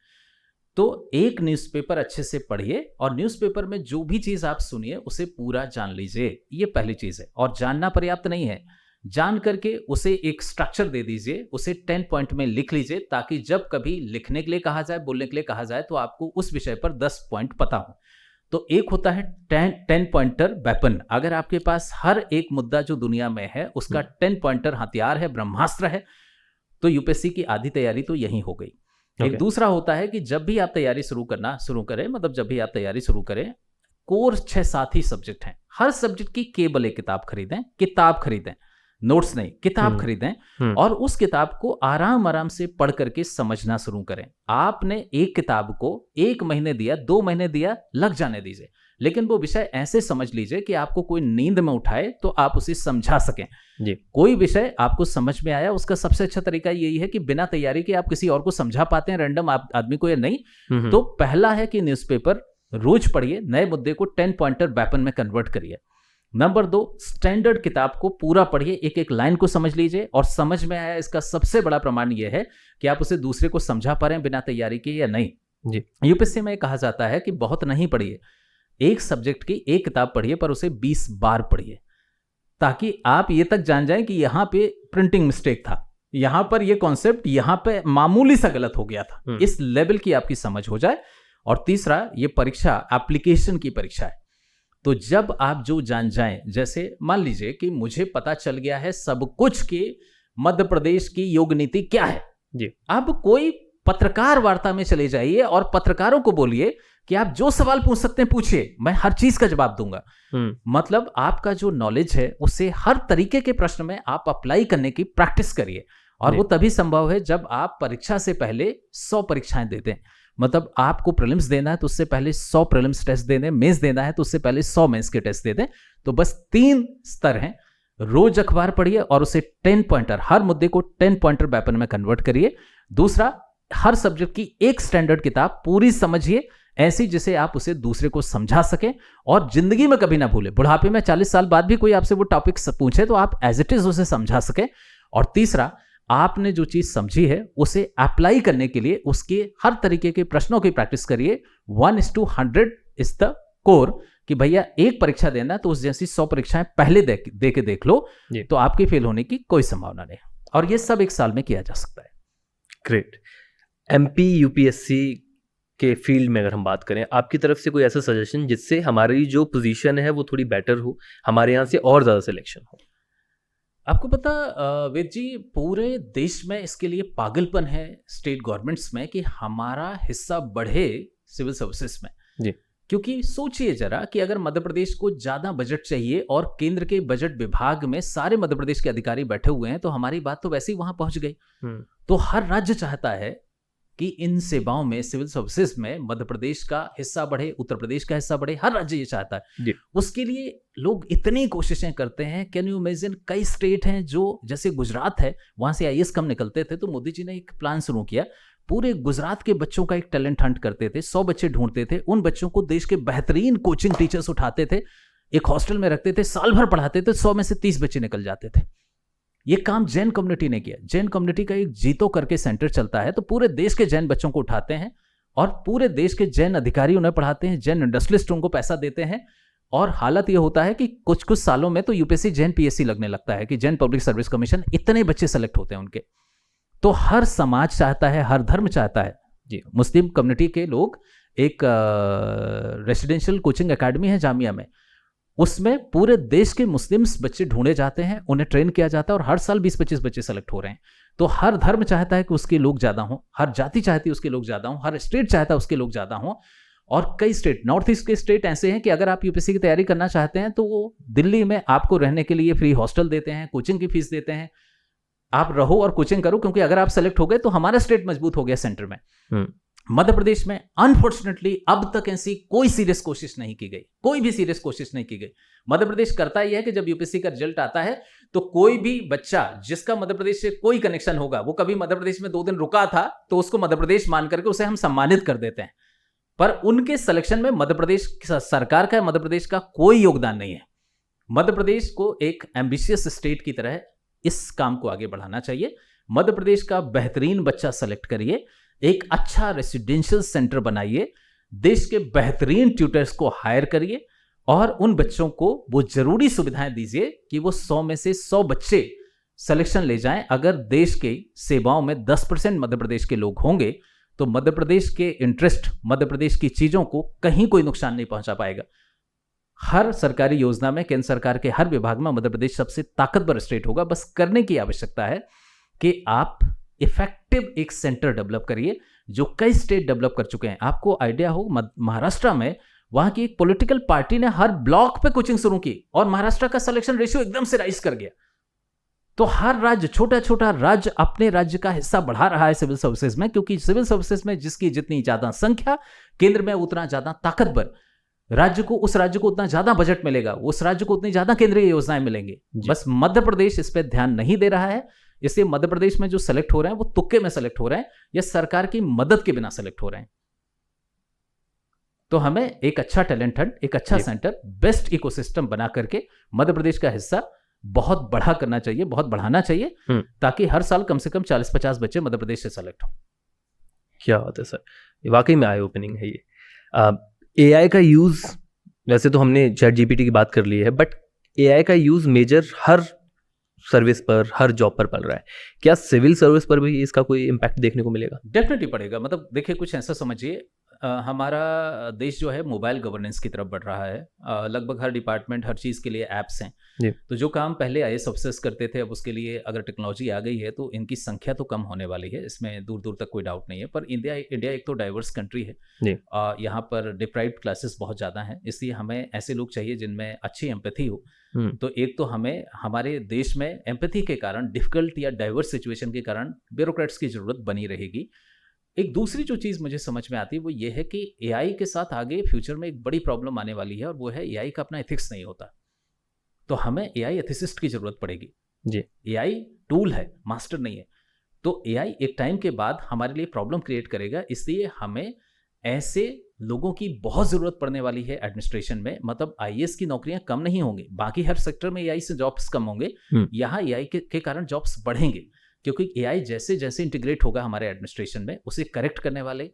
तो एक न्यूज़पेपर अच्छे से पढ़िए और न्यूज़पेपर में जो भी चीज आप सुनिए उसे पूरा जान लीजिए। ये पहली चीज है। और जानना पर्याप्त नहीं है, जान करके उसे एक स्ट्रक्चर दे दीजिए, उसे 10 पॉइंट में लिख लीजिए, ताकि जब कभी लिखने के लिए कहा जाए, बोलने के लिए कहा जाए, तो आपको उस विषय पर 10 पॉइंट पता हो। तो एक होता है 10 पॉइंटर वेपन। अगर आपके पास हर एक मुद्दा जो दुनिया में है उसका 10 पॉइंटर हथियार है, ब्रह्मास्त्र है, तो यूपीएससी की आधी तैयारी तो यही हो गई। एक दूसरा होता है कि जब भी आप तैयारी शुरू करें, मतलब जब भी आप तैयारी शुरू करें, कोर्स 6-7 ही सब्जेक्ट हैं, हर सब्जेक्ट की केवल एक किताब खरीदें, नोट्स नहीं, किताब खरीदें, और उस किताब को आराम से पढ़ करके समझना शुरू करें। आपने एक किताब को 1 महीने दिया, 2 महीने दिया, लग जाने दीजिए, लेकिन वो विषय ऐसे समझ लीजिए कि आपको कोई नींद में उठाए तो आप उसे समझा सकें जी। कोई विषय आपको समझ में आया, उसका सबसे अच्छा तरीका यही है कि बिना तैयारी के आप किसी और को समझा पाते हैं, रैंडम आदमी को या नहीं। तो पहला है कि न्यूज़पेपर रोज पढ़िए, नए मुद्दे को 10 पॉइंटर वेपन में कन्वर्ट करिए। नंबर 2, स्टैंडर्ड किताब को पूरा पढ़िए, एक एक लाइन को समझ लीजिए, और समझ में आया इसका सबसे बड़ा प्रमाण यह है कि आप उसे दूसरे को समझा पा रहे हैं बिना तैयारी के या नहीं जी। यूपीएससी में कहा जाता है कि बहुत नहीं पढ़िए, एक सब्जेक्ट की एक किताब पढ़िए पर उसे 20 बार पढ़िए। ताकि आप ये तक जान जाएं कि यहाँ पे प्रिंटिंग मिस्टेक था, यहाँ पर ये कॉन्सेप्ट यहाँ पे मामूली सा गलत हो गया था, इस लेवल की आपकी समझ हो जाए। और तीसरा, ये परीक्षा एप्लीकेशन की परीक्षा है, तो जब आप जो जान जाएं, जैसे मान लीजिए कि मुझे पता चल गया है सब कुछ कि मध्य प्रदेश की योग नीति क्या है जी, अब कोई पत्रकार वार्ता में चले जाइए और पत्रकारों को बोलिए कि आप जो सवाल पूछ सकते हैं पूछिए, मैं हर चीज का जवाब दूंगा। मतलब आपका जो नॉलेज है उसे हर तरीके के प्रश्न में आप अप्लाई करने की प्रैक्टिस करिए, और वो तभी संभव है जब आप परीक्षा से पहले 100 परीक्षाएं देते हैं। मतलब आपको प्रीलिम्स देना है तो उससे पहले 100 प्रीलिम्स टेस्ट दे दें, मेंस देना है तो उससे पहले 100 मेंस के टेस्ट दे दें। तो बस 3 स्तर हैं। रोज अखबार पढ़िए और उसे 10 पॉइंटर, हर मुद्दे को 10 पॉइंटर वेपन में कन्वर्ट करिए। दूसरा, हर सब्जेक्ट की एक स्टैंडर्ड किताब पूरी समझिए, ऐसी जिसे आप उसे दूसरे को समझा सकें और जिंदगी में कभी ना भूले। बुढ़ापे में 40 साल बाद भी कोई आपसे वो टॉपिक पूछे तो आप एज इट इज उसे समझा सकें। और तीसरा, आपने जो चीज समझी है उसे अप्लाई करने के लिए उसके हर तरीके के प्रश्नों की प्रैक्टिस करिए। 1:100 इज द कोर, कि भैया एक परीक्षा देना तो उस जैसी 100 परीक्षाएं पहले दे के देख लो, तो आपके फेल होने की कोई संभावना नहीं। और ये सब एक साल में किया जा सकता है। ग्रेट। एमपी यूपीएससी के फील्ड में अगर हम बात करें, आपकी तरफ से कोई ऐसा सजेशन जिससे हमारी जो पोजीशन है वो थोड़ी बेटर हो, हमारे यहाँ से और ज़्यादा सिलेक्शन हो? आपको पता वेद जी, पूरे देश में इसके लिए पागलपन है स्टेट गवर्नमेंट्स में कि हमारा हिस्सा बढ़े सिविल सर्विसेज में जी। क्योंकि सोचिए जरा कि अगर मध्य प्रदेश को ज्यादा बजट चाहिए और केंद्र के बजट विभाग में सारे मध्य प्रदेश के अधिकारी बैठे हुए हैं, तो हमारी बात तो वैसे ही वहां पहुंच गई। तो हर राज्य चाहता है कि इन सेवाओं में, सिविल सर्विसेज में मध्य प्रदेश का हिस्सा बढ़े, उत्तर प्रदेश का हिस्सा बढ़े, हर राज्य ये चाहता है। उसके लिए लोग इतनी कोशिशें करते हैं। कैन यू इमेजिन, कई स्टेट हैं जो, जैसे गुजरात है, वहां से आईएएस कम निकलते थे, तो मोदी जी ने एक प्लान शुरू किया, पूरे गुजरात के बच्चों का एक टैलेंट हंट करते थे, 100 बच्चे ढूंढते थे, उन बच्चों को देश के बेहतरीन कोचिंग टीचर्स उठाते थे, एक हॉस्टल में रखते थे, साल भर पढ़ाते थे, 100 में से 30 बच्चे निकल जाते थे। ये काम जैन कम्युनिटी ने किया। जैन कम्युनिटी का एक जीतो करके सेंटर चलता है, तो पूरे देश के जैन बच्चों को उठाते हैं और पूरे देश के जैन अधिकारी उन्हें पढ़ाते हैं, जैन इंडस्ट्रियलिस्ट उनको पैसा देते हैं। और हालत ये होता है कि कुछ कुछ सालों में तो यूपीएससी जैन पीएससी लगने लगता है, कि जैन पब्लिक सर्विस कमीशन, इतने बच्चे सेलेक्ट होते हैं उनके। तो हर समाज चाहता है, हर धर्म चाहता है जी। मुस्लिम कम्युनिटी के लोग, एक रेसिडेंशियल कोचिंग एकेडमी है जामिया में, उसमें पूरे देश के मुस्लिम्स बच्चे ढूंढे जाते हैं, उन्हें ट्रेन किया जाता है और हर साल 20-25 बच्चे सेलेक्ट हो रहे हैं। तो हर धर्म चाहता है कि उसके लोग ज्यादा हों, हर जाति चाहती है उसके लोग ज्यादा हों, हर स्टेट चाहता है उसके लोग ज्यादा हों। और कई स्टेट, नॉर्थ ईस्ट के स्टेट ऐसे हैं कि अगर आप यूपीएससी की तैयारी करना चाहते हैं तो वो दिल्ली में आपको रहने के लिए फ्री हॉस्टल देते हैं, कोचिंग की फीस देते हैं, आप रहो और कोचिंग करो, क्योंकि अगर आप सेलेक्ट हो गए तो हमारा स्टेट मजबूत हो गया सेंटर में। मध्य प्रदेश में अनफॉर्चुनेटली अब तक ऐसी कोई सीरियस कोशिश नहीं की गई, कोई भी सीरियस कोशिश नहीं की गई। मध्य प्रदेश करता ही है कि जब यूपीएससी का रिजल्ट आता है तो कोई भी बच्चा जिसका मध्य प्रदेश से कोई कनेक्शन होगा, वो कभी मध्य प्रदेश में 2 दिन रुका था, तो उसको मध्य प्रदेश मान करके उसे हम सम्मानित कर देते हैं। पर उनके सिलेक्शन में मध्य प्रदेश सरकार का, मध्य प्रदेश का कोई योगदान नहीं है। मध्य प्रदेश को एक एम्बिशियस स्टेट की तरह इस काम को आगे बढ़ाना चाहिए। मध्य प्रदेश का बेहतरीन बच्चा सेलेक्ट करिए, एक अच्छा रेसिडेंशियल सेंटर बनाइए, देश के बेहतरीन ट्यूटर्स को हायर करिए और उन बच्चों को वो जरूरी सुविधाएं दीजिए कि वो 100 में से 100 बच्चे सिलेक्शन ले जाएं। अगर देश के सेवाओं में 10% मध्य प्रदेश के लोग होंगे तो मध्य प्रदेश के इंटरेस्ट, मध्य प्रदेश की चीजों को कहीं कोई नुकसान नहीं पहुंचा पाएगा। हर सरकारी योजना में, केंद्र सरकार के हर विभाग में मध्य प्रदेश सबसे ताकतवर स्टेट होगा। बस करने की आवश्यकता है कि आप इफेक्टिव एक सेंटर डेवलप करिए, जो कई स्टेट डेवलप कर चुके हैं। आपको आइडिया हो, महाराष्ट्र में वहां की एक पॉलिटिकल पार्टी ने हर ब्लॉक पे कोचिंग शुरू की और महाराष्ट्र का सिलेक्शन रेशियो एकदम से राइज कर गया। तो हर राज्य, छोटा छोटा राज्य अपने राज्य का हिस्सा बढ़ा रहा है सिविल सर्विसेज में, क्योंकि सिविल सर्विसेज में जिसकी जितनी ज्यादा संख्या, केंद्र में उतना ज्यादा ताकतवर राज्य को, उस राज्य को उतना ज्यादा बजट मिलेगा, उस राज्य को उतनी ज्यादा केंद्रीय योजनाएं मिलेंगी। बस मध्य प्रदेश इस पर ध्यान नहीं दे रहा है, इसलिए मध्य प्रदेश में जो सेलेक्ट हो रहे हैं वो तुक्के में सेलेक्ट हो रहे हैं या सरकार की मदद के बिना सेलेक्ट हो रहे हैं। तो हमें एक अच्छा टैलेंट हंट, एक अच्छा सेंटर, बेस्ट इकोसिस्टम बना करके मध्य प्रदेश का हिस्सा बहुत बड़ा करना चाहिए, बहुत बढ़ाना चाहिए, ताकि हर साल कम से कम 40-50 बच्चे मध्य प्रदेश से सेलेक्ट हो। क्या बात है सर, वाकई में आई ओपनिंग है ये। एआई का यूज, वैसे तो हमने चैट जीपीटी की बात कर ली है, बट एआई का यूज़ मेजर हर सर्विस पर, हर जॉब पर पड़ रहा है, क्या सिविल सर्विस पर भी इसका कोई इम्पैक्ट देखने को मिलेगा? डेफिनेटली पड़ेगा। मतलब देखिए, कुछ ऐसा समझिए, हमारा देश जो है मोबाइल गवर्नेंस की तरफ बढ़ रहा है। लगभग हर डिपार्टमेंट, हर चीज़ के लिए ऐप्स हैं। जी। तो जो काम पहले आईएएस ऑफिसर्स करते थे, अब उसके लिए अगर टेक्नोलॉजी आ गई है तो इनकी संख्या तो कम होने वाली है, इसमें दूर दूर तक कोई डाउट नहीं है। पर इंडिया एक तो डाइवर्स कंट्री है। जी। यहाँ पर डिप्राइव्ड क्लासेस बहुत ज़्यादा हैं, इसलिए हमें ऐसे लोग चाहिए जिनमें अच्छी एम्पैथी हो। तो एक तो हमें हमारे देश में एम्पैथी के कारण, डिफिकल्ट या डाइवर्स सिचुएशन के कारण ब्यूरोक्रेट्स की ज़रूरत बनी रहेगी। एक दूसरी जो चीज़ मुझे समझ में आती है वो ये है कि एआई के साथ आगे फ्यूचर में एक बड़ी प्रॉब्लम आने वाली है, और वो है एआई का अपना एथिक्स नहीं होता। तो हमें एआई एथिसिस्ट की ज़रूरत पड़ेगी। जी। एआई टूल है, मास्टर नहीं है। तो एआई एक टाइम के बाद हमारे लिए प्रॉब्लम क्रिएट करेगा, इसलिए हमें ऐसे लोगों की बहुत ज़रूरत पड़ने वाली है एडमिनिस्ट्रेशन में। मतलब आईएएस की नौकरियां कम नहीं होंगी, बाकी हर सेक्टर में एआई से जॉब्स कम होंगे, यहाँ एआई के कारण जॉब्स बढ़ेंगे, क्योंकि एआई जैसे जैसे इंटीग्रेट होगा हमारे एडमिनिस्ट्रेशन में, उसे करेक्ट करने वाले,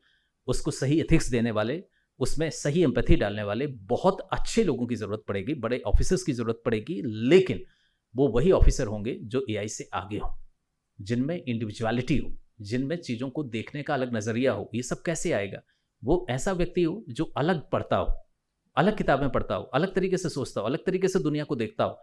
उसको सही एथिक्स देने वाले, उसमें सही एम्पैथी डालने वाले बहुत अच्छे लोगों की ज़रूरत पड़ेगी, बड़े ऑफिसर्स की ज़रूरत पड़ेगी। लेकिन वो वही ऑफिसर होंगे जो एआई से आगे हो, जिनमें इंडिविजुअलिटी हो, जिनमें चीज़ों को देखने का अलग नज़रिया हो। ये सब कैसे आएगा? वो ऐसा व्यक्ति हो जो अलग पढ़ता हो, अलग किताबें पढ़ता हो, अलग तरीके से सोचता हो, अलग तरीके से दुनिया को देखता हो।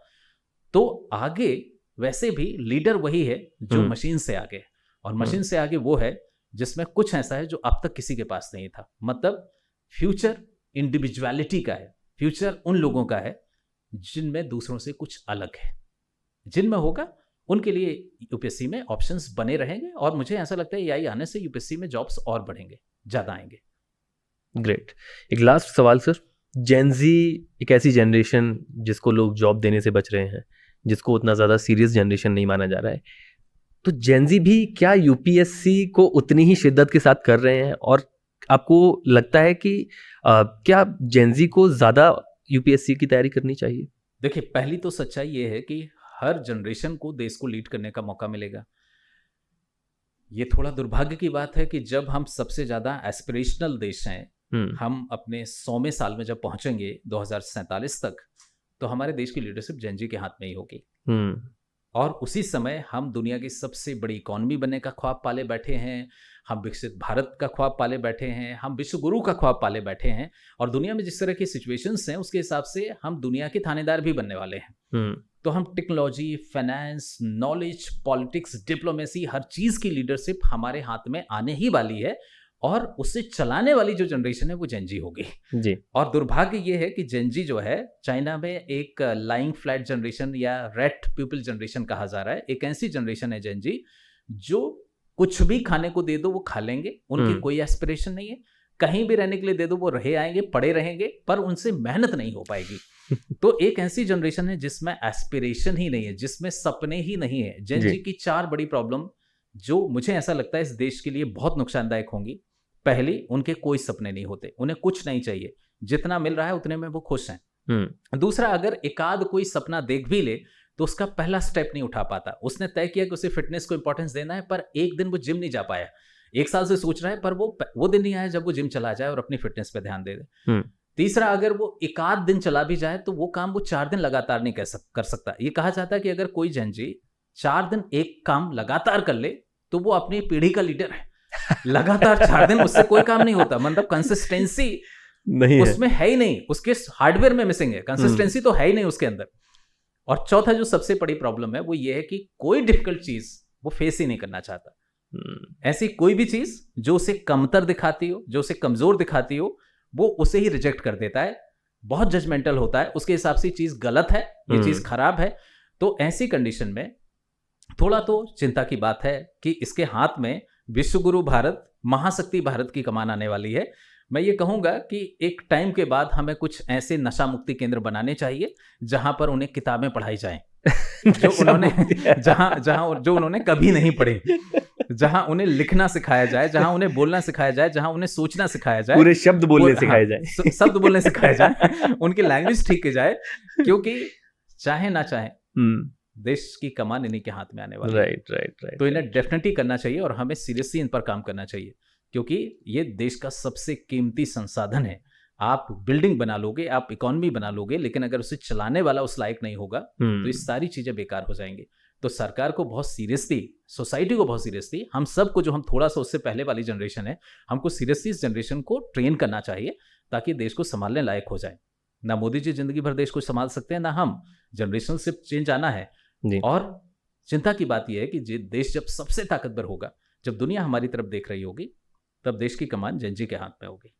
तो आगे वैसे भी लीडर वही है जो मशीन से आगे है, और मशीन से आगे वो है जिसमें कुछ ऐसा है जो अब तक किसी के पास नहीं था। मतलब फ्यूचर इंडिविजुअलिटी का है, फ्यूचर उन लोगों का है जिनमें दूसरों से कुछ अलग है। जिनमें होगा उनके लिए यूपीएससी में ऑप्शंस बने रहेंगे, और मुझे ऐसा लगता है एआई आने से यूपीएससी में जॉब्स और बढ़ेंगे, ज़्यादा आएंगे। ग्रेट। एक लास्ट सवाल सर, जेनजी एक ऐसी जनरेशन जिसको लोग जॉब देने से बच रहे हैं, जिसको उतना ज़्यादा सीरियस जनरेशन नहीं माना जा रहा है, तो जेनजी भी क्या यूपीएससी को उतनी ही शिद्दत के साथ कर रहे हैं? और आपको लगता है कि क्या जेनजी को ज़्यादा यूपीएससी की तैयारी करनी चाहिए? देखिए, पहली तो सच्चाई ये है कि हर जनरेशन को देश को लीड करने का मौका मिलेगा। ये थोड़ा दुर्भाग्य की बात है कि जब हम सबसे ज़्यादा एस्पिरेशनल देश हैं, हम अपने 100वें साल में जब पहुंचेंगे 2047 तक, तो हमारे देश की लीडरशिप जेनजी के हाथ में ही होगी। और उसी समय हम दुनिया की सबसे बड़ी इकॉनमी बनने का ख्वाब पाले बैठे हैं, हम विकसित भारत का ख्वाब पाले बैठे हैं, हम विश्व गुरु का ख्वाब पाले बैठे हैं, और दुनिया में जिस तरह की सिचुएशंस हैं उसके हिसाब से हम दुनिया के थानेदार भी बनने वाले हैं। तो हम technology, finance, knowledge, politics, diplomacy, हर चीज़ की लीडरशिप हमारे हाथ में आने ही वाली है, और उसे चलाने वाली जो जनरेशन है वो जेनजी होगी जी। और दुर्भाग्य ये है कि जेनजी जो है चाइना में एक लाइंग फ्लैट जनरेशन या रेट पीपल जनरेशन कहा जा रहा है। एक ऐसी जनरेशन है जेनजी जो कुछ भी खाने को दे दो वो खा लेंगे, उनकी कोई एस्पिरेशन नहीं है, कहीं भी रहने के लिए दे दो वो रहे आएंगे, पड़े रहेंगे, पर उनसे मेहनत नहीं हो पाएगी। तो एक ऐसी जनरेशन है जिसमें एस्पिरेशन ही नहीं है, जिसमें सपने ही नहीं है। जेनजी की 4 बड़ी प्रॉब्लम जो मुझे ऐसा लगता है इस देश के लिए बहुत नुकसानदायक होंगी। पहली, उनके कोई सपने नहीं होते, उन्हें कुछ नहीं चाहिए, जितना मिल रहा है उतने में वो खुश हैं। दूसरा, अगर एकाध कोई सपना देख भी ले तो उसका पहला स्टेप नहीं उठा पाता। उसने तय किया कि उसे फिटनेस को इंपॉर्टेंस देना है, पर एक दिन वो जिम नहीं जा पाया, 1 साल से सोच रहा है, पर वो दिन नहीं आया जब वो जिम चला जाए और अपनी फिटनेस पे ध्यान दे दे। तीसरा, अगर वो एकाध दिन चला भी जाए तो वो काम वो 4 दिन लगातार नहीं कर सकता। ये कहा जाता है कि अगर कोई जेनजी 4 दिन एक काम लगातार कर ले तो वो अपनी पीढ़ी का लीडर है। लगातार 4 दिन उससे कोई काम नहीं होता, मतलब कंसिस्टेंसी नहीं उसमें है ही नहीं, उसके हार्डवेयर में मिसिंग है, कंसिस्टेंसी तो है ही नहीं उसके अंदर। और चौथा जो सबसे बड़ी प्रॉब्लम है वो ये है कि कोई डिफिकल्ट चीज वो फेस ही नहीं करना चाहता। ऐसी कोई भी चीज जो उसे कमतर दिखाती हो, जो उसे कमजोर दिखाती हो, वो उसे ही रिजेक्ट कर देता है, बहुत जजमेंटल होता है, उसके हिसाब से चीज गलत है, ये चीज खराब है। तो ऐसी कंडीशन में थोड़ा तो चिंता की बात है कि इसके हाथ में विश्वगुरु भारत, महाशक्ति भारत की कमान आने वाली है। मैं ये कहूंगा कि एक टाइम के बाद हमें कुछ ऐसे नशा मुक्ति केंद्र बनाने चाहिए जहां पर उन्हें किताबें पढ़ाई जाएं जो उन्होंने कभी नहीं पढ़ी, जहां उन्हें लिखना सिखाया जाए, जहां उन्हें बोलना सिखाया जाए, जहां उन्हें सोचना सिखाया जाए, पूरे शब्द बोलने सिखाए जाए, शब्द बोलने सिखाया जाए, उनकी लैंग्वेज ठीक की जाए, क्योंकि चाहे ना चाहे देश की कमान इन्हीं के हाथ में आने वाली है। राइट। तो इन्हें डेफिनेटली करना चाहिए और हमें सीरियसली इन पर काम करना चाहिए, क्योंकि ये देश का सबसे कीमती संसाधन है। आप बिल्डिंग बना लोगे, आप इकोनॉमी बना लोगे, लेकिन अगर उसे चलाने वाला उस लायक नहीं होगा तो ये सारी चीज़ें बेकार हो जाएंगी। तो सरकार को बहुत सीरियसली, सोसाइटी को बहुत सीरियसली, हम सबको, जो हम थोड़ा सा उससे पहले वाली जनरेशन है, हमको सीरियसली इस जनरेशन को ट्रेन करना चाहिए ताकि देश को संभालने लायक हो जाए। ना मोदी जी जिंदगी भर देश को संभाल सकते हैं, ना हम। जनरेशनल शिफ्ट चेंज आना है। और चिंता की बात यह है कि देश जब सबसे ताकतवर होगा, जब दुनिया हमारी तरफ देख रही होगी, तब देश की कमान जनजी के हाथ में होगी।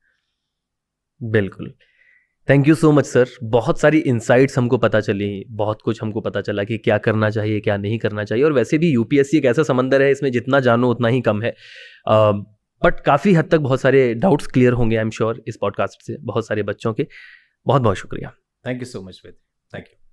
बिल्कुल। Thank you so much sir. बहुत सारी इंसाइट्स हमको पता चली, बहुत कुछ हमको पता चला कि क्या करना चाहिए, क्या नहीं करना चाहिए। और वैसे भी यूपीएससी एक ऐसा समंदर है, इसमें जितना जानो उतना ही कम है। बट काफ़ी हद तक बहुत सारे डाउट्स क्लियर होंगे आई एम श्योर इस पॉडकास्ट से बहुत सारे बच्चों के। बहुत बहुत शुक्रिया। Thank you so much Ved. Thank you.